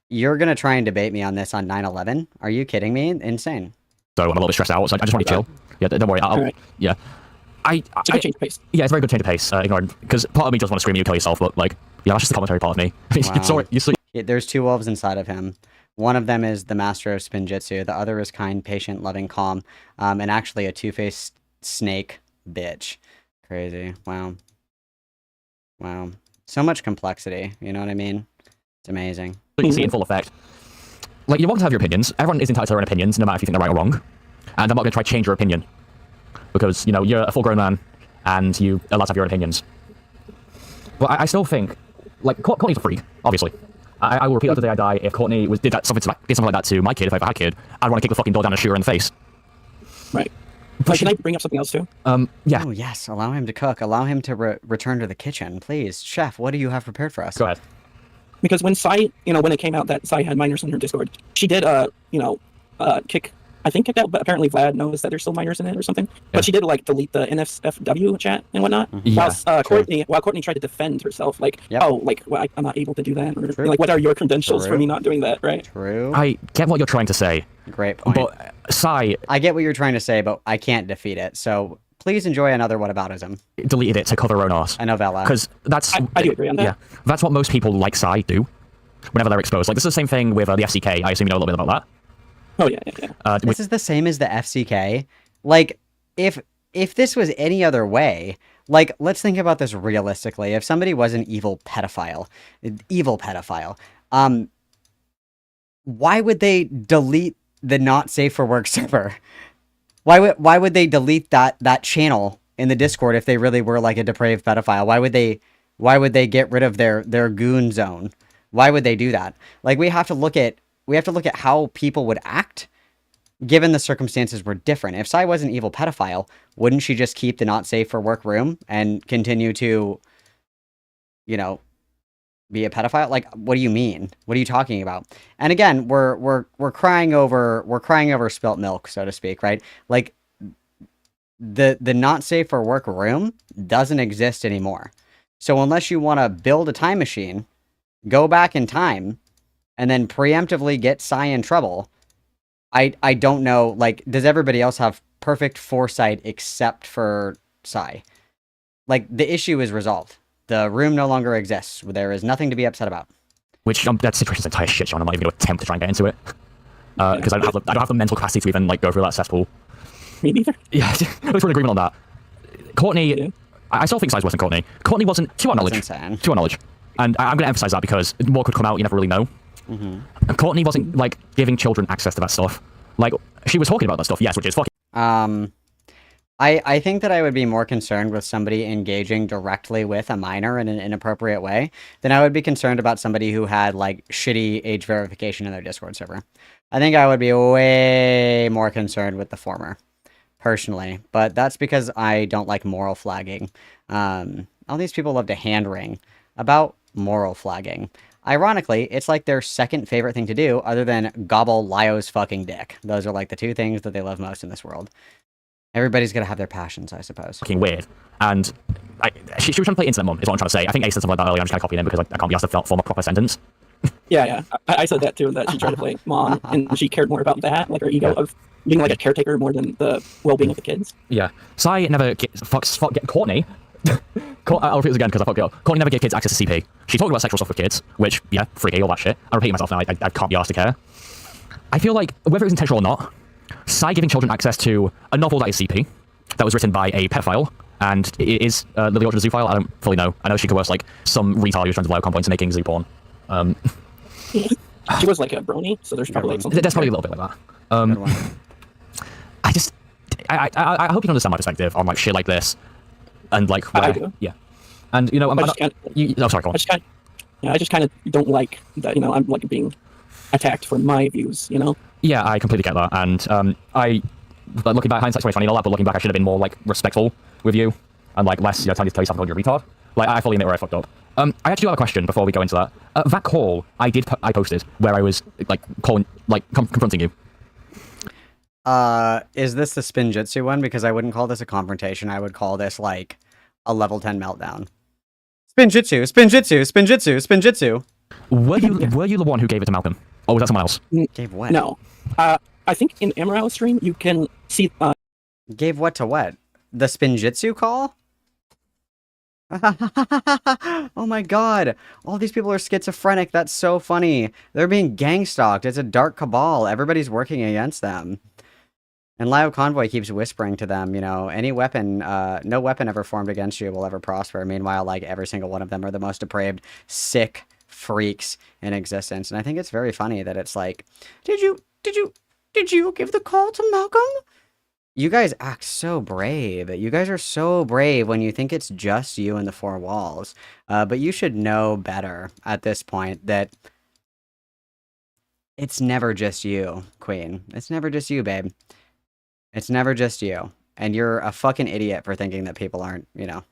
you're gonna try and debate me on this on 9/11. Are you kidding me? Insane. So I'm a little bit stressed out. So I just want to chill. Yeah, don't worry. Right. Yeah. It's a good change of pace. Yeah, it's a very good change of pace. Because part of me just want to scream at you, kill yourself, but like, yeah, that's just the commentary part of me. Wow. Sorry, you see. There's two wolves inside of him. One of them is the master of spinjitzu. The other is kind, patient, loving, calm, and actually a two-faced snake bitch. Crazy. Wow. So much complexity. You know what I mean? It's amazing. You see in full effect. Like, you're welcome to have your opinions. Everyone is entitled to their own opinions, no matter if you think they're right or wrong. And I'm not going to try to change your opinion. Because, you're a full-grown man, and you're allowed to have your own opinions. But I still think, like, Courtney's a freak, obviously. I will repeat that the day I die. If Courtney did something like that to my kid, if I ever had a kid, I'd want to kick the fucking door down and shoot her in the face. Right. But can I bring up something else, too? Yeah. Oh, yes. Allow him to cook. Allow him to return to the kitchen. Please. Chef, what do you have prepared for us? Go ahead. Because when Sai, when it came out that Sai had minors in her Discord, she did, kicked out, but apparently Vlad knows that there's still minors in it or something. Yeah. But she did delete the NSFW chat and whatnot. Yeah, while Courtney tried to defend herself, I'm not able to do that. Or, what are your credentials for me not doing that, right? True. I get what you're trying to say. Great point. But Sai, I get what you're trying to say, but I can't defeat it. So please enjoy another whataboutism. deleted it to cover their own arse. A novella. Because that's... I do agree on that. Yeah, that's what most people like Psy do whenever they're exposed. Like, this is the same thing with the FCK. I assume you know a little bit about that. Oh, yeah. This is the same as the FCK. Like, if this was any other way, like, let's think about this realistically. If somebody was an evil pedophile, why would they delete the not safe for work server? Why would they delete that channel in the Discord if they really were like a depraved pedophile? Why would they get rid of their goon zone? Why would they do that? Like, we have to look at how people would act given the circumstances were different. If Psy was an evil pedophile, wouldn't she just keep the not safe for work room and continue to, you know, be a pedophile? Like, what do you mean? What are you talking about? And again, we're crying over spilt milk, so to speak, right? Like, the not safe for work room doesn't exist anymore. So unless you want to build a time machine, go back in time, and then preemptively get Psy in trouble, I don't know, like, does everybody else have perfect foresight except for Psy? Like, the issue is resolved. The room no longer exists. There is nothing to be upset about. Which, that situation's entire shit, Sean. I'm not even going to attempt to try and get into it. Because I don't have the mental capacity to even, like, go through that cesspool. Me neither. Yeah, we're in agreement on that. Courtney, yeah. I still think Psy's worse than Courtney. Courtney wasn't, to our knowledge. To our knowledge. And I'm going to emphasize that because more could come out, you never really know. Mm-hmm. And Courtney wasn't, like, giving children access to that stuff. Like, she was talking about that stuff, yes, which is fucking... I think that I would be more concerned with somebody engaging directly with a minor in an inappropriate way than I would be concerned about somebody who had, like, shitty age verification in their Discord server. I think I would be way more concerned with the former, personally. But that's because I don't like moral flagging. All these people love to hand-wring about moral flagging. Ironically, it's like their second favorite thing to do other than gobble Lio's fucking dick. Those are like the two things that they love most in this world. Everybody's gonna have their passions, I suppose. Fucking weird. And she was trying to play Internet Mum, is what I'm trying to say. I think Ace said something like that earlier. I'm just kind of copying him because I can't be asked to form a proper sentence. Yeah. I said that too, that she tried to play mom, and she cared more about that, like her ego of being like a caretaker more than the well-being of the kids. Yeah. Psy never get Courtney. I'll repeat this again because I fucked it up. Courtney never gave kids access to CP. She talked about sexual stuff with kids, which, yeah, freaky, all that shit. I'm repeating myself now, I can't be asked to care. I feel like, whether it was intentional or not, Psy giving children access to a novel that is CP, that was written by a pedophile, and it is Lily Orchard a zoophile? I don't fully know. I know she coerced, like, some retard who was trying to allow Convoy into making zoo porn. She was like a brony, so there's probably something. There's probably a little bit like that. I hope you can understand my perspective on, like, shit like this. And, like, where, I do. Yeah. And, you know, sorry, go on. I just kind of don't like that, you know, I'm, like, being attacked for my views, you know? Yeah, I completely get that. And, looking back, hindsight's 2020 and all that, but looking back, I should have been more, like, respectful with you. And, like, less, you know, tell yourself you're a retard. Like, I fully admit where I fucked up. I actually do have a question before we go into that. That call I posted where I was, like, confronting you. Is this the Spinjitzu one? Because I wouldn't call this a confrontation. I would call this, like, a level 10 meltdown. Spinjitzu! Were you the one who gave it to Malcolm? Or was that someone else? Gave what? No. I think in Emerald's stream, you can see... Gave what to what? The Spinjitzu call? Oh my god. All these people are schizophrenic. That's so funny. They're being gang-stalked. It's a dark cabal. Everybody's working against them. And Lio Convoy keeps whispering to them, you know, any weapon, no weapon ever formed against you will ever prosper. Meanwhile, like, every single one of them are the most depraved, sick freaks in existence. And I think it's very funny that it's like, did you give the call to Malcolm? You guys act so brave. You guys are so brave when you think it's just you in the four walls. But you should know better at this point that it's never just you, Queen. It's never just you, babe. It's never just you. And you're a fucking idiot for thinking that people aren't, you know,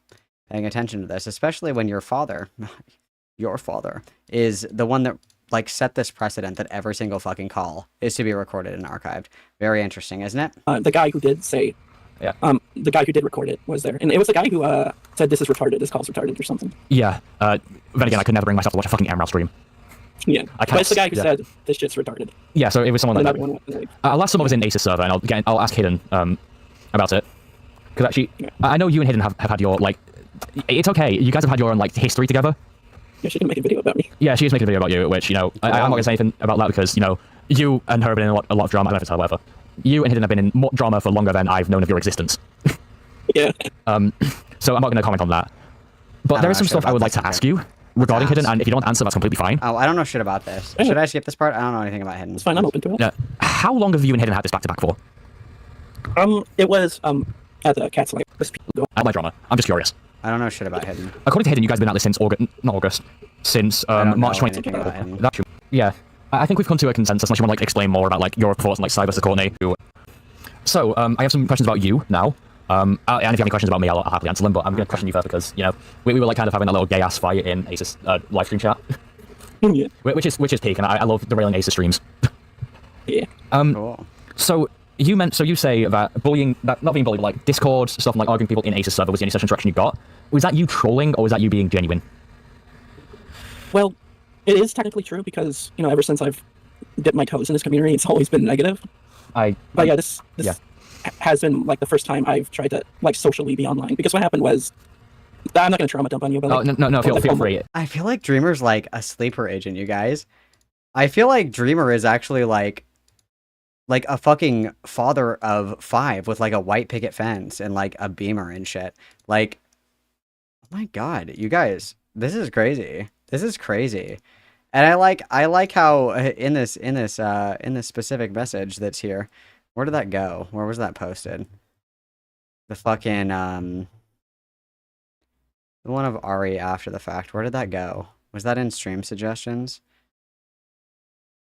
paying attention to this, especially when your father is the one that, like, set this precedent that every single fucking call is to be recorded and archived. Very interesting, isn't it? The guy who did say, yeah. The guy who did record it was there. And it was the guy who said this is retarded, this call's retarded or something. Yeah. Then again, I could never bring myself to watch a fucking Emerald stream. Yeah, but it's the guy who said this shit's retarded. Yeah, so it was someone like that. I'll ask someone who's in Ace's server, and I'll ask Hayden about it. Because actually, I know you and Hidden have had your, like, it's okay. You guys have had your own, like, history together. Yeah, she can make a video about me. Yeah, she is making a video about you, which, you know, I'm not going to say anything about that because, you know, you and her have been in a lot of drama. I don't know if it's her, whatever. You and Hidden have been in more drama for longer than I've known of your existence. Yeah. So I'm not going to comment on that. But there is some stuff I would like to ask you regarding Hidden, and if you don't answer, that's completely fine. Oh, I don't know shit about this. Should I skip this part? I don't know anything about Hidden. It's fine, I'm open to it. Yeah. How long have you and Hidden had this back-to-back for? It was, at the Cat's Life. At my drama. I'm just curious. I don't know shit about Hidden. According to Hidden, you guys have been at this since since March 20. That's true. Yeah. I think we've come to a consensus, unless you want to, like, explain more about, like, your thoughts on, like, Cyber Courtney. So, I have some questions about you now. And if you have any questions about me, I'll happily answer them, but I'm going to question you first because, you know, we were, like, kind of having a little gay-ass fight in Ace's live stream chat. Yeah. Which is peak, and I love derailing Ace's streams. Yeah. Cool. So you say that bullying, that not being bullied, but, like, Discord stuff and, like, arguing people in Ace's server was the only such interaction you got. Was that you trolling, or was that you being genuine? Well, it is technically true because, you know, ever since I've dipped my toes in this community, it's always been negative. But yeah, this has been, like, the first time I've tried to, like, socially be online. Because what happened was, I'm not going to trauma dump on you, but, like... No, feel free. I feel like Dreamer's, like, a sleeper agent, you guys. I feel like Dreamer is actually, like a fucking father of 5 with, like, a white picket fence and, like, a beamer and shit. Like, oh my god, you guys, this is crazy. This is crazy. And I like how in this specific message that's here, where did that go? Where was that posted? The fucking the one of Ari after the fact. Where did that go? Was that in stream suggestions?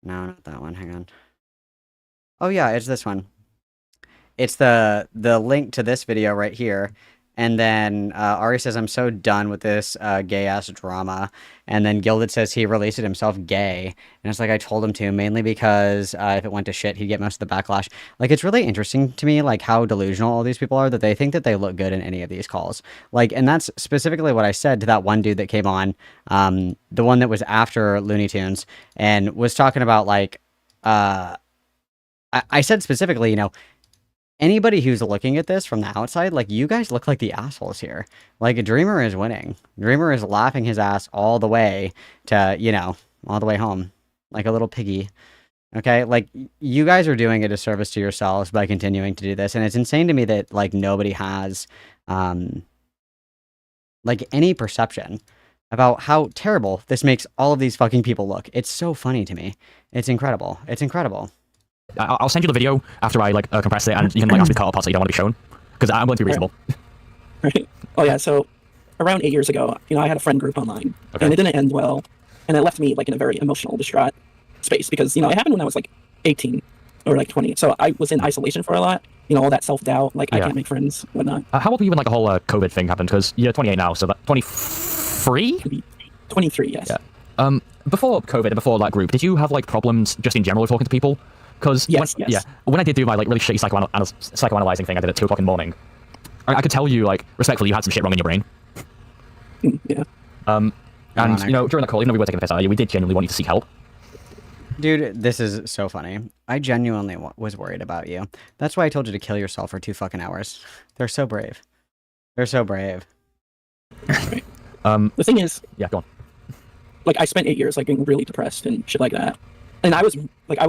No, not that one. Hang on. Oh yeah, it's this one. It's the link to this video right here. And then Ari says, I'm so done with this gay-ass drama. And then Gilded says he released it himself gay. And it's like, I told him to, mainly because if it went to shit, he'd get most of the backlash. Like, it's really interesting to me, like, how delusional all these people are, that they think that they look good in any of these calls. Like, and that's specifically what I said to that one dude that came on, the one that was after Looney Tunes, and was talking about, like, I said specifically, you know, anybody who's looking at this from the outside, like, you guys look like the assholes here. Like, Dreamer is winning. Dreamer is laughing his ass all the way to, you know, all the way home. Like a little piggy. Okay? Like, you guys are doing a disservice to yourselves by continuing to do this. And it's insane to me that, like, nobody has, like, any perception about how terrible this makes all of these fucking people look. It's so funny to me. It's incredible. It's incredible. I'll send you the video after I, like, compress it, and you can, like, ask me to cut out parts that you don't want to be shown. Because I'm going to be reasonable. Right. Oh, yeah, so around 8 years ago, you know, I had a friend group online. Okay. And it didn't end well. And it left me, like, in a very emotional, distraught space. Because, you know, it happened when I was, like, 18 or, like, 20. So I was in isolation for a lot. You know, all that self-doubt. Like, I can't make friends, whatnot. How old were you when, like, the whole COVID thing happened? Because you're 28 now, so that 23? 23, yes. Yeah. Before COVID and before that group, did you have, like, problems just in general talking to people? Because when I did do my, like, really shitty psychoanalyzing thing I did at 2 o'clock in the morning, I could tell you, like, respectfully, you had some shit wrong in your brain. Yeah. And, you know, during the call, even though we were taking the piss out of you, we did genuinely want you to seek help. Dude, this is so funny. I genuinely was worried about you. That's why I told you to kill yourself for 2 fucking hours. They're so brave. They're so brave. Right. The thing is... Yeah, go on. Like, I spent 8 years, like, being really depressed and shit like that. And I was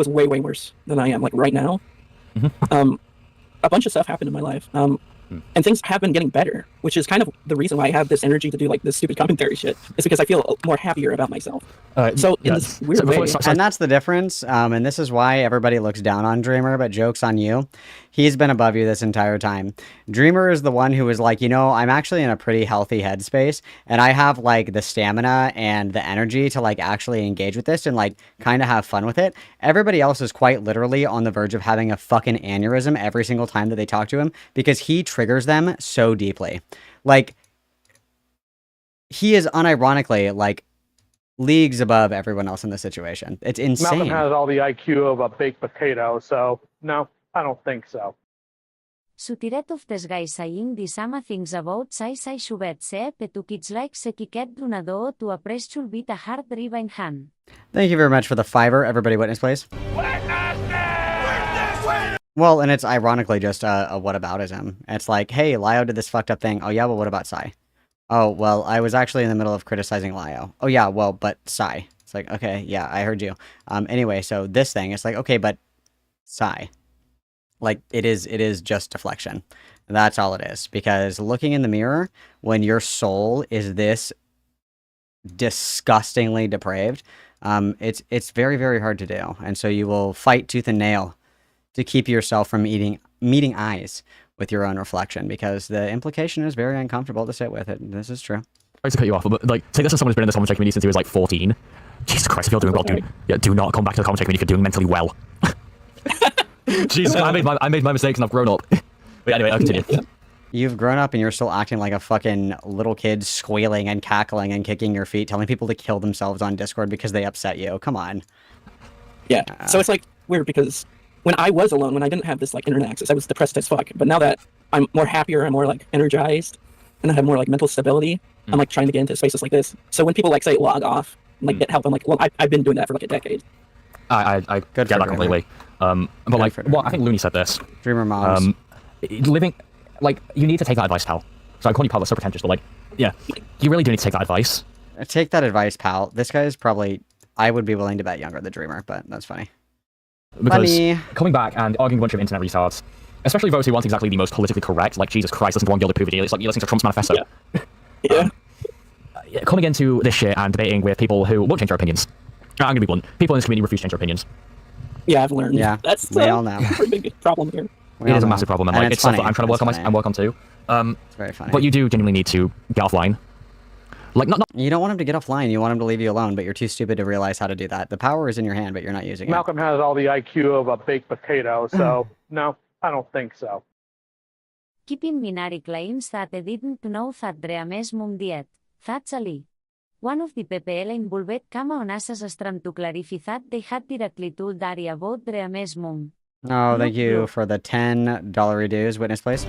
way, way worse than I am, like, right now. Mm-hmm. A bunch of stuff happened in my life. And things have been getting better, which is kind of the reason why I have this energy to do, like, this stupid commentary shit. It's because I feel more happier about myself. So, in this weird way... And that's the difference, and this is why everybody looks down on Dreamer, but joke's on you. He's been above you this entire time. Dreamer is the one who was like, you know, I'm actually in a pretty healthy headspace, and I have, like, the stamina and the energy to, like, actually engage with this and, like, kind of have fun with it. Everybody else is quite literally on the verge of having a fucking aneurysm every single time that they talk to him, because he triggers them so deeply. Like, he is unironically, like, leagues above everyone else in this situation. It's insane. Malcolm has all the IQ of a baked potato, so no, I don't think so. Sutiret of des guys saying the same things about sai shubet se petu kids like se kiket brunado to a press bit a hard drive in hand. Thank you very much for the $5. Everybody witness, please. Well, and it's ironically just a whataboutism. It's like, hey, Lio did this fucked up thing. Oh yeah, well, what about Sai? Oh, well, I was actually in the middle of criticizing Lio. Oh yeah, well, but Sai. It's like, okay, yeah, I heard you. Anyway, so this thing, it's like, okay, but Sai. Like, it is just deflection. That's all it is. Because looking in the mirror, when your soul is this disgustingly depraved, it's very, very hard to do. And so you will fight tooth and nail to keep yourself from meeting eyes with your own reflection, because the implication is very uncomfortable to sit with it. This is true. Sorry to cut you off, but like, take this as someone who's been in the commentary community since he was like 14. Jesus Christ, if you're doing well, do not come back to the commentary community if you're doing mentally well. Jesus, I made my mistakes and I've grown up. But anyway, I'll continue. You've grown up and you're still acting like a fucking little kid, squealing and cackling and kicking your feet, telling people to kill themselves on Discord because they upset you. Come on. Yeah. So it's like weird because when I was alone, when I didn't have this like internet access, I was depressed as fuck. But now that I'm more happier, I'm more like energized, and I have more like mental stability, I'm like trying to get into spaces like this. So when people like say log off, like get help, I'm like, well, I've been doing that for like a decade. I get that completely. But like, well, I think Looney said this. Dreamer moms. Living, like, you need to take that advice, pal. So I'm calling you pal, that's so pretentious, but like, yeah, you really do need to take that advice. Take that advice, pal. This guy is probably, I would be willing to bet younger than Dreamer, but that's funny. Because funny. Coming back and arguing a bunch of internet retards, especially those who want exactly the most politically correct, like, Jesus Christ, listen to one Gilda Poo video, it's like you're listening to Trump's manifesto. Yeah. Coming into this shit and debating with people who won't change their opinions. I'm gonna be blunt. People in this community refuse to change their opinions. Yeah, I've learned. Yeah, that's we all know. a pretty big problem here. It is a massive problem, and like, it's stuff that I'm trying to work on. And work on too. It's very funny. But you do genuinely need to get offline. Like, not. You don't want him to get offline. You want him to leave you alone, but you're too stupid to realize how to do that. The power is in your hand, but you're not using it. Malcolm has all the IQ of a baked potato, so no, I don't think so. Keeping Minari claims that they didn't know that Dreames mum diet. That's Ali. One of the PPL involved came on as to clarify that they had directly told Dari about Dreames mum. Oh, thank you for the $10 dues. Witness, please.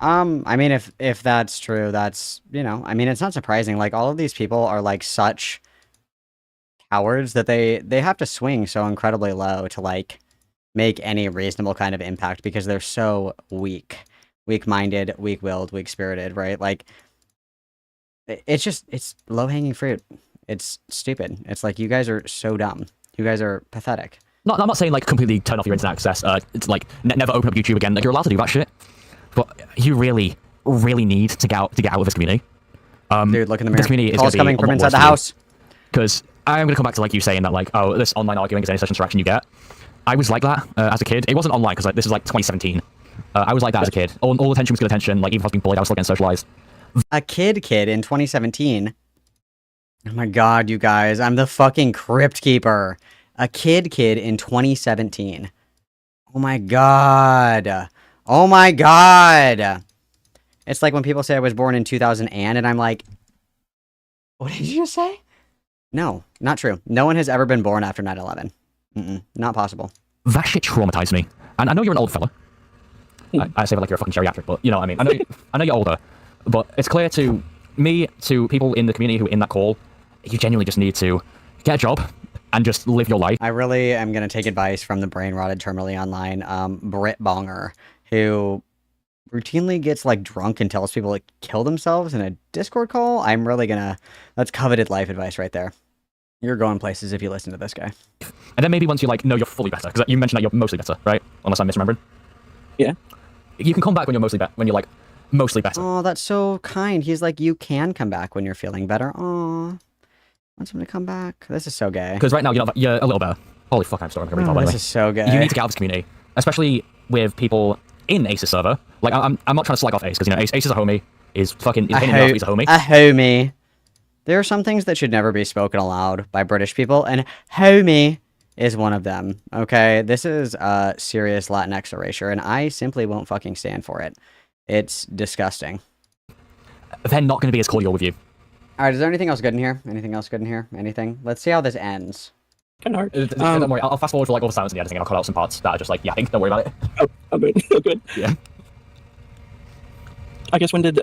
I mean, if that's true, that's, you know, I mean, it's not surprising. Like, all of these people are, like, such cowards that they have to swing so incredibly low to, like, make any reasonable kind of impact because they're so weak-minded, weak-willed, weak-spirited, right? Like, it's low-hanging fruit. It's stupid. It's like, you guys are so dumb. You guys are pathetic. I'm not saying, like, completely turn off your internet access. It's like, never open up YouTube again. Like, you're allowed to do that shit. But you really, really need to get out of this community. Dude, look in the mirror. This community Calls is coming from inside the house. Because I'm going to come back to, like, you saying that, like, oh, this online arguing is any such interaction you get. I was like that as a kid. It wasn't online, because like, this is, like, 2017. I was like that as a kid. All attention was good attention. Like, even if I was being bullied, I was still getting socialized. A kid in 2017. Oh my god, you guys. I'm the fucking crypt keeper. A kid in 2017. Oh my god. Oh my god. It's like when people say I was born in 2000 and I'm like, what did you just say? No, not true. No one has ever been born after 9/11. Not possible. That shit traumatized me. And I know you're an old fella. I say that like you're a fucking geriatric, but you know what I mean. I know you're older, but it's clear to me, to people in the community who are in that call, you genuinely just need to get a job and just live your life. I really am going to take advice from the brain-rotted terminally online Brit Bonger, who routinely gets, like, drunk and tells people to kill themselves in a Discord call. I'm really gonna... That's coveted life advice right there. You're going places if you listen to this guy. And then maybe once you, like, know you're fully better, because you mentioned that you're mostly better, right? Unless I'm misremembering. Yeah. You can come back when you're mostly better, when you're, like, mostly better. Oh, that's so kind. He's like, you can come back when you're feeling better. Oh, want someone to come back. This is so gay. Because right now, you're a little better. Holy fuck, I'm sorry. I'm going to This is so gay. You need to get out of this community, especially with people in Ace's server. Like, I'm not trying to slag off Ace, because, you know, Ace is a homie. He's fucking... He's a homie. A homie. There are some things that should never be spoken aloud by British people, and homie is one of them, okay? This is serious Latinx erasure, and I simply won't fucking stand for it. It's disgusting. They're not going to be as cordial with you. Alright, is there anything else good in here? Anything else good in here? Anything? Let's see how this ends. Kind of hard. Don't worry, I'll fast forward for like all the silence in the editing and I'll cut out some parts that are just like yapping. Don't worry about it. Oh, good. Oh, good. Yeah. I guess when did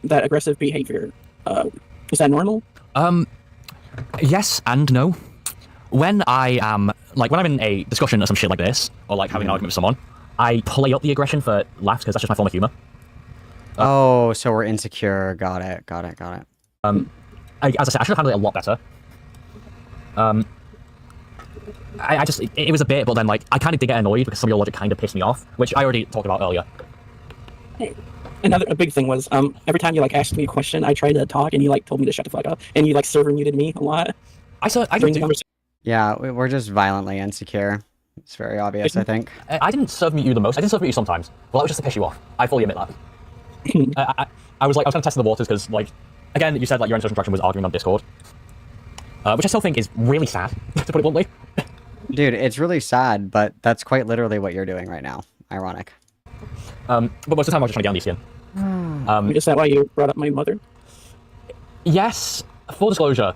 that aggressive behavior, is that normal? Yes and no. when I'm in a discussion or some shit like this, or like having an argument with someone, I play up the aggression for laughs because that's just my form of humor. Oh, so we're insecure. Got it. As I said, I should have handled it a lot better. I just, it was a bit, but then, like, I kind of did get annoyed because some of your logic kind of pissed me off, which I already talked about earlier. A big thing was, every time you, like, asked me a question, I tried to talk, and you, like, told me to shut the fuck up, and you, like, server muted me a lot. I didn't do... Yeah, we're just violently insecure. It's very obvious, I think. I didn't serve mute you the most. I didn't serve mute you sometimes. Well, that was just to piss you off. I fully admit that. I was going to test the waters because, like, again, you said, like, your social interaction was arguing on Discord. Which I still think is really sad, to put it bluntly. Dude, it's really sad, but that's quite literally what you're doing right now. Ironic. But most of the time I was just trying to get on DCN. Is that why you brought up my mother? Yes. Full disclosure,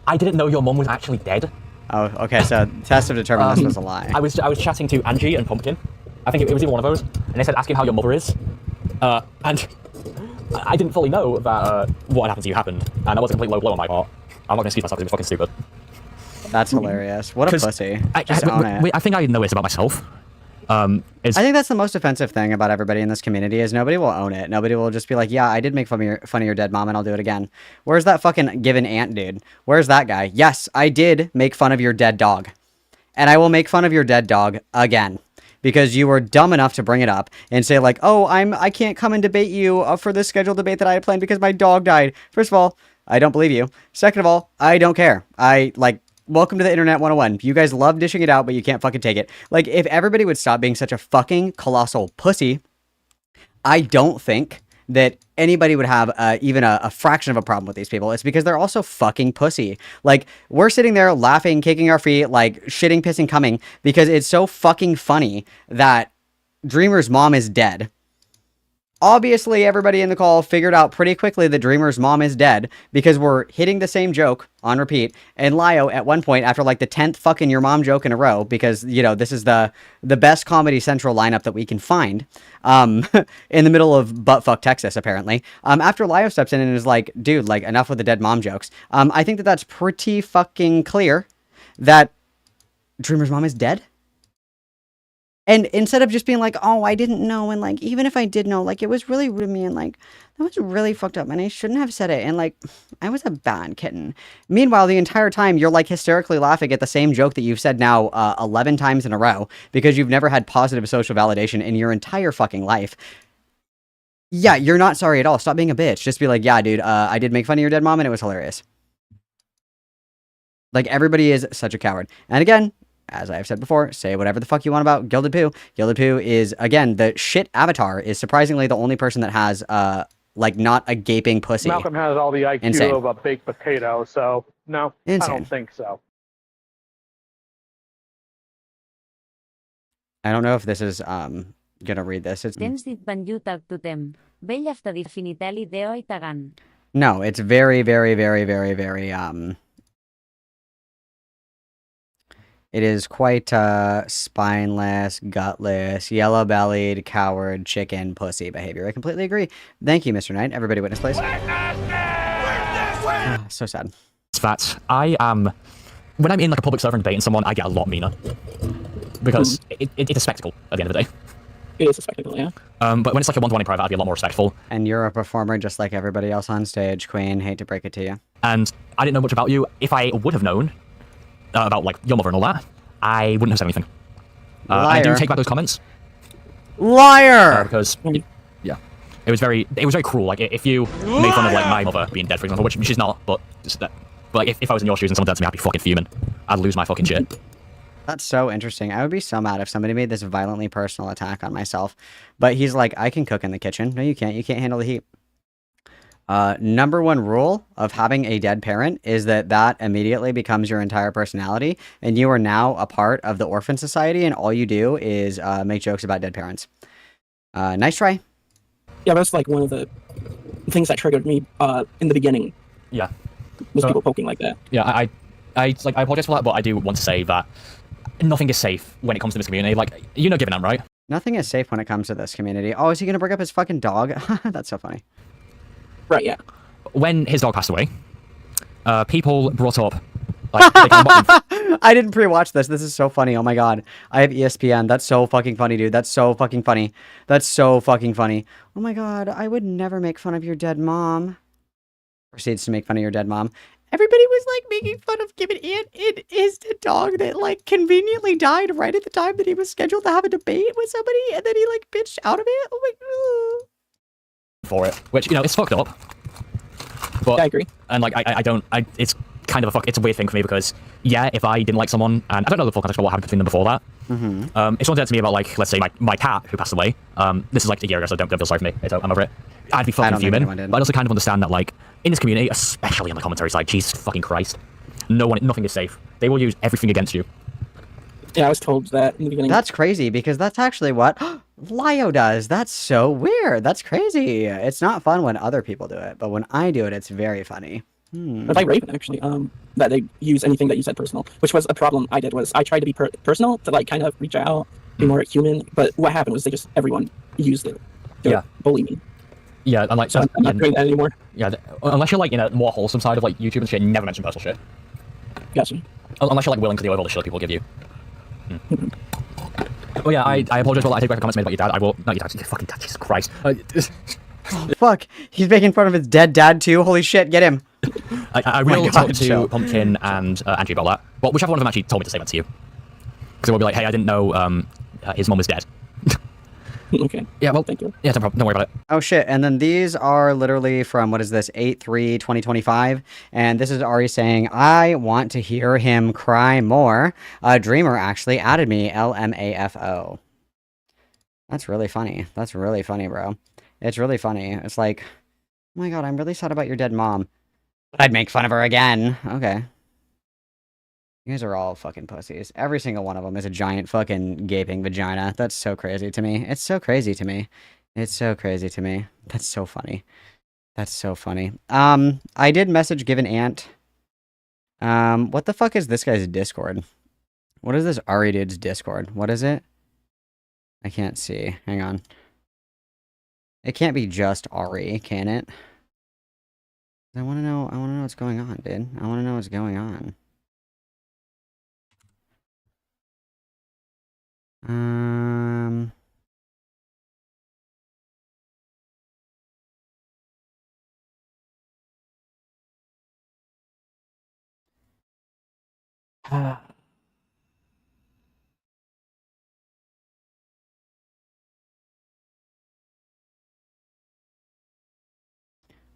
I didn't know your mum was actually dead. Oh, okay, so test of determine this was a lie. I was chatting to Angie and Pumpkin. I think it was either one of those, and they said, ask him how your mother is. And I didn't fully know that what had happened to you happened, and that was a complete low blow on my part. I'm not going to excuse myself because it's fucking stupid. That's hilarious. What a pussy. I think I know this about myself. I think that's the most offensive thing about everybody in this community is nobody will own it. Nobody will just be like, yeah, I did make fun of your dead mom and I'll do it again. Where's that fucking given aunt dude? Where's that guy? Yes, I did make fun of your dead dog. And I will make fun of your dead dog again. Because you were dumb enough to bring it up and say like, oh, I can't come and debate you for this scheduled debate that I had planned because my dog died. First of all, I don't believe you. Second of all, I don't care. Welcome to the Internet 101. You guys love dishing it out, but you can't fucking take it. Like, if everybody would stop being such a fucking colossal pussy, I don't think that anybody would have even a fraction of a problem with these people. It's because they're also fucking pussy. Like, we're sitting there laughing, kicking our feet, like, shitting, pissing, coming, because it's so fucking funny that Dreamer's mom is dead. Obviously, everybody in the call figured out pretty quickly that Dreamer's mom is dead because we're hitting the same joke on repeat. And Lio, at one point, after like the 10th fucking your mom joke in a row, because, you know, this is the best Comedy Central lineup that we can find, in the middle of buttfuck Texas, apparently. After Lio steps in and is like, dude, like, enough with the dead mom jokes. I think that that's pretty fucking clear that Dreamer's mom is dead. And instead of just being like, oh, I didn't know, and like, even if I did know, like, it was really rude of me, and like, that was really fucked up, and I shouldn't have said it, and like, I was a bad kitten. Meanwhile, the entire time, you're like hysterically laughing at the same joke that you've said now 11 times in a row, because you've never had positive social validation in your entire fucking life. Yeah, you're not sorry at all. Stop being a bitch. Just be like, yeah, dude, I did make fun of your dead mom, and it was hilarious. Like, everybody is such a coward. And again, as I've said before, say whatever the fuck you want about Gilded Poo. Gilded Poo is, again, the shit avatar is surprisingly the only person that has, like, not a gaping pussy. Malcolm has all the IQ Insane. of a baked potato, so no, Insane. I don't think so. I don't know if this is, gonna read this. It's... Tens dit banjutak totem. Vell after definitely deo itagan. No, it's very, very, very, very, very, it is quite spineless, gutless, yellow-bellied, coward, chicken, pussy behavior. I completely agree. Thank you, Mr. Knight. Everybody witness, please. So sad. It's that I am... when I'm in like a public server and debating someone, I get a lot meaner. Because it's a spectacle at the end of the day. It is a spectacle, yeah. But when it's like a one-to-one in private, I'd be a lot more respectful. And you're a performer just like everybody else on stage, Queen. Hate to break it to you. And I didn't know much about you. If I would have known about like your mother and all that, I wouldn't have said anything. I do take back those comments. Liar! Because yeah, it was very cruel. Like if you made fun of like my mother being dead, for example, which she's not, but just that. But like, if I was in your shoes and someone did that to me, I'd be fucking fuming. I'd lose my fucking shit. That's so interesting. I would be so mad if somebody made this violently personal attack on myself. But he's like, I can cook in the kitchen. No, you can't. You can't handle the heat. Number one rule of having a dead parent is that immediately becomes your entire personality, and you are now a part of the orphan society, and all you do is make jokes about dead parents. Nice try. Yeah, that's like one of the things that triggered me in the beginning. Yeah. Was people poking like that. Yeah, I apologize for that, but I do want to say that nothing is safe when it comes to this community. Like, you know Given Am, right? Nothing is safe when it comes to this community. Oh, is he gonna bring up his fucking dog? That's so funny. Right, yeah. When his dog passed away, people brought up Like, they can unbox I didn't pre-watch this. This is so funny. Oh my god. I have ESPN. That's so fucking funny, dude. That's so fucking funny. That's so fucking funny. Oh my god. I would never make fun of your dead mom. Proceeds to make fun of your dead mom. Everybody was like making fun of giving Ant his dog that like conveniently died right at the time that he was scheduled to have a debate with somebody, and then he like bitched out of it. Oh my god. for it, which, you know, it's fucked up. But I agree. And like it's kind of it's a weird thing for me because yeah, if I didn't like someone, and I don't know the full context of what happened between them before that. If someone said to me about, like, let's say my cat who passed away, this is like a year ago, so don't feel sorry for me. I'm over it. I'd be fucking fuming. But I also kind of understand that, like, in this community, especially on the commentary side, Jesus fucking Christ, nothing is safe. They will use everything against you. Yeah, I was told that in the beginning. That's crazy because that's actually what Lio does. That's so weird. That's crazy. It's not fun when other people do it, but when I do it, it's very funny. By Raven, actually, that they use anything that you said personal, which was a problem I did. Was I tried to be personal to, like, kind of reach out, be more human, but what happened was everyone used it to bully me. Yeah, and like, so I'm not doing that anymore. Yeah, unless you're like in a more wholesome side of like YouTube and shit, never mention personal shit. Gotcha. Unless you're like willing to deal with all the shit people give you. Oh yeah, I apologize for that. I take back the comments made about your dad. I will not your dad. Your fucking dad. Jesus Christ. Oh, fuck, he's making fun of his dead dad too. Holy shit, get him. I will talk to Pumpkin and Andrew about that. Well, whichever one of them actually told me to say that to you. Because it will be like, hey, I didn't know his mom was dead. Okay. Yeah, well, thank you. Yeah, no problem. Don't worry about it. Oh shit, and then these are literally from, what is this, 8/3/2025, and this is Ari saying, I want to hear him cry more. Dreamer actually added me, LMAFO. That's really funny. That's really funny, bro. It's really funny. It's like, oh my god, I'm really sad about your dead mom. But I'd make fun of her again. Okay. You guys are all fucking pussies. Every single one of them is a giant fucking gaping vagina. That's so crazy to me. It's so crazy to me. It's so crazy to me. That's so funny. That's so funny. I did message Given Ant. What the fuck is this guy's Discord? What is this Ari dude's Discord? What is it? I can't see. Hang on. It can't be just Ari, can it? I want to know what's going on, dude. I want to know what's going on.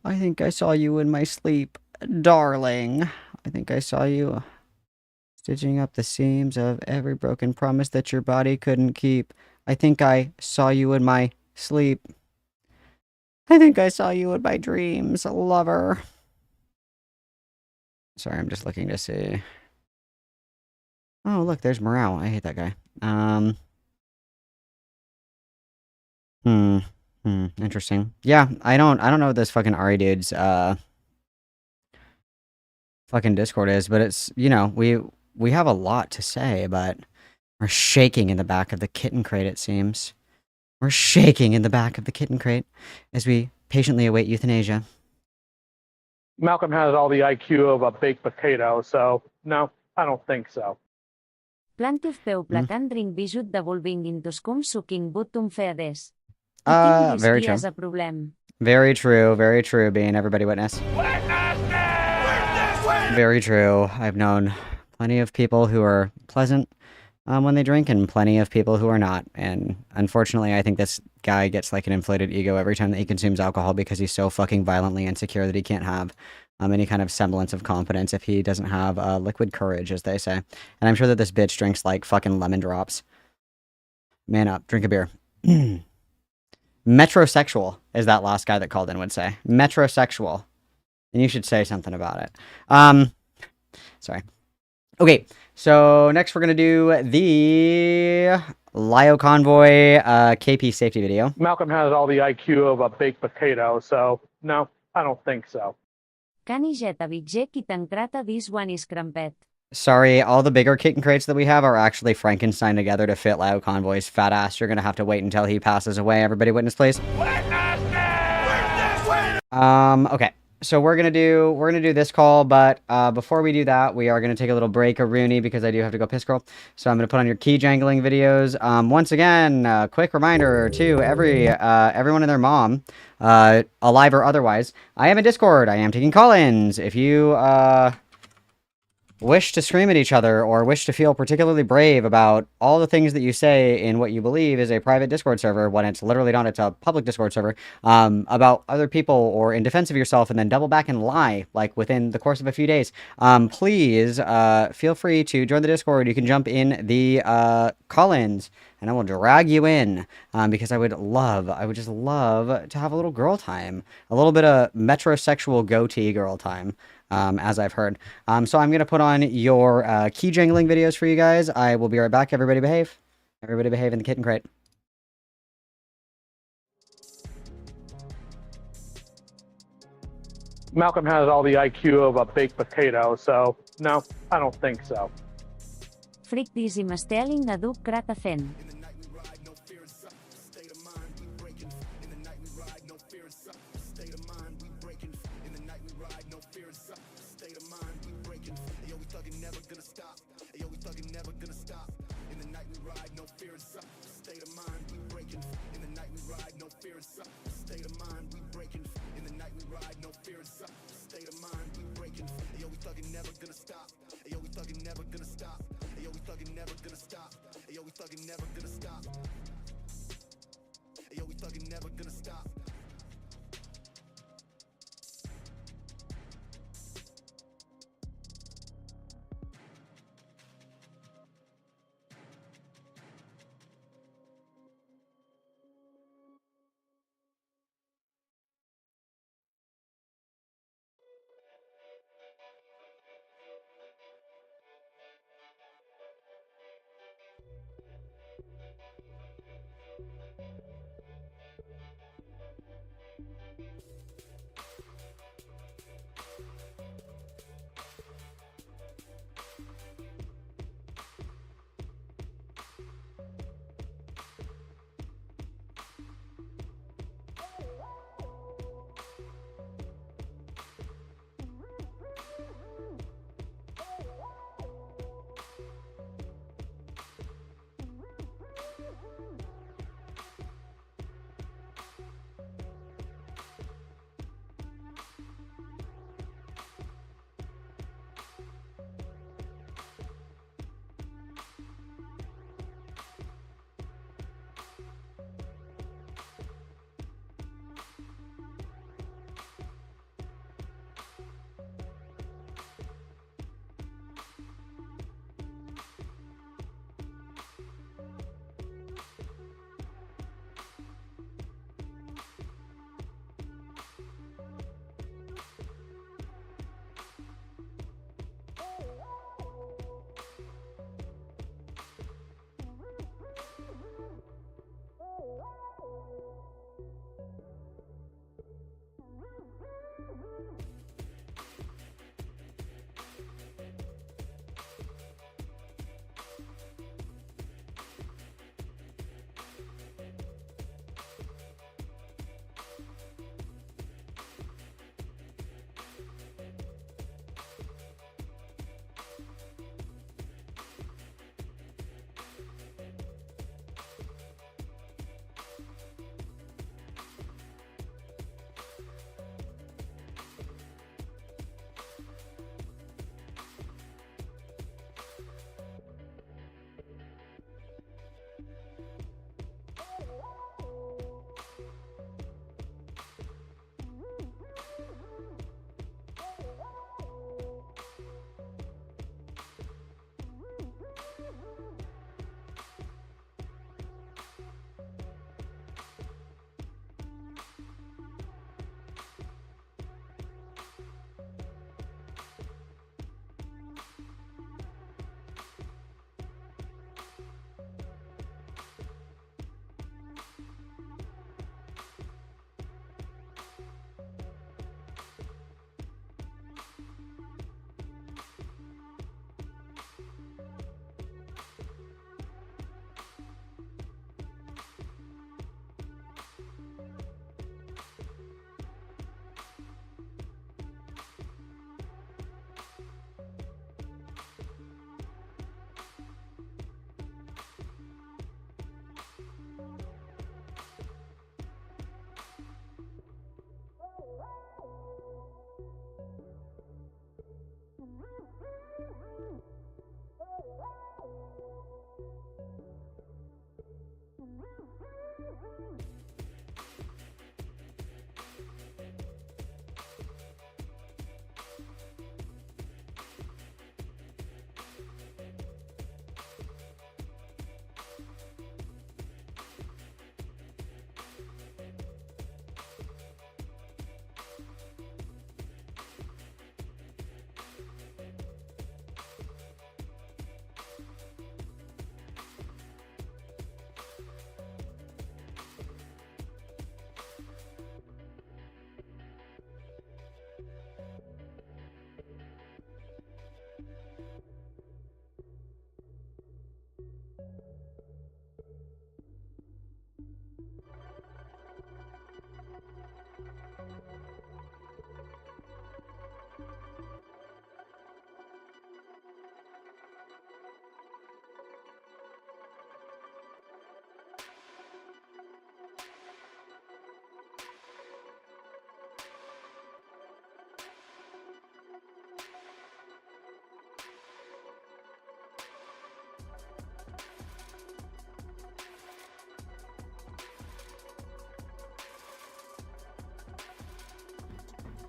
I think I saw you in my sleep, darling. I think I saw you stitching up the seams of every broken promise that your body couldn't keep. I think I saw you in my sleep. I think I saw you in my dreams, lover. Sorry, I'm just looking to see. Oh, look, there's Morale. I hate that guy. Interesting. Yeah, I don't know what this fucking Ari dude's fucking Discord is, but it's, you know, we have a lot to say, but we're shaking in the back of the kitten crate, it seems. We're shaking in the back of the kitten crate as we patiently await euthanasia. Malcolm has all the IQ of a baked potato, so no, I don't think so. Plantuf peu placandring bijut devolving into scum sucking butum feades. Very true. A problem. Very true, being everybody witness. Very true. I've known plenty of people who are pleasant when they drink and plenty of people who are not. And unfortunately, I think this guy gets like an inflated ego every time that he consumes alcohol because he's so fucking violently insecure that he can't have any kind of semblance of confidence if he doesn't have liquid courage, as they say. And I'm sure that this bitch drinks like fucking lemon drops. Man up, drink a beer. Metrosexual, is that last guy that called in would say. Metrosexual. And you should say something about it. Sorry. Okay, so next we're going to do the Lio Convoy KP safety video. Malcolm has all the IQ of a baked potato, so no, I don't think so. Canigeta vigé qui t'encrata this one is crampet. Sorry, all the bigger kitten crates that we have are actually Frankenstein together to fit Lio Convoy's fat ass. You're going to have to wait until he passes away. Everybody witness, please. Witness! Okay. So we're gonna do this call, but before we do that, we are gonna take a little break, Rooney, because I do have to go piss girl. So I'm gonna put on your key jangling videos. Once again, quick reminder to everyone and their mom, alive or otherwise. I am in Discord. I am taking call-ins. If you wish to scream at each other or wish to feel particularly brave about all the things that you say in what you believe is a private Discord server when it's literally not, it's a public Discord server, about other people or in defense of yourself and then double back and lie, like within the course of a few days, please feel free to join the Discord. You can jump in the call-ins and I will drag you in because I would just love to have a little girl time, a little bit of metrosexual goatee girl time. As I've heard. So I'm going to put on your key jangling videos for you guys. I will be right back. Everybody behave. Everybody behave in the kitten crate. Malcolm has all the IQ of a baked potato, so no, I don't think so. Frictíssim Stelling a Duc Crata Fent.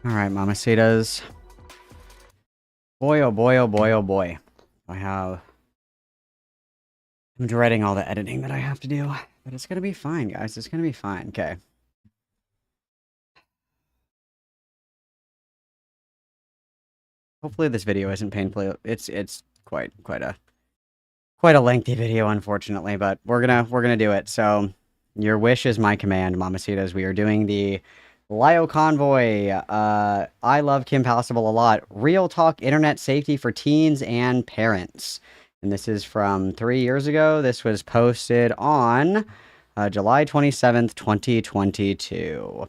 All right, Mamacitas. Boy, oh boy, oh boy, oh boy. I'm dreading all the editing that I have to do, but it's gonna be fine, guys. It's gonna be fine. Okay. Hopefully this video isn't painfully. It's quite a lengthy video, unfortunately, but we're gonna do it. So, your wish is my command, Mamacitas. We are doing the Lio Convoy. I love Kim Possible a lot. Real talk internet safety for teens and parents. And this is from 3 years ago. This was posted on July 27th, 2022.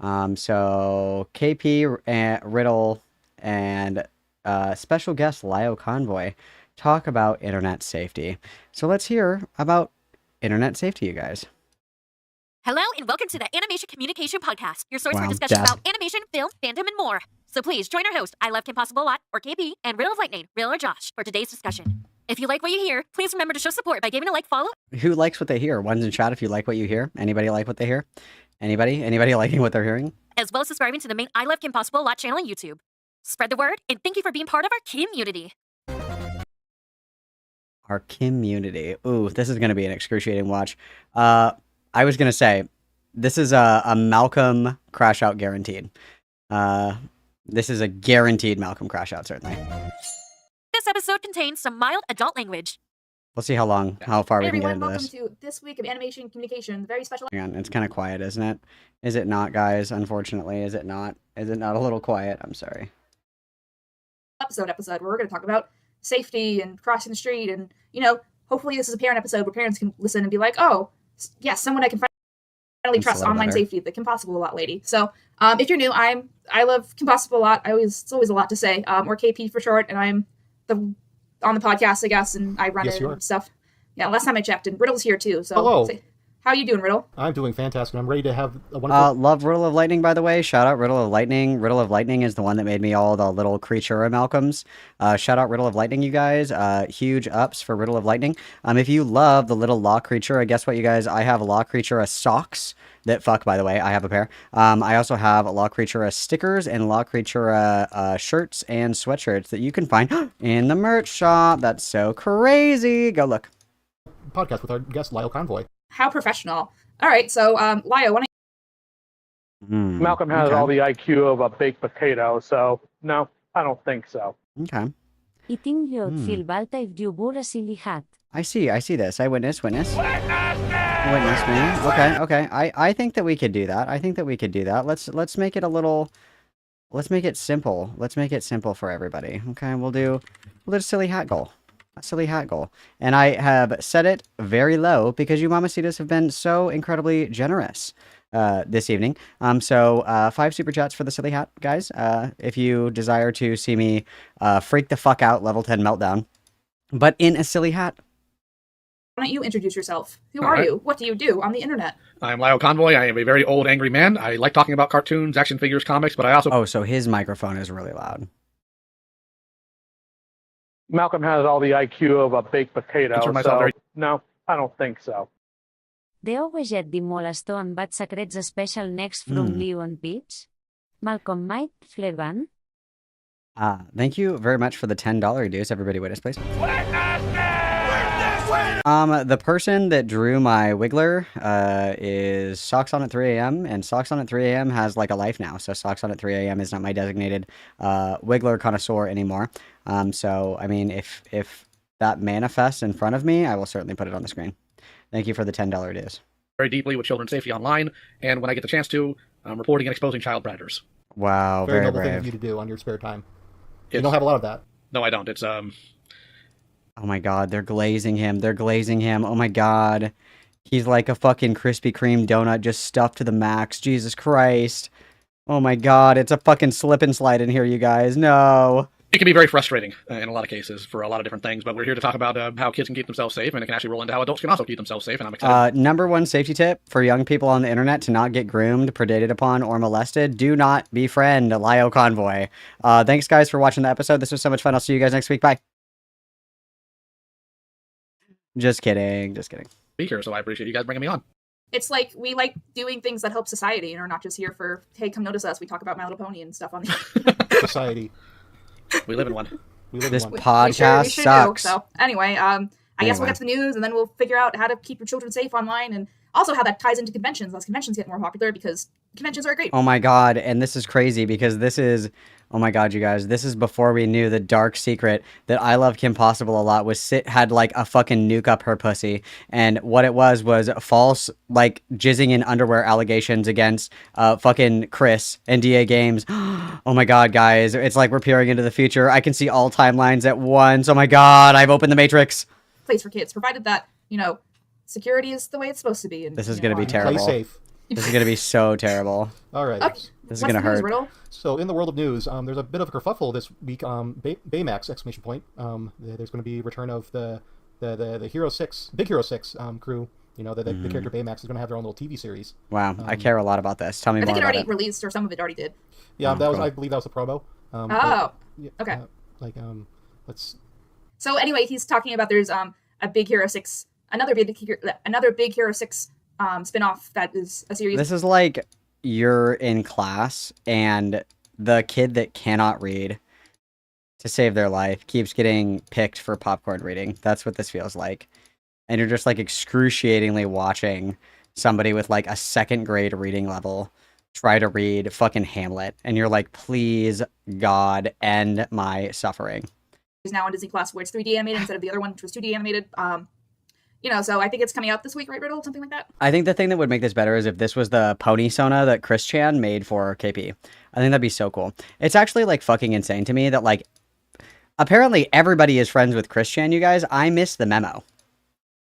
So KP, Riddle, and special guest Lio Convoy talk about internet safety. So let's hear about internet safety, you guys. Hello and welcome to the Animation Communication Podcast, your source for Wow, discussion Dad. about animation, film, fandom, and more. So please join our host, I Love Kim Possible a Lot, or KP, and Riddle of Lightning, Riddle or Josh, for today's discussion. If you like what you hear, please remember to show support by giving a like, follow. Who likes what they hear? Ones in chat if you like what you hear. Anybody like what they hear? Anybody liking what they're hearing? As well as subscribing to the main I Love Kim Possible a Lot channel on YouTube. Spread the word, and thank you for being part of our community. Our community. Ooh, this is going to be an excruciating watch. I was going to say, this is a Malcolm crash out guaranteed. This is a guaranteed Malcolm crash out, certainly. This episode contains some mild adult language. We'll see how far Hey we can get everyone, into welcome this. to this week of Animation Communication, the very special Hang on, it's kind of quiet, isn't it? Is it not, guys? Unfortunately, is it not? Is it not a little quiet? I'm sorry. episode where we're going to talk about safety and crossing the street, and hopefully this is a parent episode where parents can listen and be like, oh, yes, someone I can finally That's a trust little online better. safety, the Kim Possible a Lot lady. So if you're new, I love Kim Possible a lot. It's always a lot to say, or KP for short, and I'm on the podcast, I guess, and I run Yes, it you are. and stuff. Yeah, last time I checked, and Riddle's here too. So Hello. How you doing, Riddle? I'm doing fantastic. I'm ready to have a wonderful. Love Riddle of Lightning, by the way. Shout out Riddle of Lightning. Riddle of Lightning is the one that made me all the little creature Malcolms. Shout out Riddle of Lightning, you guys. Huge ups for Riddle of Lightning. If you love the little law creature, guess what, you guys? I have law creature socks that fuck, by the way. I have a pair. I also have law creature stickers and law creature shirts and sweatshirts that you can find in the merch shop. That's so crazy. Go look. Podcast with our guest Lyle Convoy. How professional. All right, so Lio, why don't Malcolm has all the IQ of a baked potato, so no, I don't think so. Okay. Iting liot filbalta if diubura silihat. I see this. I witness. Witness me. Okay. I think that we could do that. Let's make it a little. Let's make it simple. Let's make it simple for everybody. Okay, we'll do a silly hat goal. A silly hat goal. And I have set it very low because you Mamacitas have been so incredibly generous this evening. So 5 super chats for the silly hat, guys. If you desire to see me freak the fuck out level 10 meltdown, but in a silly hat. you introduce yourself? Who All are right. you? What do you do on the internet? I'm Lyle Convoy. I am a very old, angry man. I like talking about cartoons, action figures, comics, but I also... Oh, so his microphone is really loud. Malcolm has all the IQ of a baked potato, Consider myself so very- no, I don't think so. Deu veget di molestor en Bad Secrets Special next from Liu and Peach? Malcolm Might Flegan? Thank you very much for the $10 dues. Everybody witness, please. The person that drew my Wiggler is Socks On at 3 a.m. and Socks On at 3 a.m. has like a life now. So Socks On at 3 a.m. is not my designated Wiggler connoisseur anymore. So I mean, if that manifests in front of me, I will certainly put it on the screen. Thank you for the $10 dues. Very deeply with children's safety online, and when I get the chance to, reporting and exposing child predators. Wow, Very very noble brave. thing of you to do on your spare time. You don't have a lot of that. No, I don't. It's Oh my god, they're glazing him. They're glazing him. Oh my god. He's like a fucking Krispy Kreme donut just stuffed to the max. Jesus Christ. Oh my god, it's a fucking slip and slide in here, you guys. No. It can be very frustrating in a lot of cases for a lot of different things, but we're here to talk about how kids can keep themselves safe, and it can actually roll into how adults can also keep themselves safe, and I'm excited. Number one safety tip for young people on the internet to not get groomed, predated upon, or molested: do not befriend Lio Convoy. Thanks, guys, for watching the episode. This was so much fun. I'll see you guys next week. Bye. Just kidding. Just kidding. Be here, so I appreciate you guys bringing me on. It's like we like doing things that help society and are not just here for, hey, come notice us. We talk about My Little Pony and stuff on the Society. We live in one. This podcast sucks. So anyway, I guess we'll get to the news and then we'll figure out how to keep your children safe online and also how that ties into conventions as conventions get more popular because conventions are great. Oh my god, and this is crazy because this is, oh my god, you guys, this is before we knew the dark secret that I Love Kim Possible a lot was had like a fucking nuke up her pussy, and what it was false like jizzing in underwear allegations against fucking Chris and DA Games. Oh my god, guys, it's like we're peering into the future. I can see all timelines at once. Oh my god, I've opened the Matrix. Place for kids, provided that, security is the way it's supposed to be. And, this is going to be terrible. Play safe. This is going to be so terrible. All right. Okay. This is going to hurt. Riddle? So in the world of news, there's a bit of a kerfuffle this week. Baymax ! There's going to be return of the Hero 6, Big Hero 6 crew. The character Baymax is going to have their own little TV series. Wow, I care a lot about this. Tell me more about it. I think it already released, or some of it already did. Yeah, I believe that was a promo. Okay. Let's. So anyway, he's talking about there's a Big Hero 6, another Big Hero 6 spin-off that is a series. This is like you're in class and the kid that cannot read to save their life keeps getting picked for popcorn reading. That's what this feels like. And you're just like excruciatingly watching somebody with like a 2nd grade reading level try to read fucking Hamlet. And you're like, please, God, end my suffering. Is now on Disney Plus where it's 3D animated instead of the other one, which was 2D animated. So I think it's coming out this week, right, Riddle? Something like that? I think the thing that would make this better is if this was the pony Sona that Chris Chan made for KP. I think that'd be so cool. It's actually like fucking insane to me that like apparently everybody is friends with Chris Chan, you guys. I missed the memo.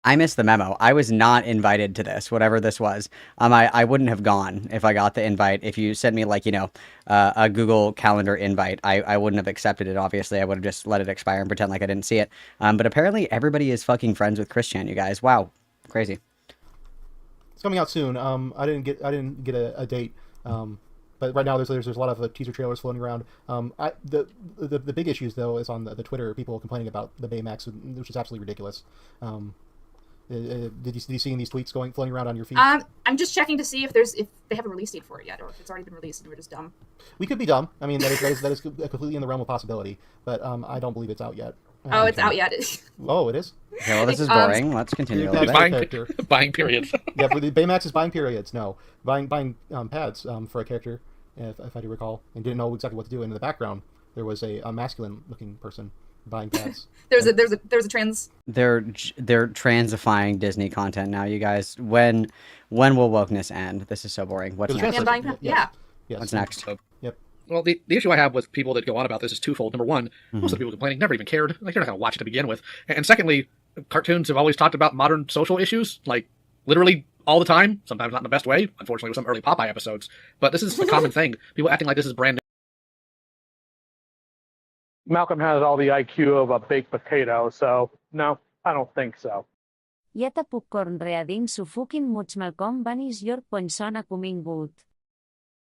I was not invited to this, whatever this was. I wouldn't have gone if I got the invite. If you sent me like, a Google Calendar invite, I wouldn't have accepted it, obviously. I would have just let it expire and pretend like I didn't see it. But apparently everybody is fucking friends with Chris Chan, you guys. Wow. Crazy. It's coming out soon. I didn't get a date. But right now there's a lot of teaser trailers floating around. The big issues though is on the Twitter, people complaining about the Baymax, which is absolutely ridiculous. Did you see these tweets floating around on your feed? I'm just checking to see if they have a release date for it yet, or if it's already been released and we're just dumb. We could be dumb. I mean, that is completely in the realm of possibility. But I don't believe it's out yet. It's out yet. Oh, it is. Okay, well, this is boring. Let's continue. Buying periods. Yeah, but the Baymax is buying periods. No, buying pads for a character, if I do recall, and didn't know exactly what to do. And in the background, there was a masculine-looking person buying pads. there's a trans. They're transifying Disney content now, you guys. When will wokeness end? This is so boring. What's next? Yeah. Yes. What's next? Yep. Well, the issue I have with people that go on about this is twofold. Number one, most of the people complaining never even cared. Like, they're not going to watch it to begin with. And secondly, cartoons have always talked about modern social issues, like literally all the time. Sometimes not in the best way. Unfortunately, with some early Popeye episodes. But this is a common thing. People acting like this is brand new. Malcolm has all the IQ of a baked potato, so no, I don't think so. Yet a popcorn reading so fucking much Malcolm banis your pointsona coming good.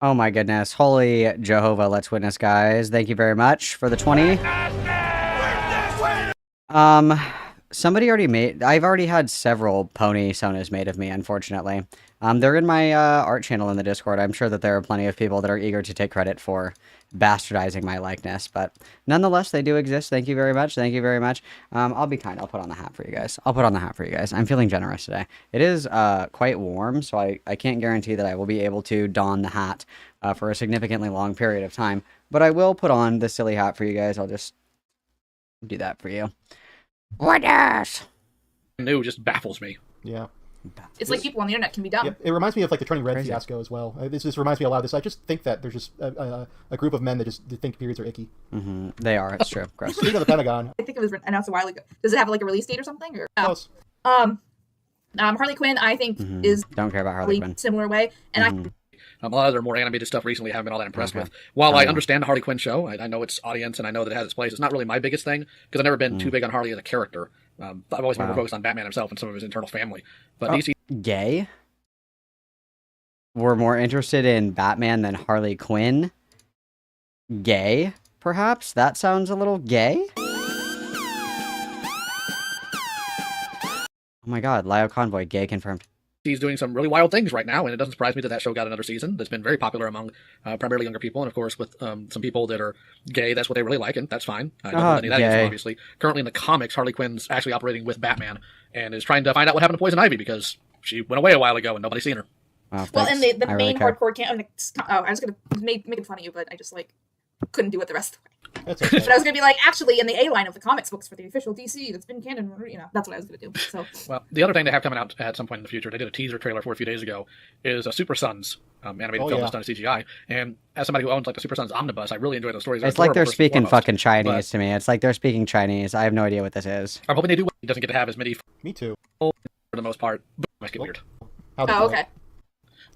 Oh my goodness. Holy Jehovah, let's witness, guys. Thank you very much for the 20. Somebody already made. I've already had several pony sonas made of me, unfortunately. They're in my art channel in the Discord. I'm sure that there are plenty of people that are eager to take credit for bastardizing my likeness, but nonetheless, they do exist. Thank you very much. Thank you very much. I'll be kind. I'll put on the hat for you guys. I'll put on the hat for you guys. I'm feeling generous today. It is quite warm, so I can't guarantee that I will be able to don the hat for a significantly long period of time, but I will put on the silly hat for you guys. I'll just do that for you. What else? New just baffles me. Yeah. It's like people on the internet can be dumb. It reminds me of like the Turning Red Crazy. fiasco as well. This just reminds me a lot of this. I just think that there's just a group of men that just think periods are icky. They are. It's true. Gross. Speaking of the Pentagon, I think it was announced a while ago. Does it have like a release date or something? Or close. Harley Quinn, I think, is Don't care about Harley Quinn. similar way, and A lot of their more animated stuff recently I haven't been all that impressed with. While I understand the Harley Quinn show, I know its audience and I know that it has its place. It's not really my biggest thing because I've never been too big on Harley as a character. I've always been more focused on Batman himself and some of his internal family. But DC Gay? We're more interested in Batman than Harley Quinn? Gay, perhaps? That sounds a little gay? Oh my god, Lio Convoy, gay confirmed. He's doing some really wild things right now, and it doesn't surprise me that that show got another season. That's been very popular among primarily younger people, and of course with some people that are gay, that's what they really like, and that's fine. I don't know any of that is, obviously. Currently in the comics, Harley Quinn's actually operating with Batman, and is trying to find out what happened to Poison Ivy, because she went away a while ago, and nobody's seen her. well, and the main hardcore camp. I was gonna making fun of you, but I just couldn't do it the rest of the way. That's okay. But I was gonna be like, actually, in the A line of the comics books for the official DC that's been canon, that's what I was gonna do. So, well, the other thing they have coming out at some point in the future, they did a teaser trailer for a few days ago, is a Super Sons animated film that's done in CGI. And as somebody who owns like the Super Sons omnibus, I really enjoy those stories. It's like they're speaking fucking Chinese to me. It's like they're speaking Chinese. I have no idea what this is. I'm hoping they do. He doesn't get to have as many. Me too. For the most part, but it might get weird. okay.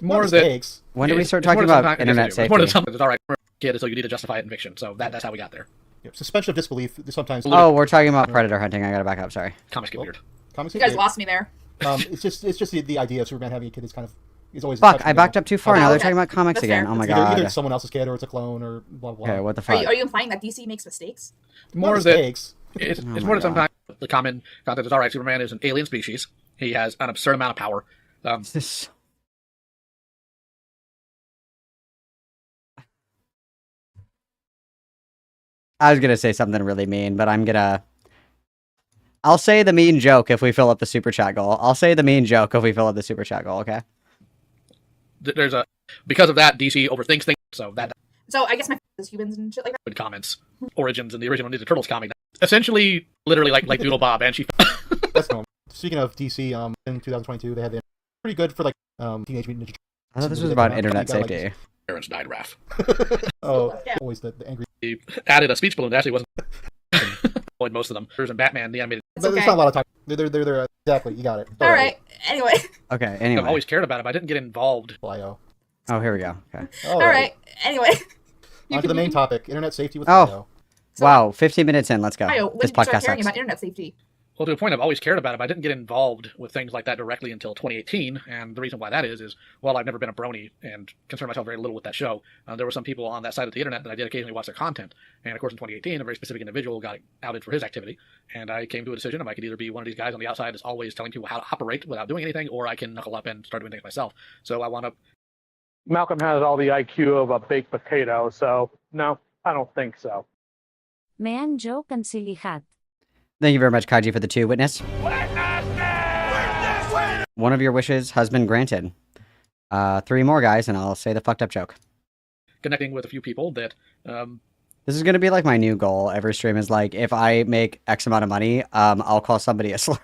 More of it. When do we start talking about internet safety? More than something that's all right. Kid, so you need to justify it in fiction. So that's how we got there. Yeah, suspension of disbelief sometimes. Oh, we're talking about predator hunting. I gotta back up. Sorry. Comics get weird. Comics You guys lost me there. It's just the idea of Superman having a kid is kind of is always. Fuck! I backed up too far. Now they're talking about comics That's again. fair. Oh my It's god. Either someone else's kid or it's a clone or blah blah. Okay, what the fuck? Are you implying that DC makes mistakes? More of mistakes. It's more than sometimes the common concept is all right. Superman is an alien species. He has an absurd amount of power. This. I was gonna say something really mean, but I'll say the mean joke if we fill up the super chat goal. I'll say the mean joke if we fill up the super chat goal, okay? Because of that, DC overthinks things, so that. So I guess my is humans and shit like that. Good comments. Origins in the original Ninja Turtles comic. Essentially, literally like Doodle Bob, and she. That's normal. Speaking of DC, in 2022 they had the pretty good for Teenage Mutant Ninja Turtles. I thought this was about internet safety. Parents died, Raph. Always the angry. He added a speech balloon that actually wasn't. Avoid most of them. There's in Batman, the animated. There's not a lot of time. They're exactly. You got it. All right. Anyway. Okay. Anyway. I've always cared about it, but I didn't get involved. Lio. Oh, here we go. Okay. All right. Anyway. On to the main topic: internet safety with Oh. Lio. Wow. 15 minutes in. Let's go. Lio, when This did you start podcast caring sucks. about internet safety? Well, to a point, I've always cared about it, but I didn't get involved with things like that directly until 2018. And the reason why that is while I've never been a brony and concerned myself very little with that show, there were some people on that side of the internet that I did occasionally watch their content. And of course, in 2018, a very specific individual got outed for his activity. And I came to a decision of I could either be one of these guys on the outside that's always telling people how to operate without doing anything, or I can knuckle up and start doing things myself. So I wound up. Malcolm has all the IQ of a baked potato, so no, I don't think so. Man joke and silly hat. Thank you very much, Kaiji, for the 2 witness. One of your wishes has been granted. 3 more, guys, and I'll say the fucked up joke. Connecting with a few people that. This is going to be like my new goal. Every stream is like, if I make X amount of money, I'll call somebody a slur.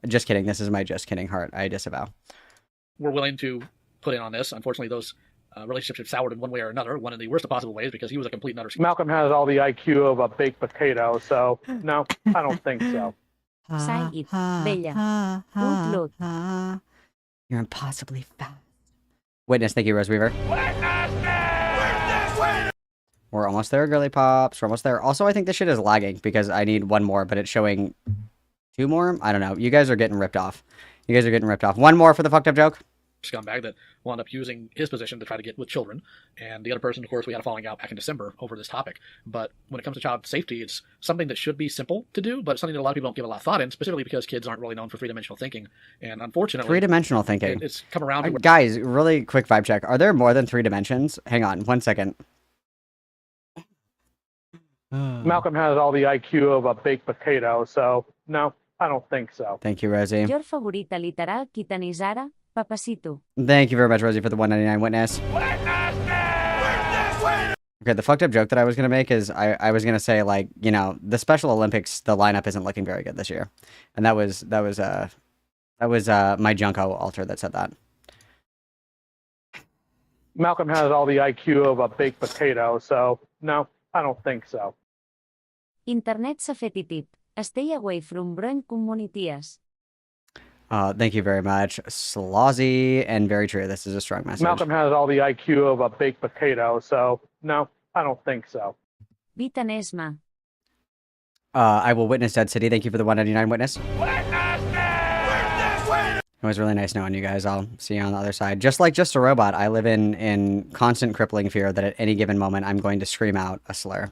Just kidding. This is my just kidding heart. I disavow. We're willing to put in on this. Unfortunately, those relationships have soured in one way or another. One in the worst of possible ways because he was a complete and utter. Malcolm has all the IQ of a baked potato, so no, I don't think so. Say it. Bella. Good luck. You're impossibly fast. Witness, thank you, Rose Weaver. We're almost there, girly pops. We're almost there. Also, I think this shit is lagging because I need 1 more, but it's showing 2 more. I don't know. You guys are getting ripped off. You guys are getting ripped off. 1 more for the fucked up joke. scumbag that wound up using his position to try to get with children. And the other person, of course, we had a falling out back in December over this topic. But when it comes to child safety, it's something that should be simple to do, but something that a lot of people don't give a lot of thought in, specifically because kids aren't really known for three-dimensional thinking. And unfortunately, three-dimensional thinking. It's come around to where... Guys, really quick vibe check. Are there more than 3 dimensions? Hang on, 1 second. Malcolm has all the IQ of a baked potato, so no, I don't think so. Thank you, Rosie. Your favorita literal qui tenis ara, papacito. Thank you very much, Rosie, for the 199 witness. Okay, the fucked up joke that I was going to make is I was going to say, like, you know, the Special Olympics, the lineup isn't looking very good this year. And that was my Junko alter that said that. Malcolm has all the IQ of a baked potato, so no, I don't think so. Internet s'ha fet i tip. Stay away from brown communities. Thank you very much, Slawzy, and very true. This is a strong message. Malcolm has all the IQ of a baked potato, so no, I don't think so. Vitanesma. I will witness Dead City. Thank you for the 199 witness. It was really nice knowing you guys. I'll see you on the other side. Just like Just a Robot, I live in constant crippling fear that at any given moment I'm going to scream out a slur.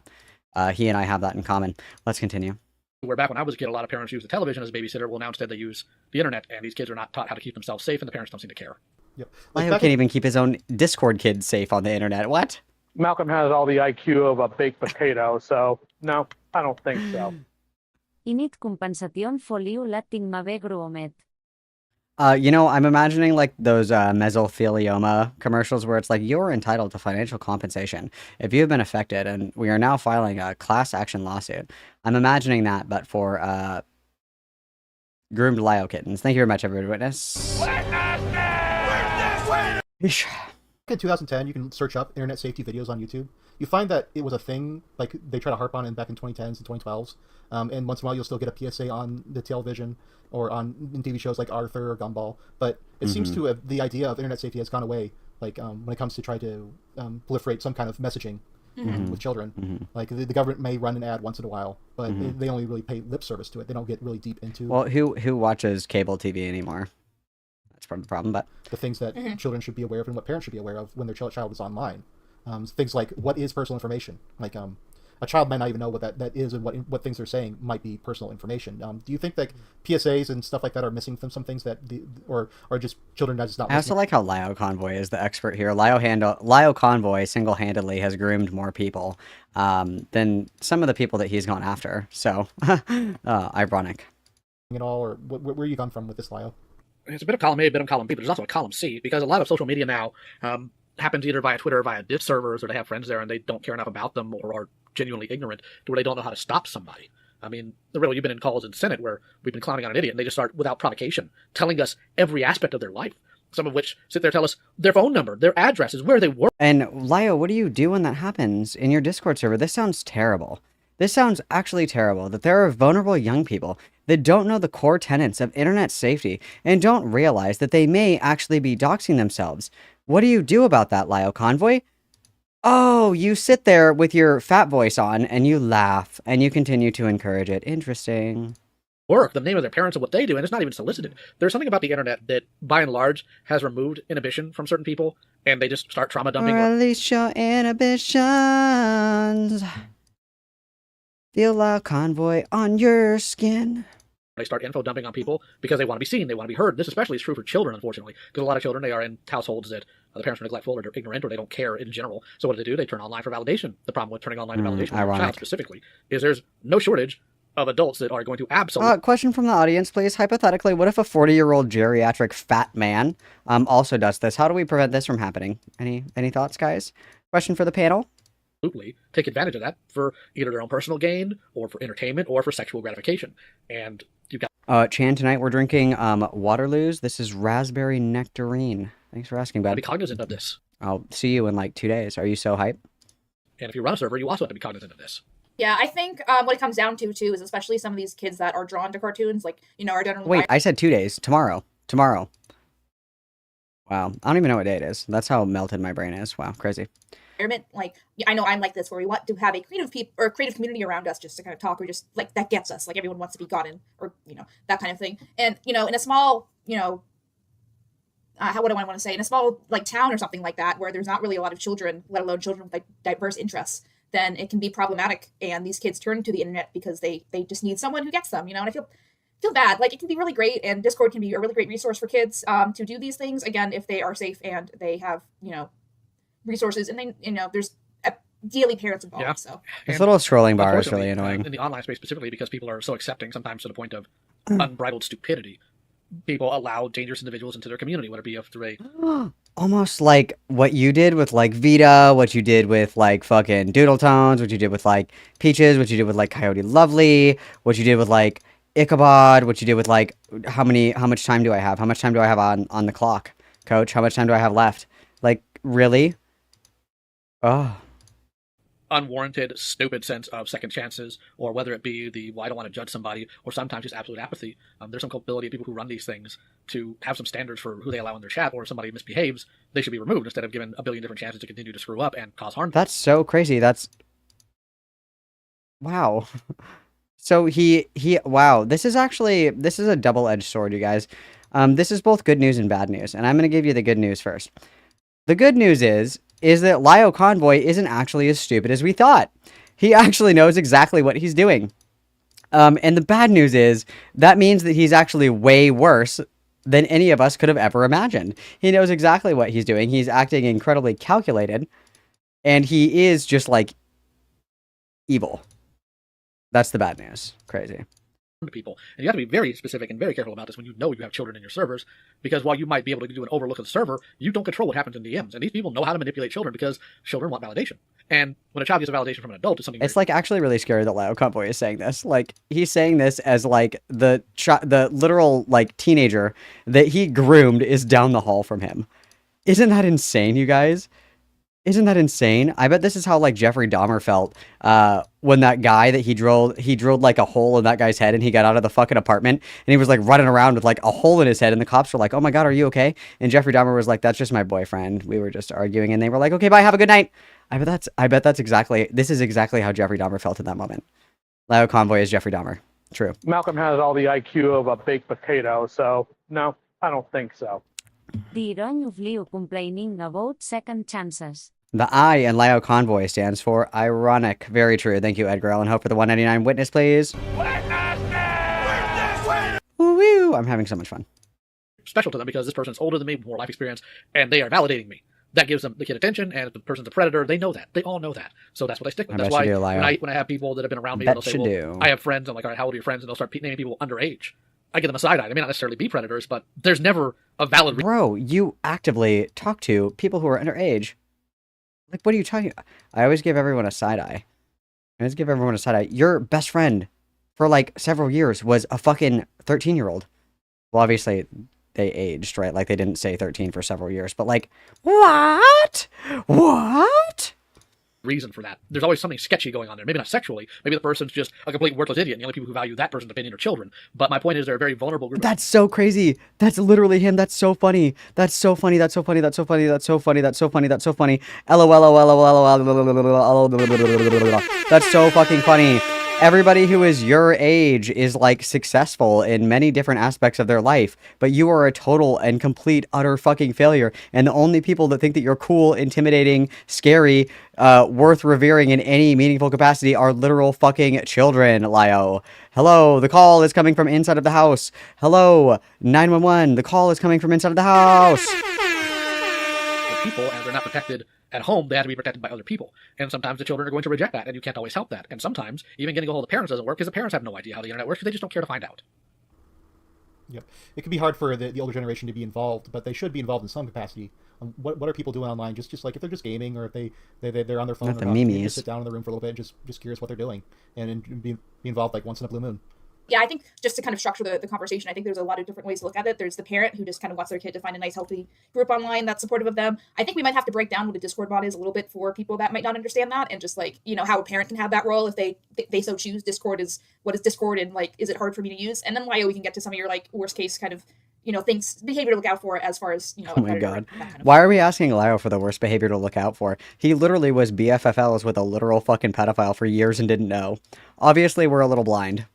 He and I have that in common. Let's continue. Where back when I was a kid, a lot of parents use the television as a babysitter. Well, now instead they use the internet, and these kids are not taught how to keep themselves safe, and the parents don't seem to care. Yep. Lio can't even keep his own Discord kids safe on the internet. What? Malcolm has all the IQ of a baked potato, so no, I don't think so. Init compensation foliu lating mave gruomet. You know, I'm imagining like those mesothelioma commercials where it's like, you're entitled to financial compensation if you have been affected, and we are now filing a class action lawsuit. I'm imagining that, but for groomed Lio kittens. Thank you very much, every witness. In 2010, you can search up internet safety videos on YouTube. You find that it was a thing, like they try to harp on it back in 2010s and 2012s. And once in a while, you'll still get a PSA on the television or in TV shows like Arthur or Gumball. But it seems to have, the idea of internet safety has gone away. Like when it comes to try to proliferate some kind of messaging with children. Like the government may run an ad once in a while, but they only really pay lip service to it. They don't get really deep into. Well, who watches cable TV anymore? That's part of the problem. But the things that children should be aware of and what parents should be aware of when their child is online. Things like what is personal information. Like a child might not even know what that is, and what things they're saying might be personal information. Do you think that PSAs and stuff like that are missing from some things that or just children just not? I also like how Lio Convoy is the expert here. Lio Convoy single-handedly has groomed more people than some of the people that he's gone after. So ironic. At all, or where you gone from with this, Lio? It's a bit of column A, a bit of column B, but there's also a column C, because a lot of social media now happens either via Twitter or via diff servers, or they have friends there and they don't care enough about them, or are genuinely ignorant to where they don't know how to stop somebody. I mean, really, you've been in calls in Senate where we've been clowning on an idiot, and they just start, without provocation, telling us every aspect of their life. Some of which sit there tell us their phone number, their addresses, where they work. And Lio, what do you do when that happens in your Discord server? This sounds terrible. This sounds actually terrible, that there are vulnerable young people that don't know the core tenets of internet safety and don't realize that they may actually be doxing themselves. What do you do about that, Lio Convoy? Oh, you sit there with your fat voice on and you laugh and you continue to encourage it. Interesting. Work, the name of their parents and what they do, and it's not even solicited. There's something about the internet that, by and large, has removed inhibition from certain people, and they just start trauma dumping. Release your inhibitions. Feel Lio Convoy on your skin. They start info dumping on people because they want to be seen, they want to be heard. This especially is true for children, unfortunately, because a lot of children, they are in households that the parents are neglectful, or they're ignorant, or they don't care in general. So what do? They turn online for validation. The problem with turning online for validation for a child specifically is there's no shortage of adults that are going to absolutely... Question from the audience, please. Hypothetically, what if a 40-year-old geriatric fat man also does this? How do we prevent this from happening? Any thoughts, guys? Question for the panel? Absolutely take advantage of that for either their own personal gain, or for entertainment, or for sexual gratification. And you've got... Chan, tonight we're drinking Waterloos. This is raspberry nectarine. Thanks for asking, bud. Be cognizant of this. I'll see you in like 2 days. Are you so hype? And if you run a server, you also have to be cognizant of this. Yeah, I think what it comes down to, too, is especially some of these kids that are drawn to cartoons, like, are generally... Wait, I said 2 days. Tomorrow. Wow. I don't even know what day it is. That's how melted my brain is. Wow, crazy. Like, I know I'm like this, where we want to have a creative community around us just to kind of talk, or just, like, that gets us. Like, everyone wants to be gotten, or, that kind of thing. And, in a small, what do I want to say, in a small like town or something like that, where there's not really a lot of children, let alone children with like diverse interests, then it can be problematic. And these kids turn to the internet because they just need someone who gets them, you know. And I feel bad. Like, it can be really great, and Discord can be a really great resource for kids to do these things, again, if they are safe and they have, you know, resources, and they, you know, there's ideally parents involved. Yeah. So This little scrolling bar is really Unfortunately, annoying. in the online space specifically, because people are so accepting, sometimes to the point of unbridled stupidity, people allow dangerous individuals into their community, whether it be through a Almost like what you did with like Vita, what you did with like fucking Doodle Tones, what you did with like Peaches, what you did with like Coyote Lovely, what you did with like Ichabod, what you did with like how much time do I have? How much time do I have on the clock, coach? How much time do I have left? Like, really? Oh. unwarranted, stupid sense of second chances, or whether it be the, well, I don't want to judge somebody, or sometimes just absolute apathy. There's some culpability of people who run these things to have some standards for who they allow in their chat, or if somebody misbehaves, they should be removed instead of given a billion different chances to continue to screw up and cause harm. That's so crazy. That's... Wow. So wow, this is a double-edged sword, you guys. This is both good news and bad news, and I'm going to give you the good news first. The good news is that Lio Convoy isn't actually as stupid as we thought. He actually knows exactly what he's doing. And the bad news is that means that he's actually way worse than any of us could have ever imagined. He knows exactly what he's doing. He's acting incredibly calculated, and he is just like evil. That's the bad news. Crazy. People, and you have to be very specific and very careful about this when you know you have children in your servers, because while you might be able to do an overlook of the server, you don't control what happens in DMs, and these people know how to manipulate children because children want validation. And when a child gets a validation from an adult, it's something. It's like actually really scary that Lio Convoy is saying this. Like, he's saying this as like the literal like teenager that he groomed is down the hall from him. Isn't that insane, you guys? Isn't that insane? I bet this is how like Jeffrey Dahmer felt when that guy that he drilled like a hole in that guy's head, and he got out of the fucking apartment, and he was like running around with like a hole in his head, and the cops were like, "Oh my God, are you okay?" And Jeffrey Dahmer was like, "That's just my boyfriend. We were just arguing." And they were like, "Okay, bye, have a good night." I bet that's exactly how Jeffrey Dahmer felt in that moment. Lio Convoy is Jeffrey Dahmer. True. Malcolm has all the IQ of a baked potato, so no, I don't think so. The irony of Leo complaining about second chances. The I in Lio Convoy stands for ironic. Very true. Thank you, Edgar Allan. Hope for the 199 witness, please. Woo! I'm having so much fun. Special to them because this person's older than me, more life experience, and they are validating me. That gives them the kid attention, and if the person's a predator, they know that. They all know that. So that's what I stick with. That's why when I have people that have been around me, they'll say, well, I have friends. I'm like, all right, how old are your friends? And they'll start naming people underage. I give them a side eye. They may not necessarily be predators, but there's never a valid... Bro, you actively talk to people who are underage. Like, what are you talking about? I always give everyone a side eye. Your best friend for like several years was a fucking 13-year-old. Well, obviously they aged, right? Like, they didn't say 13 for several years, but like, what? Reason for that. There's always something sketchy going on there. Maybe not sexually. Maybe the person's just a complete worthless idiot, and the only people who value that person's opinion are children. But my point is, they're a very vulnerable group. That's so crazy. That's literally him. That's so funny. That's so funny. LOL. That's so fucking funny. Everybody who is your age is like successful in many different aspects of their life, but you are a total and complete utter fucking failure. And the only people that think that you're cool, intimidating, scary, worth revering in any meaningful capacity are literal fucking children, Lio. Hello, the call is coming from inside of the house. Hello, 911, the call is coming from inside of the house. People, and they're not protected at home, they have to be protected by other people. And sometimes the children are going to reject that, and you can't always help that. And sometimes even getting a hold of the parents doesn't work because the parents have no idea how the internet works because they just don't care to find out. Yep. It can be hard for the older generation to be involved, but they should be involved in some capacity. What are people doing online? Just like if they're just gaming, or if they're on their phone, Not the or not, memes. just sit down in the room for a little bit and just curious what they're doing, and be involved like once in a blue moon. Yeah, I think just to kind of structure the conversation, I think there's a lot of different ways to look at it. There's the parent who just kind of wants their kid to find a nice, healthy group online that's supportive of them. I think we might have to break down what a Discord bot is a little bit for people that might not understand that, and just like, you know, how a parent can have that role if they so choose. Discord is, what is Discord, and like, is it hard for me to use? And then Lio, we can get to some of your like worst case kind of, you know, things, behavior to look out for as far as, you know. Oh my God. Why are we asking Lio for the worst behavior to look out for? He literally was BFFLs with a literal fucking pedophile for years and didn't know. Obviously, we're a little blind.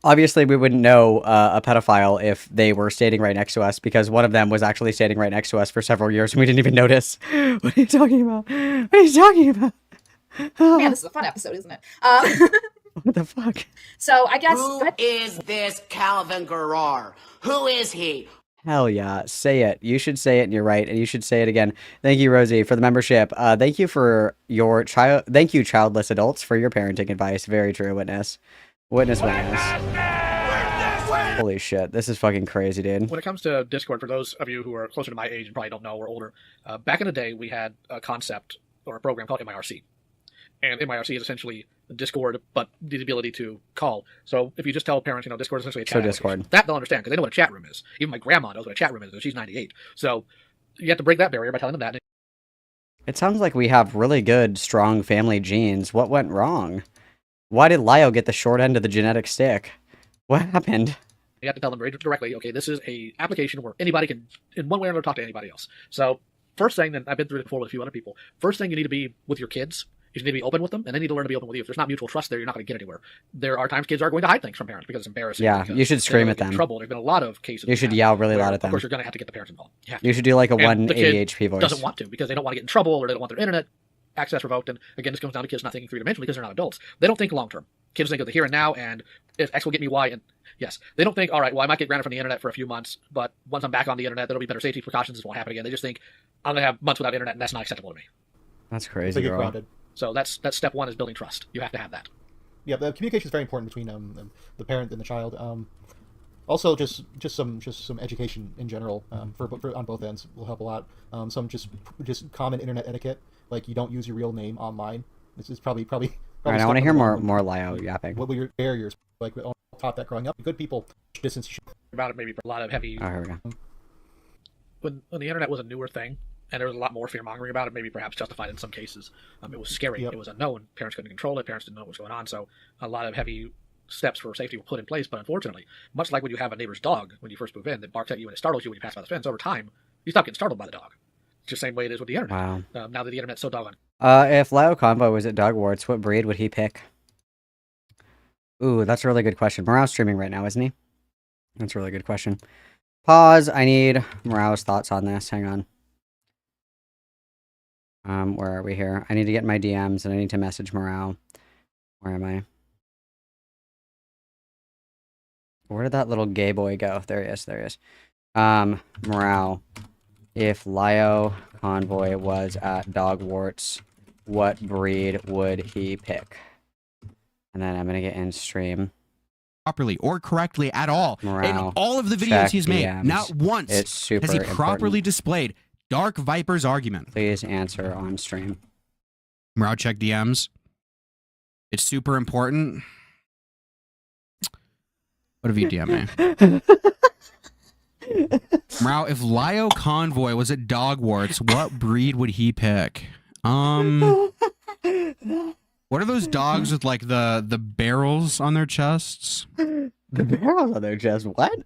Obviously, we wouldn't know a pedophile if they were standing right next to us because one of them was actually standing right next to us for several years and we didn't even notice. What are you talking about? What are you talking about? Man, this is a fun episode, isn't it? What the fuck? So I guess. Who is this Calvin Garrar? Who is he? Hell yeah. Say it. You should say it and you're right. And you should say it again. Thank you, Rosie, for the membership. Thank you for your child. Thank you, childless adults, for your parenting advice. Very true, witness. Witness. Holy shit. This is fucking crazy, dude. When it comes to Discord, for those of you who are closer to my age and probably don't know or older, back in the day, we had a concept or a program called MIRC. And MIRC is essentially Discord, but the ability to call. So if you just tell parents, Discord is essentially a chat application, that they'll understand because they know what a chat room is. Even my grandma knows what a chat room is. She's 98. So you have to break that barrier by telling them that. It sounds like we have really good, strong family genes. What went wrong? Why did Lyle get the short end of the genetic stick? What happened? You have to tell them very directly, okay, this is a application where anybody can, in one way or another, talk to anybody else. So first thing, and I've been through it before with a few other people, first thing you need to be with your kids. You need to be open with them, and they need to learn to be open with you. If there's not mutual trust there, you're not going to get anywhere. There are times kids are going to hide things from parents because it's embarrassing. Yeah, you should scream at them. Trouble. There's been a lot of cases. You should yell really loud at them. Of course, you're going to have to get the parents involved. You should do like a and 180 HP voice. Doesn't want to because they don't want to get in trouble or they don't want their internet access revoked. And again, this comes down to kids not thinking three-dimensionally because they're not adults. They don't think long term. Kids think of the here and now, and if X will get me Y, and yes, they don't think, all right, well, I might get grounded from the internet for a few months, but once I'm back on the internet, there'll be better safety precautions. This won't happen again. They just think I'm going to have months without internet, and that's not acceptable to me. That's crazy, girl. So that's step one is building trust. You have to have that. Yeah, the communication is very important between the parent and the child. Also, just some education in general for on both ends will help a lot. Some just common internet etiquette, like you don't use your real name online. This is probably. All right, I want to hear more Lyle yapping. What were your barriers? Like we all taught that growing up. Good people distance. About it maybe for a lot of heavy. Oh, here we go. When the internet was a newer thing, and there was a lot more fear-mongering about it, maybe perhaps justified in some cases. It was scary. It was unknown. Parents couldn't control it. Parents didn't know what was going on. So a lot of heavy steps for safety were put in place. But unfortunately, much like when you have a neighbor's dog when you first move in that barks at you and it startles you when you pass by the fence, over time, you stop getting startled by the dog. It's the same way it is with the internet. Wow. Now that the internet's so doggone. If Lyle Convoy was at Dogwarts, what breed would he pick? Ooh, that's a really good question. Morale's streaming right now, isn't he? That's a really good question. Pause. I need Morale's thoughts on this. Hang on. Where are we here? I need to get my DMs and I need to message Morale. Where am I? Where did that little gay boy go? There he is. There he is. Morale. If Lyle Convoy was at Dogwarts, what breed would he pick? And then I'm gonna get in stream. Properly or correctly at all. Morale. In all of the videos Check he's made, DMs. not once It's super has he properly important. displayed Dark Viper's argument. Please answer on stream. Morale, check DMs. It's super important. What have you DM me? Morale, if Lyo Convoy was at Dogwarts, what breed would he pick? What are those dogs with like the barrels on their chests? The barrels on their chest? What?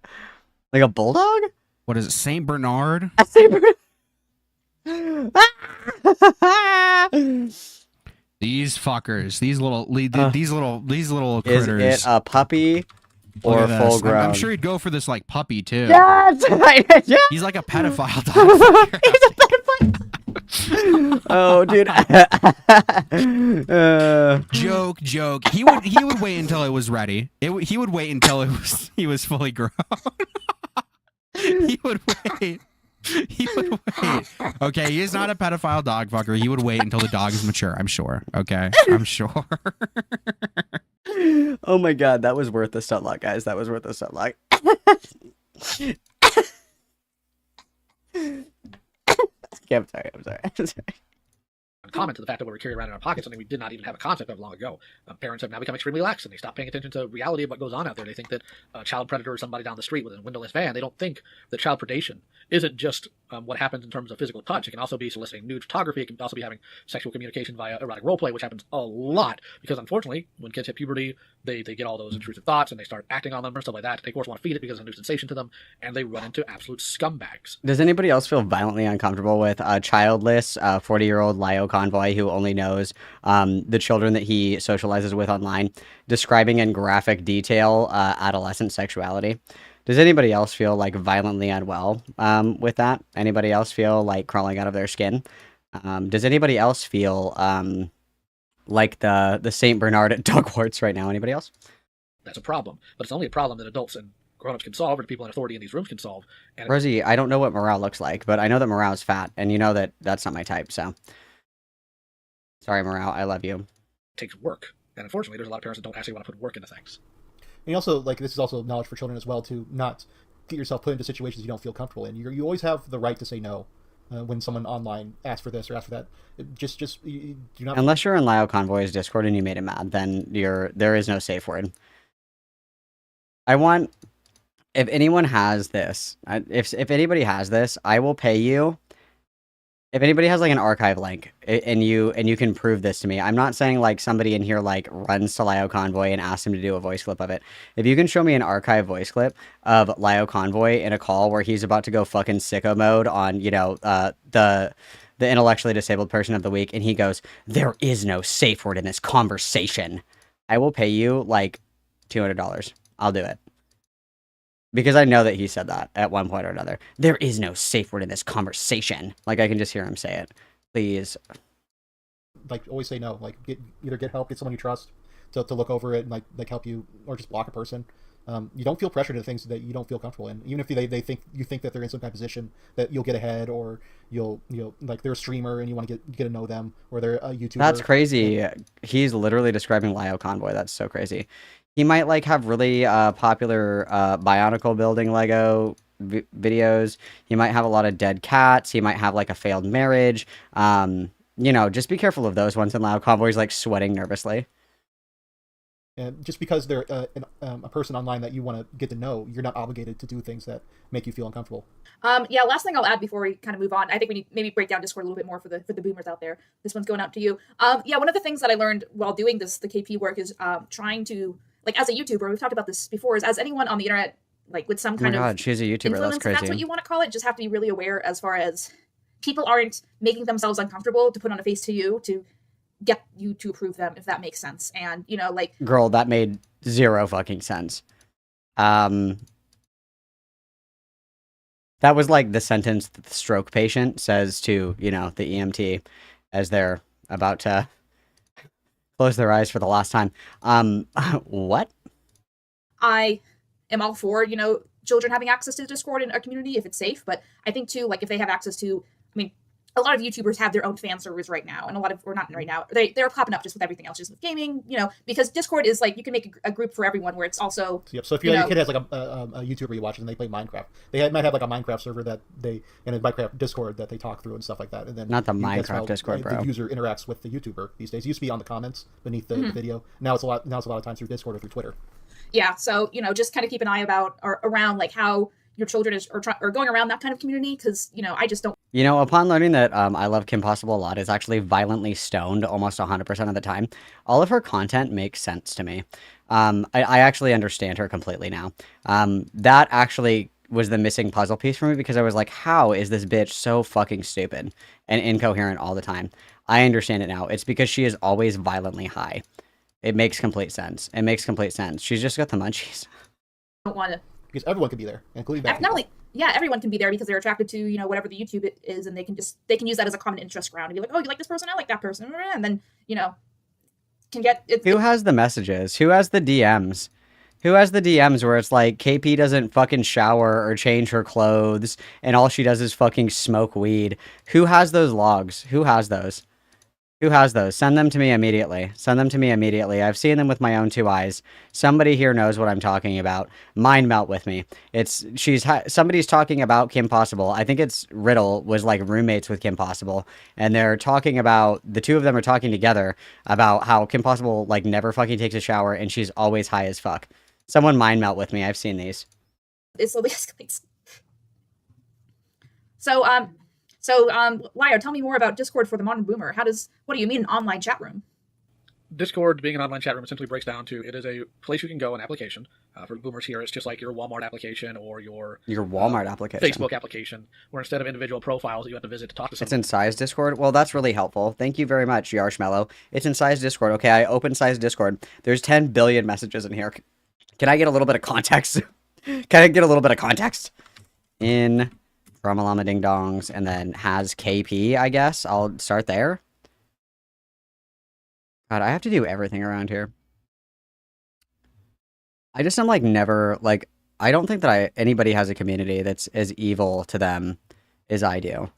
Like a bulldog? What is it? Saint Bernard? A Saint Bernard. These fuckers, these little critters. Is it a puppy or full grown? I'm sure he'd go for this like puppy too. Yes! Yeah. He's like a pedophile dog. He's a pedophile. Oh, dude. Joke. He would wait until it was ready. He would wait until he was fully grown. He would wait. Okay, he is not a pedophile dog fucker. He would wait until the dog is mature, I'm sure. Okay, I'm sure. Oh my god, that was worth the stunt lock, guys. That was worth the stunt lock. I'm sorry. Comment to the fact that we were carrying around in our pockets something we did not even have a concept of long ago. Parents have now become extremely lax and they stop paying attention to reality of what goes on out there. They think that a child predator is somebody down the street with a windowless van. They don't think that child predation isn't just what happens in terms of physical touch. It can also be soliciting nude photography. It can also be having sexual communication via erotic roleplay, which happens a lot because, unfortunately, when kids hit puberty, they get all those intrusive thoughts and they start acting on them or stuff like that. They, of course, want to feed it because it's a new sensation to them, and they run into absolute scumbags. Does anybody else feel violently uncomfortable with a childless 40-year-old Lio Convoy who only knows the children that he socializes with online, describing in graphic detail adolescent sexuality? Does anybody else feel like violently unwell with that? Anybody else feel like crawling out of their skin? Does anybody else feel like the Saint Bernard at Hogwarts right now? Anybody else? That's a problem, but it's only a problem that adults and grown-ups can solve, or the people in authority in these rooms can solve. And Rosie, I don't know what morale looks like, but I know that morale's fat, and you know that that's not my type, so. Sorry, morale, I love you. it takes work, and unfortunately, there's a lot of parents that don't actually want to put work into things. And also, like, this is also knowledge for children as well, to not get yourself put into situations you don't feel comfortable in. You always have the right to say no when someone online asks for this or asks for that. You do not. Unless you're in Lio Convoy's Discord and you made him mad, then there is no safe word. If anyone has this, if anybody has this, I will pay you. If anybody has like an archive link and you can prove this to me, I'm not saying like somebody in here like runs to Lio Convoy and asks him to do a voice clip of it. If you can show me an archive voice clip of Lio Convoy in a call where he's about to go fucking sicko mode on, you know, the intellectually disabled person of the week, and he goes, "There is no safe word in this conversation," I will pay you like $200. I'll do it. Because I know that he said that at one point or another. There is no safe word in this conversation. Like, I can just hear him say it. Please. Like, always say no. Like, either get help, get someone you trust to look over it and, like help you, or just block a person. You don't feel pressured into things that you don't feel comfortable in. Even if they think that they're in some kind of position that you'll get ahead, or you'll like they're a streamer and you want to get to know them, or they're a YouTuber. That's crazy. He's literally describing Lio Convoy. That's so crazy. He might like have really popular Bionicle building Lego videos. He might have a lot of dead cats. He might have like a failed marriage. You know, just be careful of those ones. And Lio Convoy's like sweating nervously. And just because they're a person online that you want to get to know, you're not obligated to do things that make you feel uncomfortable. Yeah, last thing I'll add before we kind of move on, I think we need maybe break down Discord a little bit more for the boomers out there. This one's going out to you. Yeah, one of the things that I learned while doing the KP work is trying to, like, as a YouTuber, we've talked about this before, is as anyone on the internet, like with some kind of she's a YouTuber. influence, That's crazy. if that's what you want to call it, just have to be really aware as far as people aren't making themselves uncomfortable to put on a face to you to get you to approve them, if that makes sense. And, you know, like... Girl, that made zero fucking sense. That was like the sentence that the stroke patient says to, you know, the EMT as they're about to close their eyes for the last time. What? I am all for, you know, children having access to Discord in our community if it's safe, but I think too, like, if they have access to, I mean, a lot of YouTubers have their own fan servers right now, and a lot of, or not right now, they're popping up just with everything else, just with gaming, you know, because Discord is like, you can make a group for everyone where it's also... Yep. So if your kid has like a YouTuber you watch and they play Minecraft, might have like a Minecraft server that and a Minecraft Discord that they talk through and stuff like that. And then not the Minecraft Discord, bro. The user interacts with the YouTuber these days. It used to be on the comments beneath the video. Now it's a lot of times through Discord or through Twitter. Yeah. So, you know, just kind of keep an eye around like how your children are going around that kind of community, because, you know, I just don't... You know, upon learning that I love Kim Possible a lot, is actually violently stoned almost 100% of the time, all of her content makes sense to me. I actually understand her completely now. That actually was the missing puzzle piece for me, because I was like, how is this bitch so fucking stupid and incoherent all the time? I understand it now. It's because she is always violently high. It makes complete sense. It makes complete sense. She's just got the munchies. I don't want to... Because everyone can be there, including that. Not only, yeah, everyone can be there because they're attracted to, you know, whatever the YouTube is, and they can use that as a common interest ground and be like, oh, you like this person, I like that person, and then, you know, can get... Who has the messages? Who has the DMs? Who has the DMs where it's like, KP doesn't fucking shower or change her clothes, and all she does is fucking smoke weed? Who has those logs? Who has those? Who has those? Send them to me immediately. Send them to me immediately. I've seen them with my own two eyes. Somebody here knows what I'm talking about. Mind melt with me. Somebody's talking about Kim Possible. I think it's Riddle was like roommates with Kim Possible, and they're talking about, the two of them are talking together about how Kim Possible like never fucking takes a shower and she's always high as fuck. Someone mind melt with me. I've seen these. It slowly escalates. Lio, tell me more about Discord for the modern boomer. What do you mean an online chat room? Discord, being an online chat room, essentially breaks down to it is a place you can go, an application. For the boomers here, it's just like your Walmart application or your Walmart application, Facebook application, where instead of individual profiles that you have to visit to talk to someone. It's in Size Discord. Well, that's really helpful. Thank you very much, Yarshmellow. It's in Size Discord. Okay, I opened Size Discord. There's 10 billion messages in here. Can I get a little bit of context? Can I get a little bit of context? In Ramalama Ding Dongs, and then has KP, I guess. I'll start there. God, I have to do everything around here. I just am like never, like, I don't think that anybody has a community that's as evil to them as I do.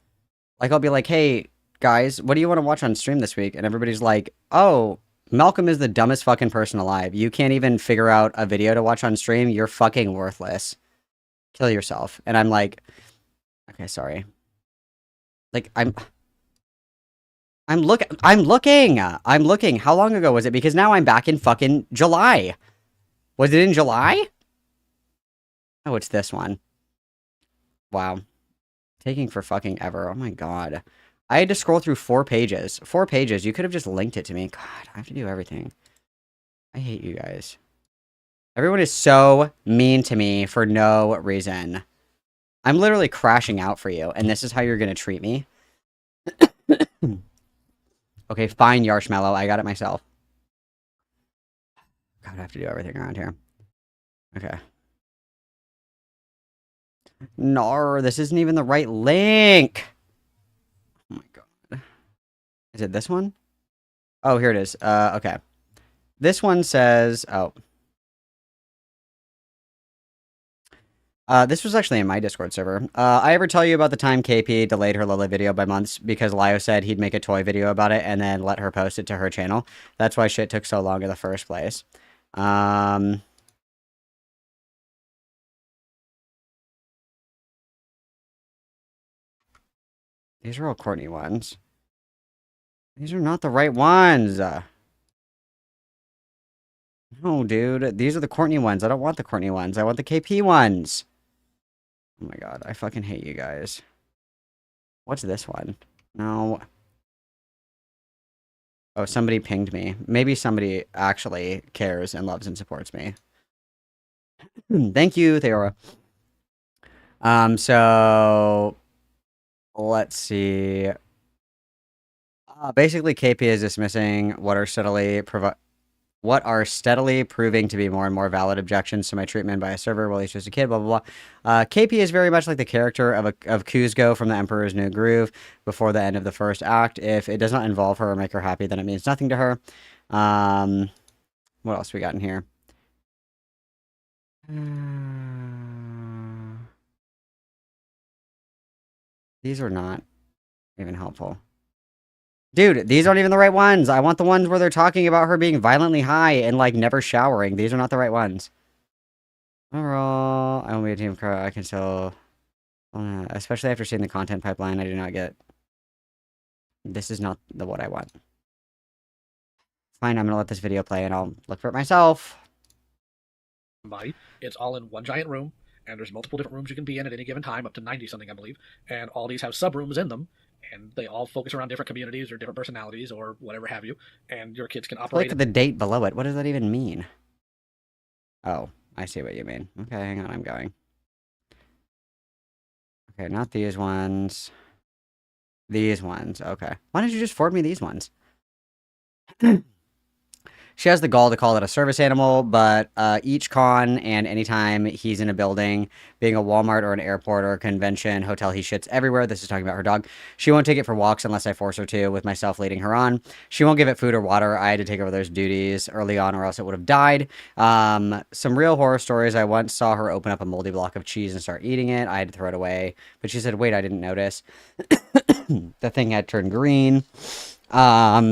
Like, I'll be like, hey, guys, what do you want to watch on stream this week? And everybody's like, oh, Malcolm is the dumbest fucking person alive. You can't even figure out a video to watch on stream. You're fucking worthless. Kill yourself. And I'm like, okay, sorry. Like, I'm looking. How long ago was it? Because now I'm back in fucking July. Was it in July? Oh, it's this one. Wow. Taking for fucking ever. Oh my god. I had to scroll through 4 pages. 4 pages. You could have just linked it to me. God, I have to do everything. I hate you guys. Everyone is so mean to me for no reason. I'm literally crashing out for you, and this is how you're gonna treat me? Okay, fine, Yarshmellow. I got it myself. God, I have to do everything around here. Okay. No, this isn't even the right link. Oh my god. Is it this one? Oh, here it is. Okay. This one says... Oh. This was actually in my Discord server. I ever tell you about the time KP delayed her Lily video by months because Lio said he'd make a toy video about it and then let her post it to her channel? That's why shit took so long in the first place. These are all Courtney ones. These are not the right ones. No, dude. These are the Courtney ones. I don't want the Courtney ones. I want the KP ones. Oh my god. I fucking hate you guys. What's this one? No. Oh, somebody pinged me. Maybe somebody actually cares and loves and supports me. Thank you, Theora. So... Let's see. Basically, KP is dismissing what are steadily proving to be more and more valid objections to my treatment by a server while he's just a kid, blah, blah, blah. KP is very much like the character of Kuzco from The Emperor's New Groove before the end of the first act. If it does not involve her or make her happy, then it means nothing to her. What else we got in here? These are not even helpful. Dude, these aren't even the right ones. I want the ones where they're talking about her being violently high and, like, never showering. These are not the right ones. Overall, I won't be a team crow. I can still... especially after seeing the content pipeline, I do not get... This is not what I want. Fine, I'm gonna let this video play and I'll look for it myself. It's all in one giant room, and there's multiple different rooms you can be in at any given time, up to 90-something, I believe, and all these have sub-rooms in them, and they all focus around different communities or different personalities or whatever have you, and your kids can operate... Look at the date below it. What does that even mean? Oh, I see what you mean. Okay, hang on, I'm going. Okay, not these ones. These ones, okay. Why don't you just forward me these ones? She has the gall to call it a service animal, but each con and anytime he's in a building, being a Walmart or an airport or a convention, hotel, he shits everywhere. This is talking about her dog. She won't take it for walks unless I force her to, with myself leading her on. She won't give it food or water. I had to take over those duties early on or else it would have died. Some real horror stories. I once saw her open up a moldy block of cheese and start eating it. I had to throw it away, but she said, wait, I didn't notice. The thing had turned green.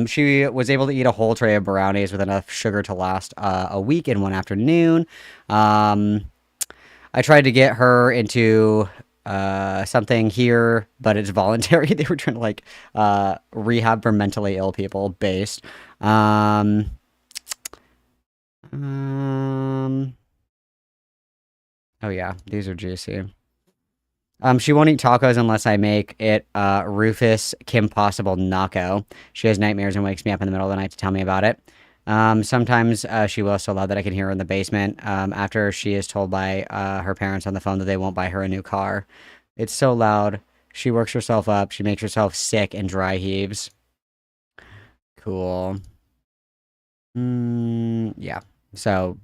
She was able to eat a whole tray of brownies with enough sugar to last a week in one afternoon. I tried to get her into something here, but it's voluntary. They were trying to like rehab for mentally ill people based. Oh yeah, these are juicy. She won't eat tacos unless I make it Rufus Kim Possible Naco. She has nightmares and wakes me up in the middle of the night to tell me about it. Sometimes she will so loud that I can hear her in the basement after she is told by her parents on the phone that they won't buy her a new car. It's so loud. She works herself up. She makes herself sick and dry heaves. Cool. Yeah. So,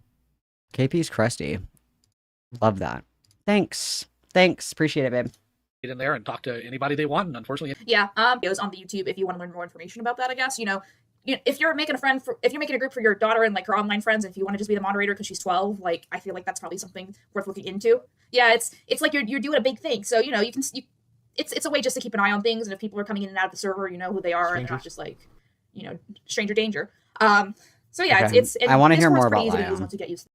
KP's crusty. Love that. Thanks. Appreciate it, babe. Get in there and talk to anybody they want, and unfortunately, Yeah, goes on the YouTube if you want to learn more information about that. I guess if you're making if you're making a group for your daughter and like her online friends, if you want to just be the moderator because she's 12, like I feel like that's probably something worth looking into. Yeah, it's like you're doing a big thing, so it's a way just to keep an eye on things, and if people are coming in and out of the server, you know who they are, and they're not just like stranger danger. So yeah, Okay. it's I want to hear more pretty about easy to use Lio. once you get used.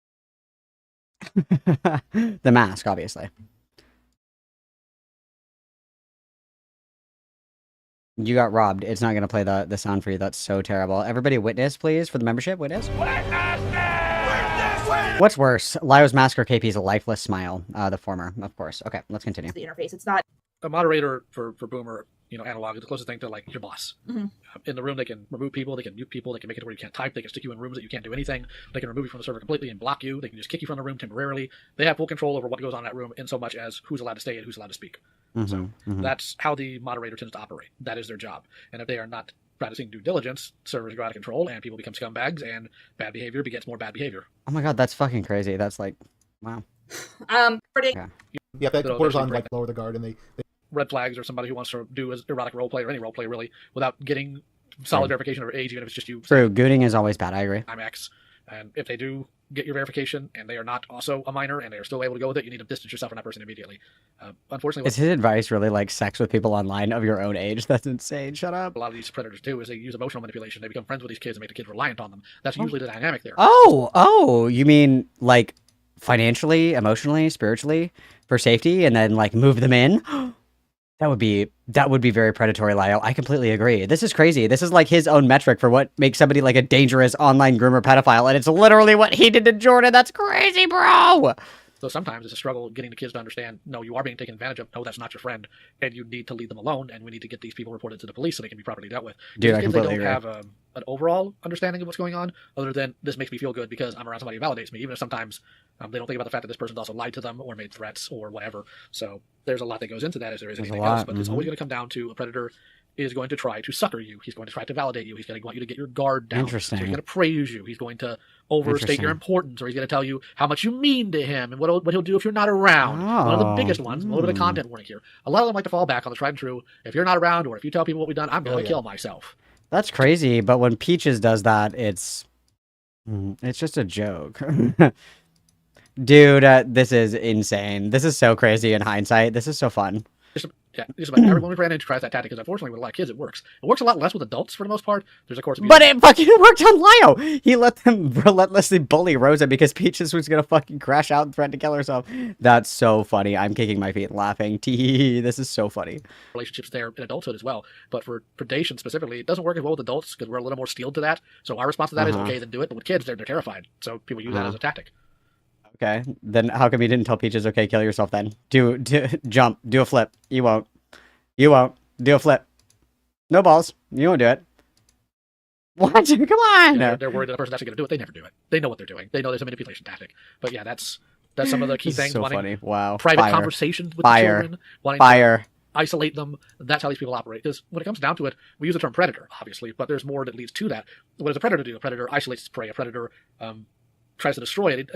The mask, obviously. You got robbed. It's not going to play the sound for you. That's so terrible. Everybody witness, please, for the membership. Witness. What's worse, Lio's mask or KP's lifeless smile? The former, of course. Okay, let's continue. The interface, it's not a moderator for Boomer, analog is the closest thing to like your boss. In the room, they can remove people, they can mute people, they can make it where you can't type, they can stick you in rooms that you can't do anything, they can remove you from the server completely and block you, they can just kick you from the room temporarily. They have full control over what goes on in that room in so much as who's allowed to stay and who's allowed to speak. That's how the moderator tends to operate. That is their job. And if they are not practicing due diligence, servers go out of control and people become scumbags, and bad behavior begets more bad behavior. Oh my god, that's fucking crazy. That's like, wow. Pretty. Yeah, that borders on like lower the guard, and they red flags or somebody who wants to do as erotic roleplay or any roleplay really without getting solid verification of her age, even if it's just you. True, gooning is always bad. I agree. I'm X, and if they do get your verification and they are not also a minor and they are still able to go with it, you need to distance yourself from that person immediately. Unfortunately, Is his advice really like sex with people online of your own age? That's insane. Shut up. a lot of these predators do is they use emotional manipulation. They become friends with these kids and make the kids reliant on them. That's usually the dynamic there. Oh, you mean like financially, emotionally, spiritually for safety, and then like move them in? That would be very predatory, Lio. I completely agree. This is crazy. This is like his own metric for what makes somebody like a dangerous online groomer pedophile, and it's literally what he did to Jordan. That's crazy, bro. So sometimes it's a struggle getting the kids to understand, no, you are being taken advantage of. No, that's not your friend, and you need to leave them alone. And we need to get these people reported to the police so they can be properly dealt with. Dude, I These kids, they completely don't agree. have an overall understanding of what's going on, other than this makes me feel good because I'm around somebody who validates me. Even if sometimes they don't think about the fact that this person's also lied to them or made threats or whatever. So there's a lot that goes into that, as there is There's a anything lot, else. But it's always going to come down to a predator is going to try to sucker you. He's going to try to validate you. He's going to want you to get your guard down. Interesting. So he's going to praise you. He's going to overstate your Interesting. importance, or he's going to tell you how much you mean to him and what he'll do if you're not around. One of the biggest ones, a little bit of content warning here. A lot of them like to fall back on the tried and true. If you're not around, or if you tell people what we've done, I'm going to kill myself. That's crazy. But when Peaches does that, it's just a joke. Dude, this is insane. This is so crazy in hindsight. This is so fun. Just about everyone we ran into tries that tactic, because unfortunately with a lot of kids it works. It works a lot less with adults for the most part. There's of course But it fucking worked on Lio. He let them relentlessly bully Rosa because Peaches was gonna fucking crash out and threaten to kill herself. That's so funny. I'm kicking my feet and laughing. Tee, this is so funny. relationships there in adulthood as well. But for predation specifically, it doesn't work as well with adults because we're a little more steeled to that. So our response to that is okay, then do it. But with kids, they're terrified. So people use that as a tactic. Okay, then how come you didn't tell Peaches, okay, kill yourself then? Do jump, do a flip. You won't. You won't. Do a flip. No balls. You won't do it. What? Come on. They're worried that a person's actually going to do it. They never do it. They know what they're doing. They know there's a manipulation tactic. But yeah, that's some of the key This is things. so wanting funny. Wow. Private Fire. conversations with Fire. the children. Wanting Fire. to isolate them. That's how these people operate. Because when it comes down to it, we use the term predator, obviously, but there's more that leads to that. What does a predator do? A predator isolates its prey. A predator tries to destroy it.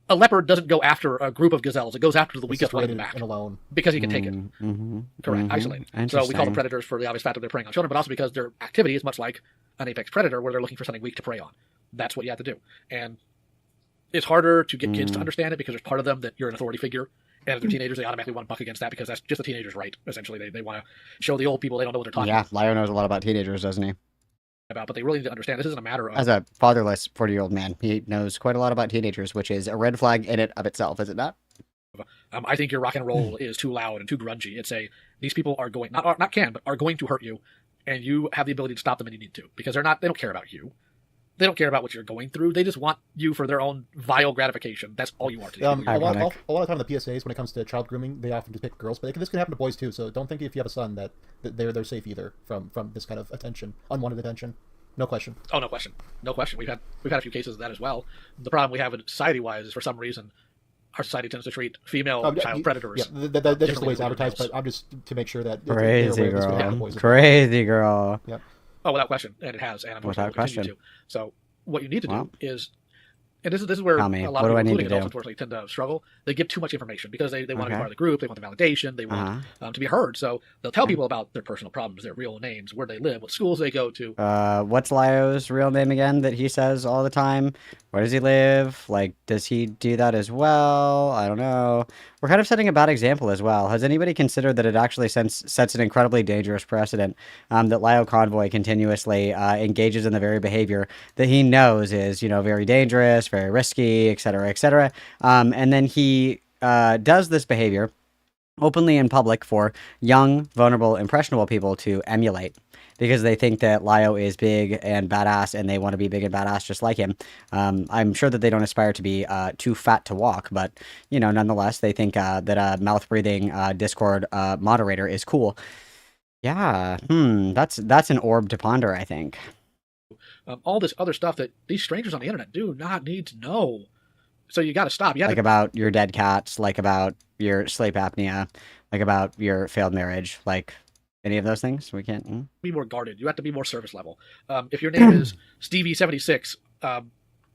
A leopard doesn't go after a group of gazelles. It goes after the weakest one in the pack. And alone. Because he can take it. Correct. Isolated. So we call them predators for the obvious fact that they're preying on children, but also because their activity is much like an apex predator where they're looking for something weak to prey on. That's what you have to do. And it's harder to get kids to understand it because there's part of them that you're an authority figure. And if they're teenagers, they automatically want to buck against that because that's just the teenager's right. Essentially, they want to show the old people they don't know what they're talking Yeah, Lio knows a lot about teenagers, doesn't he? about, but they really need to understand this isn't a matter of... As a fatherless 40-year-old man, he knows quite a lot about teenagers, which is a red flag in it of itself, is it not? I think your rock and roll is too loud and too grungy. It's these people are going, but are going to hurt you, and you have the ability to stop them and you need to, because they don't care about you. They don't care about what you're going through. They just want you for their own vile gratification. That's all you are to do. A lot of time the PSAs, when it comes to child grooming, they often just pick girls, but this can happen to boys too. So don't think if you have a son that they're safe either from this kind of attention, unwanted attention. No question. Oh, no question. No question. We've had a few cases of that as well. The problem we have society-wise is, for some reason, our society tends to treat female child predators. Yeah, that's just the way it's advertised. But I'm just to make sure that crazy girl, crazy girl. Yep. Oh, without question, and it has, and without question. To. So what you need to do is, and this is where a lot of people, including adults, unfortunately, tend to struggle. They give too much information because they want to be part of the group. They want the validation. They want to be heard. So they'll tell people about their personal problems, their real names, where they live, what schools they go to. What's Lyo's real name again that he says all the time? Where does he live? Like, does he do that as well? I don't know. We're kind of setting a bad example as well. Has anybody considered that it actually sets an incredibly dangerous precedent that Lyo Convoy continuously engages in the very behavior that he knows is, very dangerous, very risky, etc., etc. And then he does this behavior openly in public for young, vulnerable, impressionable people to emulate, because they think that Lyo is big and badass and they want to be big and badass just like him. I'm sure that they don't aspire to be too fat to walk, but, nonetheless, they think that a mouth-breathing Discord moderator is cool. Yeah, that's an orb to ponder, I think. All this other stuff that these strangers on the internet do not need to know. So you got to stop. Like about your dead cats, like about your sleep apnea, like about your failed marriage, like any of those things. We can't be more guarded. You have to be more service level. If your name is Stevie76,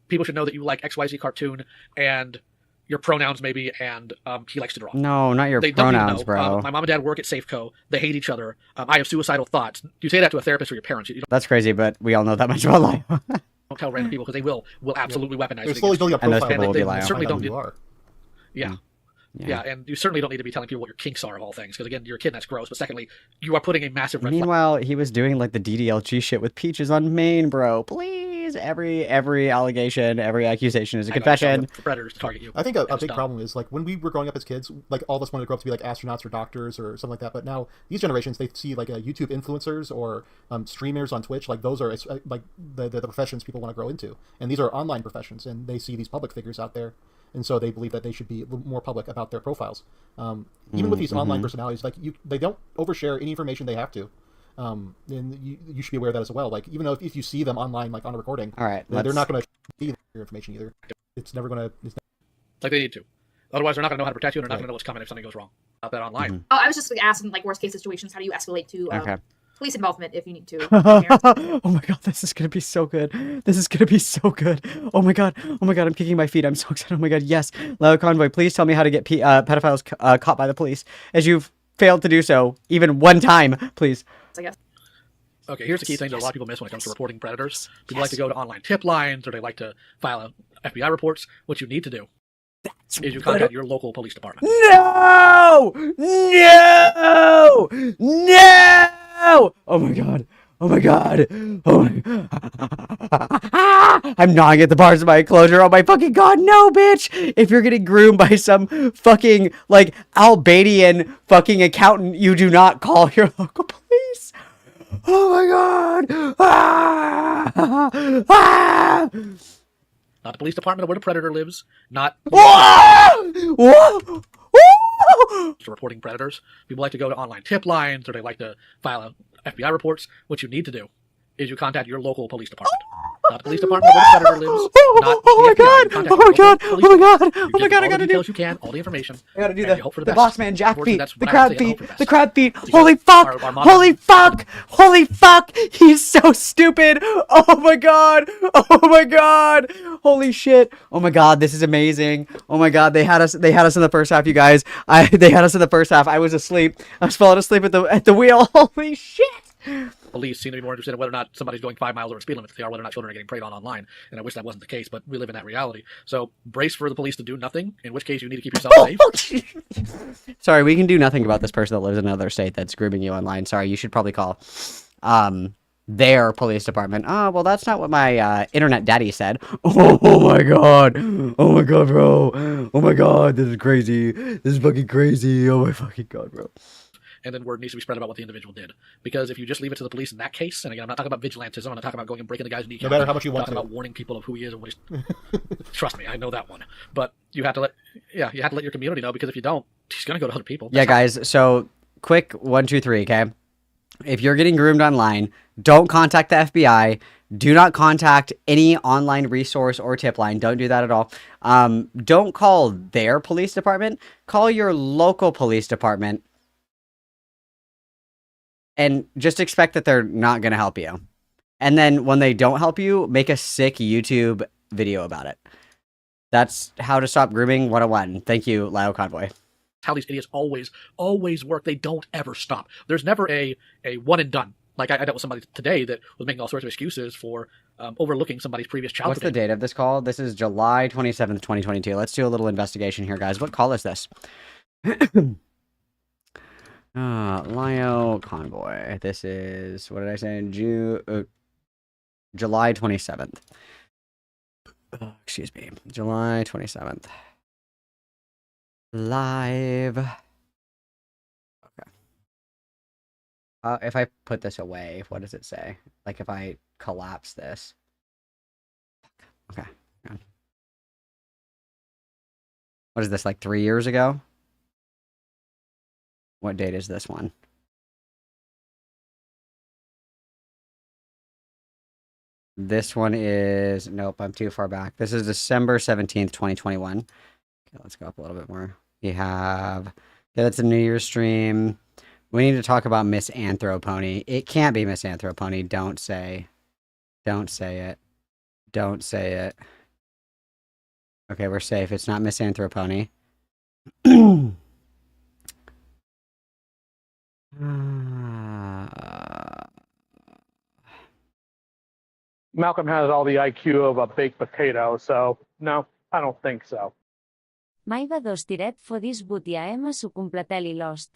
people should know that you like XYZ cartoon and your pronouns maybe, and he likes to draw. No, not your pronouns, bro. My mom and dad work at Safeco. They hate each other. I have suicidal thoughts. You say that to a therapist or your parents. That's crazy, but we all know that much about Lyo. Don't tell random people, because they will absolutely weaponize it. Slowly building a profile. And they Lyo. certainly don't. Yeah. Yeah, and you certainly don't need to be telling people what your kinks are of all things, because again, you're a kid, that's gross. But secondly, you are putting a massive red Meanwhile, he was doing like the DDLG shit with Peaches on Maine, bro. Please, every allegation, every accusation is a confession. For predators to target you. I think a big problem is, like, when we were growing up as kids, like, all of us wanted to grow up to be like astronauts or doctors or something like that. But now these generations, they see like YouTube influencers or streamers on Twitch. Like, those are like the professions people want to grow into, and these are online professions, and they see these public figures out there. And so they believe that they should be more public about their profiles. Even with these online personalities, like they don't overshare any information they have to. And you should be aware of that as well. Like, even though if you see them online, like on a recording, all right, they're not going to see your information either. It's never going to. Like, they need to. Otherwise, they're not going to know how to protect you, and they're not going to know what's coming if something goes wrong about that online. Oh, I was just asking, like, worst case situations, how do you escalate to police involvement if you need to? Oh my god, this is gonna be so good. This is gonna be so good. Oh my god, I'm kicking my feet. I'm so excited. Oh my god, yes. Lyo Convoy, please tell me how to get pedophiles caught by the police, as you've failed to do so even one time, please. I guess. Okay, here's the key thing that a lot of people miss when it comes to reporting predators. People like to go to online tip lines, or they like to file FBI reports. What you need to do is you contact your local police department. No! No! No! Oh my god. Oh my god. Oh my I'm gnawing at the bars of my enclosure. Oh my fucking god. No, bitch. If you're getting groomed by some fucking, like, Albanian fucking accountant, you do not call your local police. Oh my god. Not the police department of where the predator lives. Not reporting predators. People like to go to online tip lines, or they like to file FBI reports. What you need to do is you contact your local police department. Not the police department where the predator lives. Not oh my god! Oh my god! Oh my god! Oh my god! I gotta do. You can all the information. I gotta do the boss man jack feet, the crab feet, the crab feet. Holy fuck! Holy fuck! Holy fuck! He's so stupid! Oh my god! Oh my god! Holy shit! Oh my god! This is amazing! Oh my god! They had us in the first half, you guys. They had us in the first half. I was asleep. I was falling asleep at the wheel. Holy shit! Police seem to be more interested in whether or not somebody's going 5 miles over the speed limit than they are whether or not children are getting preyed on online. And I wish that wasn't the case, but we live in that reality. So brace for the police to do nothing, in which case you need to keep yourself safe. Sorry, we can do nothing about this person that lives in another state that's grooming you online. Sorry, you should probably call their police department. Oh, well, that's not what my internet daddy said. Oh my god. Oh my god, bro. Oh my god, this is crazy. This is fucking crazy. Oh my fucking god, bro. and then word needs to be spread about what the individual did. Because if you just leave it to the police in that case, and again, I'm not talking about vigilantism, I'm not talking about going and breaking the guy's kneecap. No matter how much you want talking to. about warning people of who he is and what he's. Trust me, I know that one. But you have to let your community know, because if you don't, he's going to go to other people. Yeah, guys. So quick 1, 2, 3. Okay. If you're getting groomed online, don't contact the FBI. Do not contact any online resource or tip line. Don't do that at all. Don't call their police department. Call your local police department. And just expect that they're not going to help you. And then when they don't help you, make a sick YouTube video about it. That's how to stop grooming 101. Thank you, Lyle Convoy. How these idiots always work. They don't ever stop. There's never a one and done. Like I dealt with somebody today that was making all sorts of excuses for overlooking somebody's previous child. What's the date of this call? This is July 27th, 2022. Let's do a little investigation here, guys. What call is this? Lyle Convoy. This is, what did I say? July 27th. Excuse me. July 27th. Live. Okay. If I put this away, what does it say? Like if I collapse this. Okay. What is this, like 3 years ago? What date is this one? This one is, nope, I'm too far back. This is December 17th, 2021. Okay, let's go up a little bit more. We have, yeah, that's a New Year's stream. We need to talk about Miss Anthropony. It can't be Miss Anthropony. Don't say it. Don't say it. Okay, we're safe. It's not Miss Anthropony. Malcolm has all the IQ of a baked potato, so no, I don't think so. Maiva dos tiret fodis butia Emma su completely lost.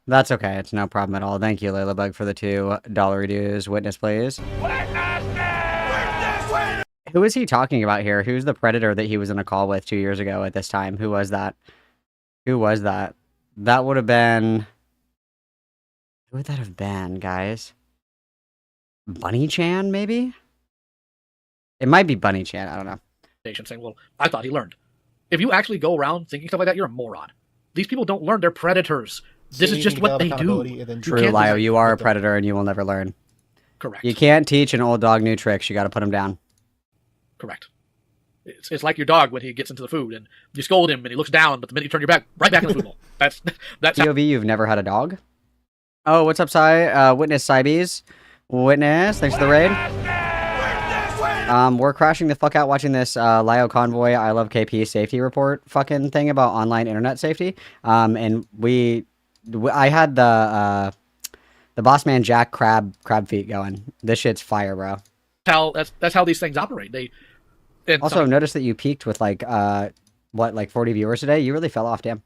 That's okay. It's no problem at all. Thank you, Layla Bug, for the $2 dues. Witness, please. Who is he talking about here? Who's the predator that he was in a call with 2 years ago at this time? Who was that? Who was that? That would have been... Who would that have been, guys? Bunny Chan, maybe? It might be Bunny Chan. I don't know. Saying, well, I thought he learned. If you actually go around thinking stuff like that, you're a moron. These people don't learn. They're predators. This is just what they do. True, Lio. You are a predator and you will never learn. Correct. You can't teach an old dog new tricks. You got to put him down. Correct. It's like your dog when he gets into the food and you scold him and he looks down, but the minute you turn your back, right back in the food bowl. That's POV, you've never had a dog? Oh, what's up, Cy? Witness, Cybees. Witness, thanks for the raid. We're crashing the fuck out watching this Lio Convoy I Love KP safety report fucking thing about online internet safety. And I had the boss man Jack crab feet going. This shit's fire, bro. That's how these things operate. Also, notice that you peaked with like 40 viewers today. You really fell off, damn.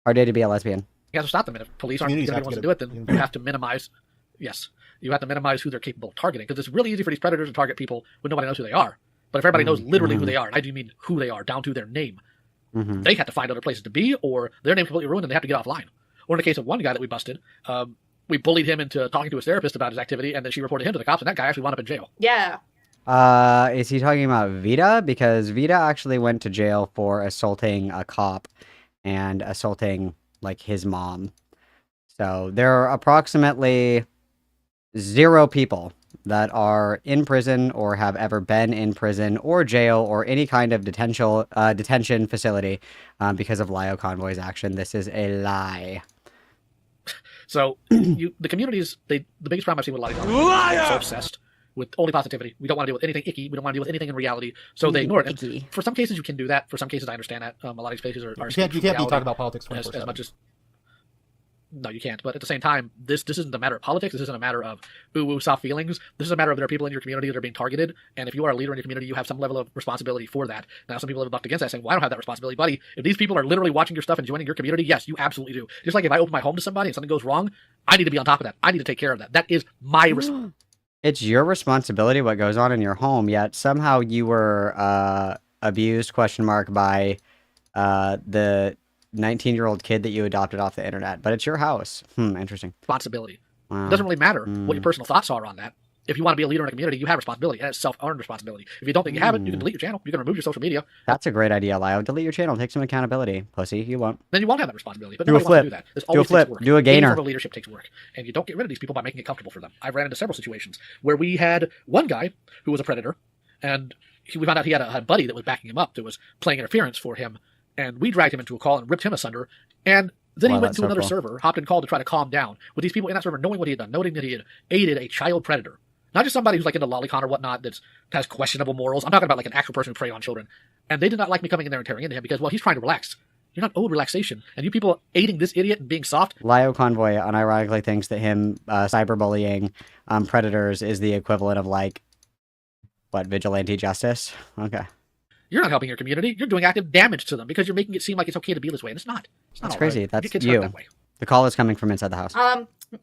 Hard day to be a lesbian. You have to stop them. And if police aren't going to be ones to do it, then you have to minimize. Yes, you have to minimize who they're capable of targeting, because it's really easy for these predators to target people when nobody knows who they are. But if everybody knows literally who they are, and I do mean who they are, down to their name, they have to find other places to be, or their name's completely ruined and they have to get offline. Or in the case of one guy that we busted, we bullied him into talking to his therapist about his activity, and then she reported him to the cops, and that guy actually wound up in jail. Yeah. Is he talking about Vita? Because Vita actually went to jail for assaulting a cop and assaulting, like, his mom. So there are approximately 0 people that are in prison or have ever been in prison or jail or any kind of detention facility because of Lio Convoy's action. This is a lie. So the communities, the biggest problem I've seen with a lot of these are so obsessed with only positivity. We don't want to deal with anything icky. We don't want to deal with anything in reality. So they ignore it. And for some cases, you can do that. For some cases, I understand that. A lot of these places are you can't be talking about politics 24/7. As much as... No, you can't. But at the same time, this isn't a matter of politics. This isn't a matter of ooh, soft feelings. This is a matter of there are people in your community that are being targeted. And if you are a leader in your community, you have some level of responsibility for that. Now, some people have bucked against that, saying, well, I don't have that responsibility. Buddy, if these people are literally watching your stuff and joining your community, yes, you absolutely do. Just like if I open my home to somebody and something goes wrong, I need to be on top of that. I need to take care of that. That is my responsibility. It's your responsibility what goes on in your home, yet somehow you were abused, by the 19-year-old kid that you adopted off the internet, but it's your house. Interesting. Responsibility. Wow. It doesn't really matter what your personal thoughts are on that. If you want to be a leader in a community, you have responsibility, and it's self-earned responsibility. If you don't think you have it, you can delete your channel. You can remove your social media. That's a great idea, Lio. Delete your channel. Take some accountability, pussy. You won't. Then you won't have that responsibility. But Do a nobody wants to flip. do that. This Do a always flip. takes work. Do a Any gainer. form of leadership takes work, and you don't get rid of these people by making it comfortable for them. I've ran into several situations where we had one guy who was a predator, and we found out he had a buddy that was backing him up that was playing interference for him, and we dragged him into a call and ripped him asunder. And then he Wow, went that's to so another cool. server, hopped in call to try to calm down with these people in that server, knowing what he had done, noting that he had aided a child predator. Not just somebody who's like into lolicon or whatnot that has questionable morals. I'm talking about like an actual person who preyed on children. And they did not like me coming in there and tearing into him because, well, he's trying to relax. You're not owed relaxation. And you people aiding this idiot and being soft. Lio Convoy unironically thinks that him cyberbullying predators is the equivalent of like, what, vigilante justice? Okay. You're not helping your community. You're doing active damage to them because you're making it seem like it's okay to be this way. And it's not. It's not That's all crazy. right. That's Get kids hurt you. that way. The call is coming from inside the house.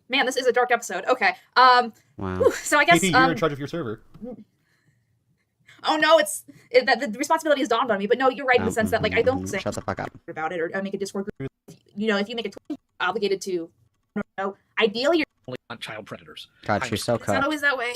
Man, this is a dark episode. Okay. Wow. Whew, so I guess KP, you're in charge of your server. Oh no, that the responsibility has dawned on me. But no, you're right in the sense that like I don't say Shut the fuck up. about it or make a Discord group. You know, if you make a Twitter, obligated to, I don't know. Ideally, you're Only on child predators. God, she's so it's not cut. always that way.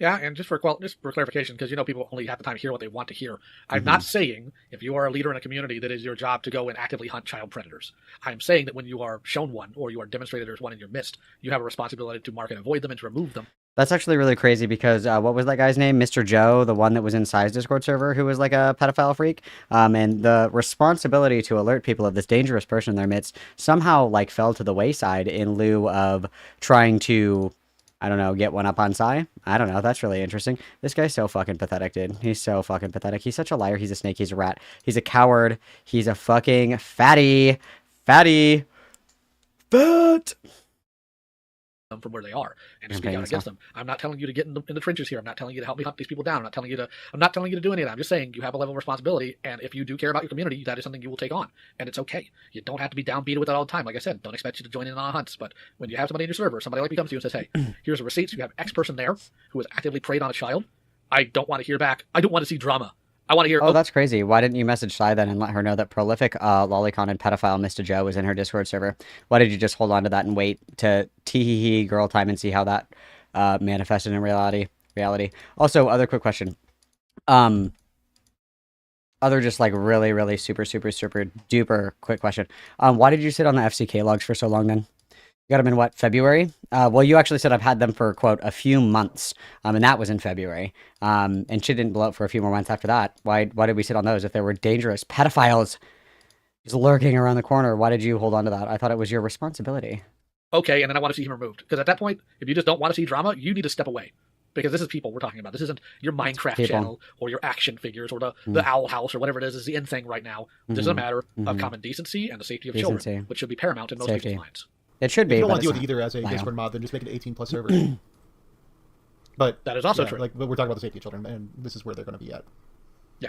Yeah, and just for clarification, because people only have the time to hear what they want to hear. I'm not saying if you are a leader in a community that it is your job to go and actively hunt child predators. I'm saying that when you are shown one or you are demonstrated there's one in your midst, you have a responsibility to mark and avoid them and to remove them. That's actually really crazy because what was that guy's name? Mr. Joe, the one that was in Sai's Discord server who was like a pedophile freak. And the responsibility to alert people of this dangerous person in their midst somehow like fell to the wayside in lieu of trying to, I don't know, get one up on Sai. I don't know. That's really interesting. This guy's so fucking pathetic, dude. He's so fucking pathetic. He's such a liar. He's a snake. He's a rat. He's a coward. He's a fucking fatty. Fatty. Fat. Them from where they are and I'm speak paying out this against off. them. I'm not telling you to get in the trenches here. I'm not telling you to help me hunt these people down. I'm not telling you to do any of that. I'm just saying you have a level of responsibility, and if you do care about your community, that is something you will take on, and it's okay. You don't have to be downbeat with it all the time. Like I said, don't expect you to join in on hunts, but when you have somebody in your server, somebody like me comes to you and says, "Hey, here's the receipts. You have X person there who has actively preyed on a child." I don't want to hear back. I don't want to see drama. I want to hear. Oh, that's crazy. Why didn't you message Sai then and let her know that prolific lolicon and pedophile Mr. Joe was in her Discord server? Why did you just hold on to that and wait to tee-hee-hee girl time and see how that manifested in reality? Also, other quick question. Other just like really, really super duper quick question. Why did you sit on the FCK logs for so long then? You got them in what, February? Well, you actually said I've had them for, quote, a few months, and that was in February. And shit didn't blow up for a few more months after that. Why did we sit on those if there were dangerous pedophiles just lurking around the corner? Why did you hold on to that? I thought it was your responsibility. Okay, and then I want to see him removed. Because at that point, if you just don't want to see drama, you need to step away. Because this is people we're talking about. This isn't your Minecraft people. channel or your action figures or the Owl House or whatever it is the in thing right now. This is a matter of common decency and the safety of children, which should be paramount in most Safety. people's minds. It should be. If you don't but want to deal it's with either as a not. Discord mod, then just make it an 18+ server. But that is also yeah, true. Like, but we're talking about the safety of children, and this is where they're going to be at. Yeah.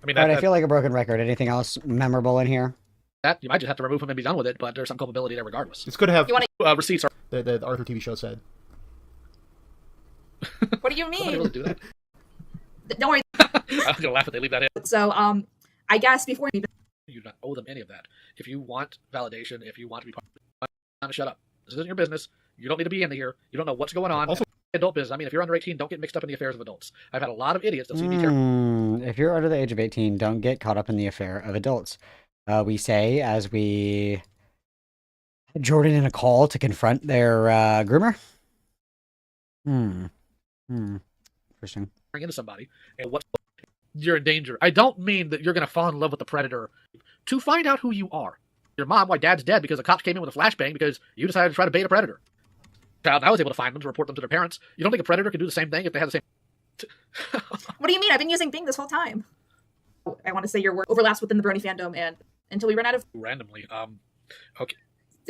I mean, All right, I feel like a broken record. Anything else memorable in here? that you might just have to remove him and be done with it, but there's some culpability there regardless. It's good to have. You want receipts are. The Arthur TV show said. What do you Somebody mean? really do that? Don't worry. I'm gonna laugh if they leave that in. So I guess before You do not owe them any of that. If you want validation, if you want to be part of it, shut up. This isn't your business. You don't need to be in here. You don't know what's going on. Also, adult business. I mean, if you're under 18, don't get mixed up in the affairs of adults. I've had a lot of idiots that see me terrible. If you're under the age of 18, don't get caught up in the affair of adults. We say as we had Jordan in a call to confront their groomer. Interesting. Bring into somebody, and what you're in danger. I don't mean that you're going to fall in love with the predator. To find out who you are. Your mom, why dad's dead because the cops came in with a flashbang because you decided to try to bait a predator. Child, I was able to find them to report them to their parents. You don't think a predator could do the same thing if they had the same... What do you mean? I've been using Bing this whole time. I want to say your work overlaps within the Brony fandom, and until we run out of... Randomly. Okay.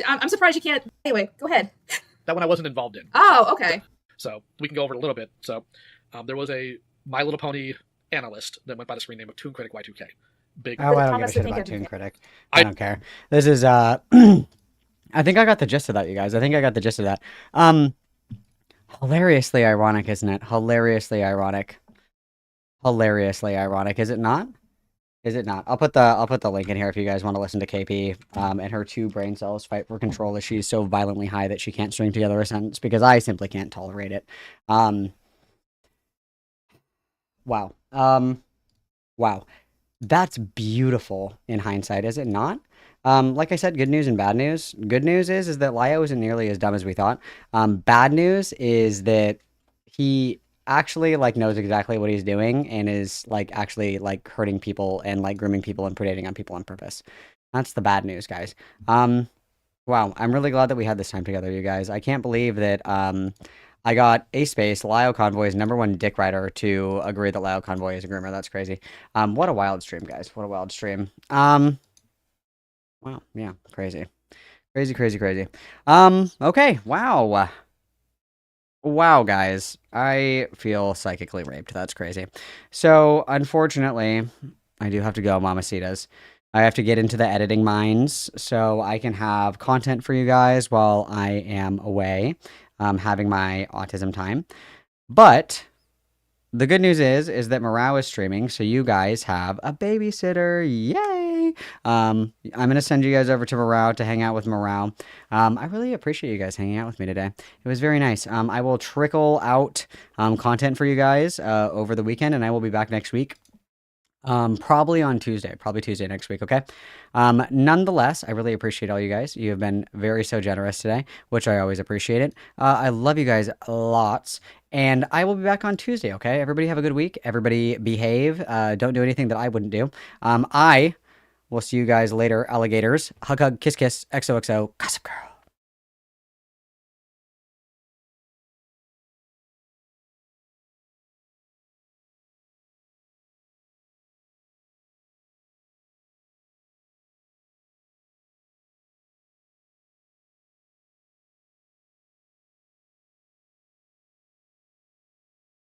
I'm surprised you can't... Anyway, go ahead. That one I wasn't involved in. Oh, okay. So we can go over it a little bit. So there was a My Little Pony analyst that went by the screen name of Toon Critic Y2K. Big. Oh, I don't give a shit about Toon Critic. I don't care. This is I think I got the gist of that, you guys. I think I got the gist of that. Hilariously ironic, isn't it? Hilariously ironic. Hilariously ironic, is it not? Is it not? I'll put the link in here if you guys want to listen to KP and her 2 brain cells fight for control as she's so violently high that she can't string together a sentence because I simply can't tolerate it. Wow. Wow. That's beautiful in hindsight, is it not? Like I said, good news and bad news. Good news is that Lio isn't nearly as dumb as we thought. Bad news is that he actually like knows exactly what he's doing and is like actually like hurting people and like grooming people and predating on people on purpose. That's the bad news, guys. Wow, I'm really glad that we had this time together, you guys. I can't believe that I got Acespace, Lio Convoy's #1 dick rider, to agree that Lio Convoy is a groomer. That's crazy. What a wild stream, guys. What a wild stream. Wow, yeah, crazy. Crazy, crazy, crazy. Okay, wow. Wow, guys. I feel psychically raped. That's crazy. So, unfortunately, I do have to go, Mamacitas. I have to get into the editing mines so I can have content for you guys while I am away, having my autism time. But the good news is that Morale is streaming, so you guys have a babysitter. Yay! I'm gonna send you guys over to Morale to hang out with Morale. I really appreciate you guys hanging out with me today. It was very nice. I will trickle out content for you guys over the weekend, and I will be back next week. Probably on Tuesday, probably Tuesday next week, okay? Nonetheless, I really appreciate all you guys. You have been very so generous today, which I always appreciate it. I love you guys lots, and I will be back on Tuesday, okay? Everybody have a good week. Everybody behave. Don't do anything that I wouldn't do. I will see you guys later, alligators. Hug, hug, kiss, kiss, XOXO, gossip girl.